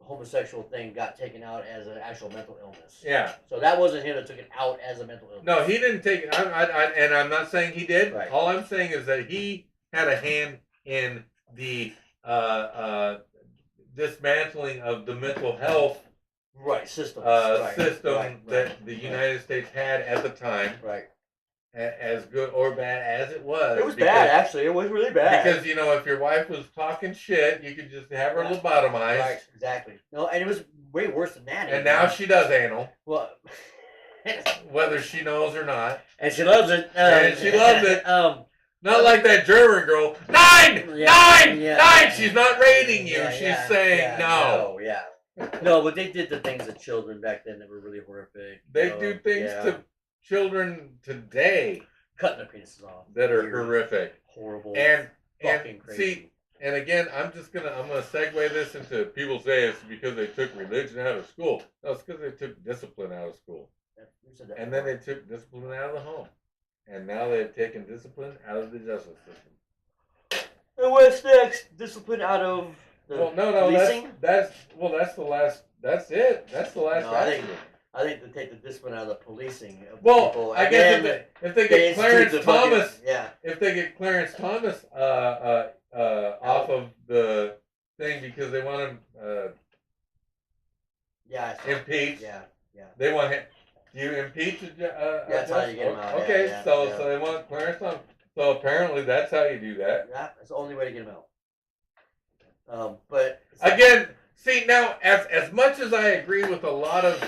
S2: homosexual thing got taken out as an actual mental illness.
S1: Yeah.
S2: So that wasn't him that took it out as a mental illness.
S1: No, he didn't take it. And I'm not saying he did.
S2: Right.
S1: All I'm saying is that he had a hand in the dismantling of the mental health
S2: system
S1: that the United States had at the time.
S2: Right.
S1: As good or bad as it was.
S2: It was bad, actually. It was really bad.
S1: Because, you know, if your wife was talking shit, you could just have her lobotomized.
S2: Right, exactly. No, and it was way worse than that.
S1: And now she does anal.
S2: Well,
S1: whether she knows or not.
S2: And she loves it.
S1: And she loves it. Not like that German girl. 9! 9! She's not rating you. She's saying no.
S2: No, but they did the things to children back then that were really horrific.
S1: They do things to children today,
S2: cutting their penises off,
S1: that are horrific,
S2: horrible,
S1: and
S2: fucking crazy.
S1: See, and again, I'm gonna segue this into people say it's because they took religion out of school. No, it's because they took discipline out of school, and then they took discipline out of the home, and now they've taken discipline out of the justice system.
S2: And what's next? Discipline out of the policing?
S1: That's the last. That's it. That's the last.
S2: I think they take the discipline out of the policing of
S1: people. I guess if they get Clarence Thomas, if they get Clarence Thomas off of the thing because they want him impeached. They want him. Do you impeach
S2: that's how you get him out.
S1: Okay, so they want Clarence Thomas. So apparently that's how you do that.
S2: Yeah, that's the only way to get him out. But
S1: again, see now, as much as I agree with a lot of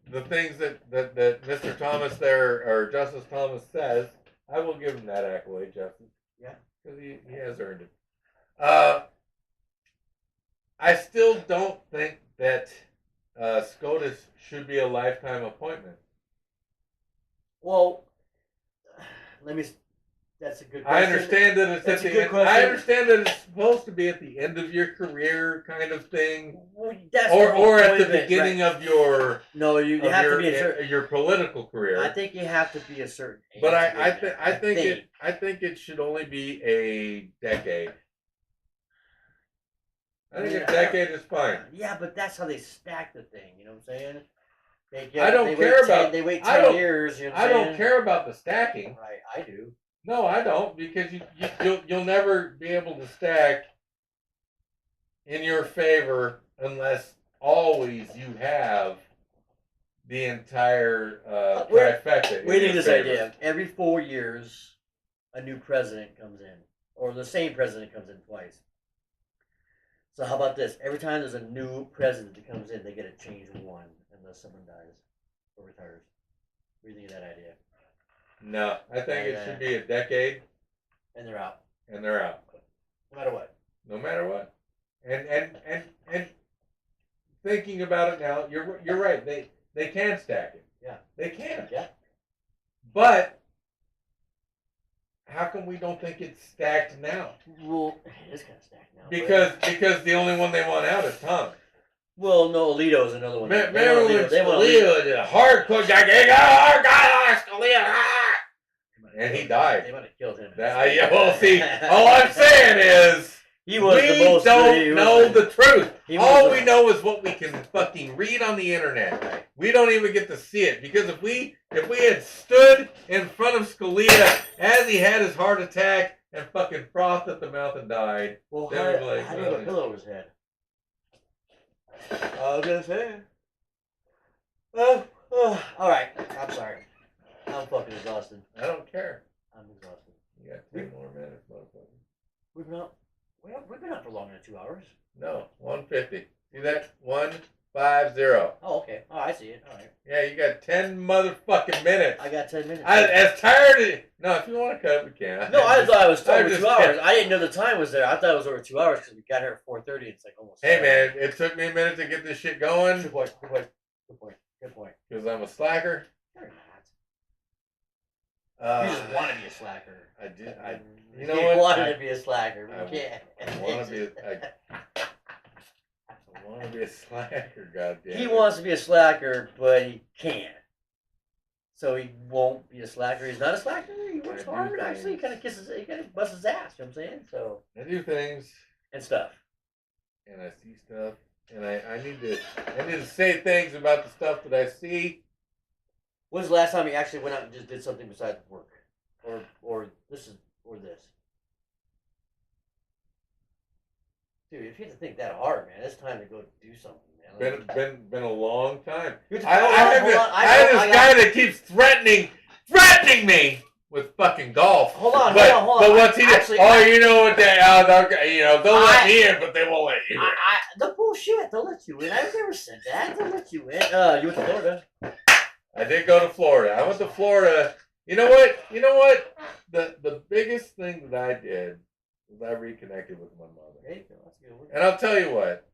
S1: the things that Mr. Thomas there, or Justice Thomas says, I will give him that accolade, Justice.
S2: Yeah.
S1: Because he has earned it. I still don't think that SCOTUS should be a lifetime appointment.
S2: Well, that's a good question.
S1: I understand that it's at the end. I understand that it's supposed to be at the end of your career kind of thing, or at the beginning of your
S2: you have to be
S1: your political career.
S2: I think you have to be a certain age.
S1: But I think it should only be a decade. I think a decade is fine.
S2: Yeah, but that's how they stack the thing. You know what I'm saying? They wait 10 years. You know what I'm saying?
S1: don't care about the stacking.
S2: Right, I do.
S1: No, I don't, because you'll never be able to stack in your favor unless always you have the entire trifecta.
S2: Wait till this idea. Every 4 years, a new president comes in, or the same president comes in twice. So how about this? Every time there's a new president that comes in, they get to change one unless someone dies or retires. What do you think of that idea?
S1: No, I think it should be a decade,
S2: and they're out.
S1: And they're out.
S2: No matter what.
S1: No matter what. And thinking about it now, you're right. They can stack it.
S2: Yeah.
S1: They can.
S2: Yeah.
S1: But how come we don't think it's stacked now?
S2: Well, it is kind of stacked now.
S1: Because the only one they want out is Tom.
S2: Well, no, Alito's another one.
S1: Marilyn Scalia did a hardcore Scalia, and he died.
S2: They might have killed him.
S1: Well, see, all I'm saying is
S2: he was the most.
S1: We don't know the truth. All we know is what we can fucking read on the internet.
S2: Right.
S1: We don't even get to see it, because if we had stood in front of Scalia as he had his heart attack and fucking frothed at the mouth and died,
S2: well,
S1: how do you
S2: have a pillow over his head? I was gonna say. All right. I'm sorry. I'm fucking exhausted.
S1: I don't care.
S2: I'm exhausted.
S1: You got 10 more minutes, motherfucker.
S2: We've been up for longer than 2 hours.
S1: No, 150. See that? 150.
S2: Oh, okay. Oh, I see it. All right.
S1: Yeah, you got 10 motherfucking minutes.
S2: I got 10 minutes.
S1: As tired as... No, if you want to cut, we can.
S2: No, I thought it was over 2 hours. I didn't know the time was there. I thought it was over 2 hours because we got here at 4:30. It's like almost.
S1: Hey, man, it took me a minute to get this shit going.
S2: Good point.
S1: Because I'm a slacker.
S2: You're not. You just want to be a slacker.
S1: I did.
S2: You know what? Wanted to be a slacker, but you can't.
S1: I want to be. I want to be a slacker. Goddamn.
S2: He wants to be a slacker, but he can't. So he won't be a slacker. He's not a slacker. He works hard. Actually, he kind of busts his ass. You know what I'm saying? So
S1: I do things
S2: and stuff.
S1: And I see stuff, and I need to say things about the stuff that I see.
S2: When's the last time you actually went out and just did something besides work, or this? Dude, if you have to think that hard, man, it's time to go do something, man.
S1: Been a long time.
S2: I
S1: have this guy that keeps threatening me with fucking golf.
S2: Hold on.
S1: But what's he doing? Oh, you know what they'll let me in, but they won't let you in.
S2: The bullshit. They'll let you in. I've never said that. They'll let you in. You went to Florida.
S1: I did go to Florida. I went to Florida. You know what? The biggest thing that I did was I reconnected with my mother.
S2: There you go. That's a good one.
S1: And I'll tell you what.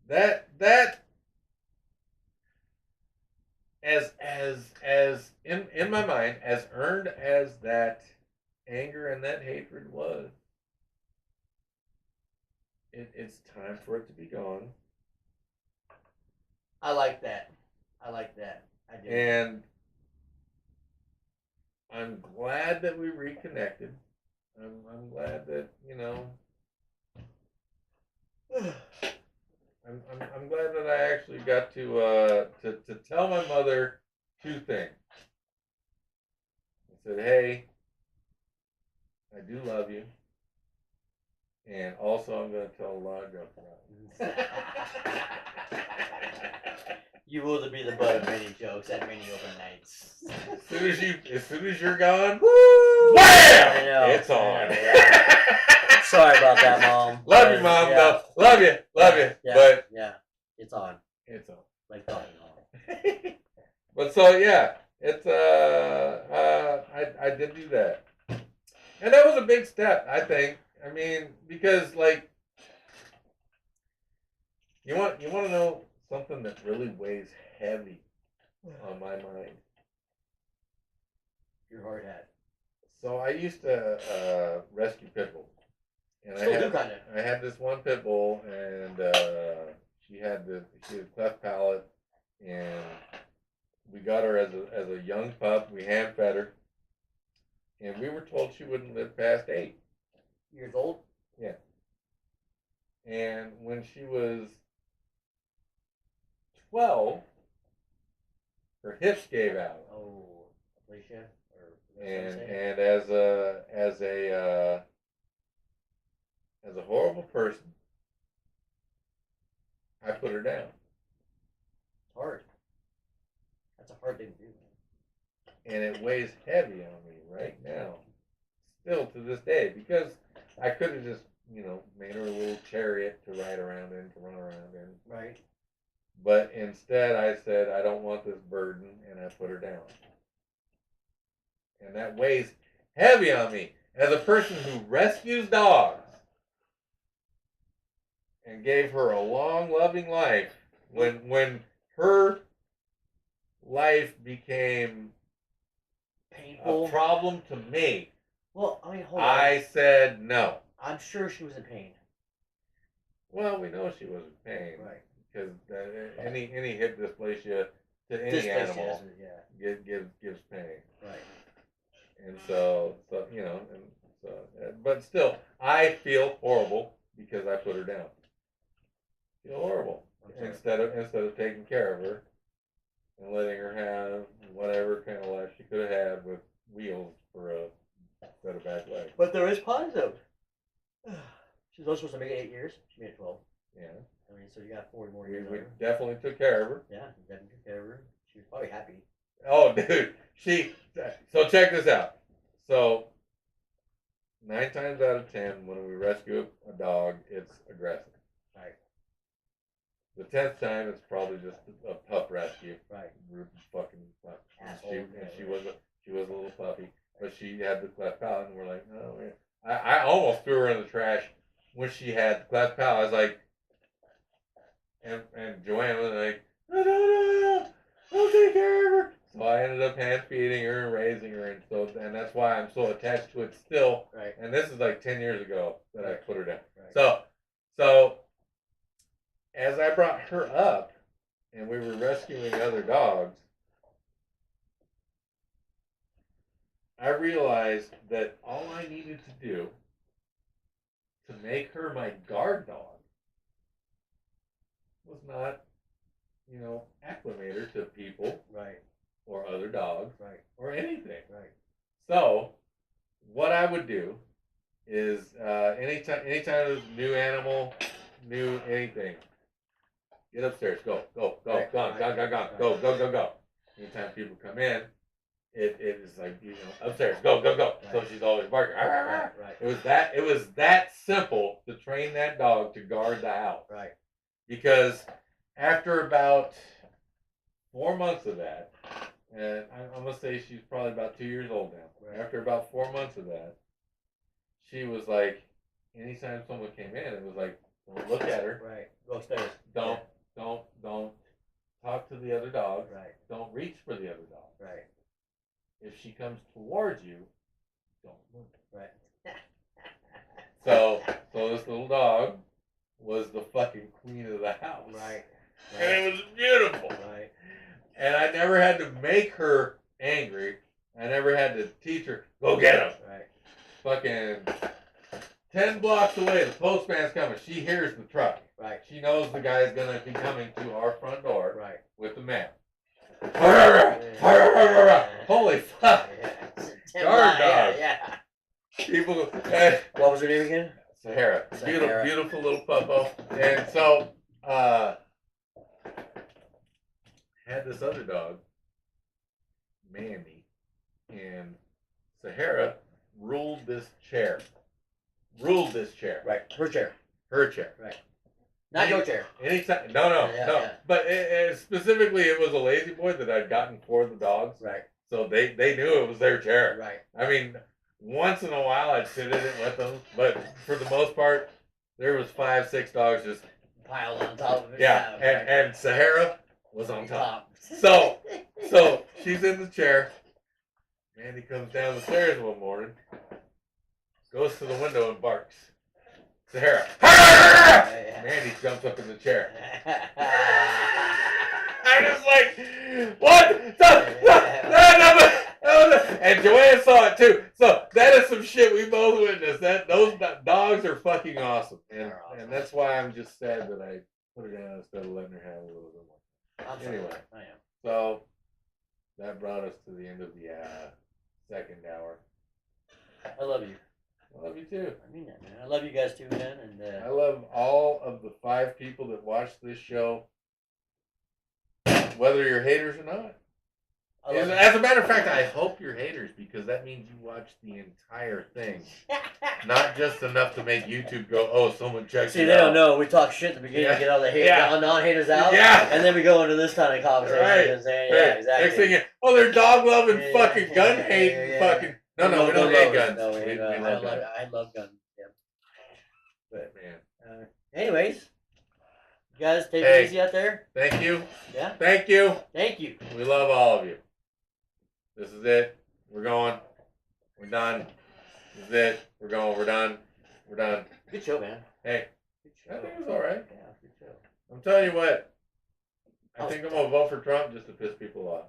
S1: That as in my mind, as earned as that anger and that hatred was, it's time for it to be gone.
S2: I like that. I do.
S1: And I'm glad that we reconnected. I'm glad that, I'm glad that I actually got to tell my mother two things. I said, hey, I do love you. And also I'm going to tell a lot of jokes about it.
S2: You will be the butt of many jokes at many open nights.
S1: As soon as you're gone, woo! Wham!
S2: I know.
S1: It's on.
S2: Sorry about that, Mom.
S1: Love you, Mom. Yeah. Though. Love you.
S2: Yeah,
S1: but
S2: it's on.
S1: It's on.
S2: Like talking on.
S1: But so yeah, it's I did do that, and that was a big step. I think. I mean, because like you want to know something that really weighs heavy on my mind.
S2: Your hard hat.
S1: So I used to rescue pit bulls. And I had this one pit bull, and she had a cleft palate, and we got her as a young pup. We hand fed her, and we were told she wouldn't live past 8
S2: years old.
S1: Yeah. And when she was 12, her hips gave out.
S2: Oh, Alicia, or
S1: And as a horrible person, I put her down.
S2: it's hard. That's a hard thing to do, man.
S1: And it weighs heavy on me right now, still to this day, because I could have just, made her a little chariot to ride around in, to run around in.
S2: Right.
S1: But instead, I said, I don't want this burden, and I put her down. And that weighs heavy on me as a person who rescues dogs and gave her a long, loving life. When her life became
S2: Painful.
S1: a problem to me,
S2: Well, I mean, hold on.
S1: I said no.
S2: I'm sure she was in pain.
S1: Well, we know she was in pain,
S2: Right.
S1: Because any hip dysplasia to any
S2: Dysplasia,
S1: animal
S2: yeah.
S1: gives pain.
S2: Right.
S1: And so but still, I feel horrible because I put her down. Feel horrible instead of taking care of her and letting her have whatever kind of life she could have had with wheels for a set of back legs.
S2: But there is positive. She's also supposed to make it 8 years. She made it 12.
S1: Yeah.
S2: I mean, so you got 40 more
S1: We
S2: years.
S1: definitely took care of her.
S2: Yeah, you definitely took care of her. She was probably happy.
S1: Oh, dude. So check this out. So 9 times out of 10, when we rescue a dog, it's aggressive.
S2: Right.
S1: The 10th time, it's probably just a pup rescue.
S2: Right.
S1: Fucking pup.
S2: Asshole.
S1: She was a little puppy, but she had the cleft palate, and we're like, oh man. I almost threw her in the trash when she had the cleft palate. I was like, and Joanne was like, no, I'll take care of her. So I ended up hand feeding her and raising her, and that's why I'm so attached to it still.
S2: Right.
S1: And this is like 10 years ago that I put her down.
S2: Right.
S1: So as I brought her up, and we were rescuing other dogs, I realized that all I needed to do to make her my guard dog was not, acclimate her to people,
S2: Right.
S1: or other dogs,
S2: Right.
S1: or anything.
S2: Right.
S1: So, what I would do is anytime there's a new animal, new anything, get upstairs, go,
S2: Right.
S1: gone. Go. Anytime people come in, it is like, upstairs, go.
S2: Right.
S1: So she's always barking.
S2: Right.
S1: It was that simple to train that dog to guard the house.
S2: Right.
S1: Because after about 4 months of that, and I'm gonna say she's probably about 2 years old now.
S2: Right.
S1: After about 4 months of that, she was like, anytime someone came in, it was like, don't look at her.
S2: Right. Go upstairs.
S1: Don't talk to the other dogs.
S2: Right.
S1: Don't reach for the other dog.
S2: Right.
S1: If she comes towards you, don't move.
S2: Right.
S1: So this little dog was the fucking queen of the house.
S2: Right.
S1: And it was beautiful.
S2: Right.
S1: And I never had to make her angry. I never had to teach her, go get him.
S2: Right.
S1: Fucking 10 blocks away, the postman's coming. She hears the truck.
S2: Right.
S1: She knows the guy's going to be coming to our front door
S2: Right.
S1: with the mail. Holy fuck. Guard dog.
S2: Yeah.
S1: People,
S2: What was her name again?
S1: Sahara.
S2: Sahara.
S1: Beautiful little puppo. And so, had this other dog, Mandy, and Sahara ruled this chair.
S2: Right. Her chair.
S1: Her chair.
S2: Right. Not your chair.
S1: Anytime. No.
S2: Yeah.
S1: But specifically, it was a lazy boy that I'd gotten for the dogs.
S2: Right.
S1: So they knew it was their chair.
S2: Right.
S1: I mean, once in a while I'd sit in it with them, but for the most part, there was 5, 6 dogs just
S2: Piled on top of it.
S1: yeah. And Sahara was on top. So she's in the chair. Mandy comes down the stairs one morning, goes to the window and barks. Sahara. Mandy jumps up in the chair. I'm just like, what? And Joanne saw it too. So that is some shit we both witnessed. Those dogs are fucking awesome. And that's why I'm just sad that I put her down instead of letting her have a little bit more. Anyway,
S2: I am.
S1: so that brought us to the end of the second hour.
S2: I love you.
S1: I love you too.
S2: I mean that, man. I love you guys too, man. And
S1: I love all of the 5 people that watch this show, whether you're haters or not. As a matter of fact, I hope you're haters because that means you watch the entire thing, not just enough to make YouTube go, "Oh, someone checked
S2: See,
S1: it
S2: they
S1: out."
S2: don't know. We talk shit at the beginning, get all the non-haters out, and then we go into this kind of conversation and say, yeah, exactly.
S1: Next thing oh, they're dog loving, fucking gun
S2: yeah,
S1: hating,
S2: yeah.
S1: fucking. No, we don't hate guns.
S2: No,
S1: we love guns.
S2: I love guns. Yeah. But
S1: Man.
S2: anyways, you guys take it easy out there.
S1: Thank you.
S2: Yeah.
S1: Thank you.
S2: Thank you.
S1: We love all of you. This is it. We're going. We're done. This is it. We're going. We're done. We're done.
S2: Good show, man.
S1: Hey,
S2: Good show.
S1: I think it was all right.
S2: Yeah, good show.
S1: I'm telling you what. I think I'm gonna vote for Trump just to piss people off.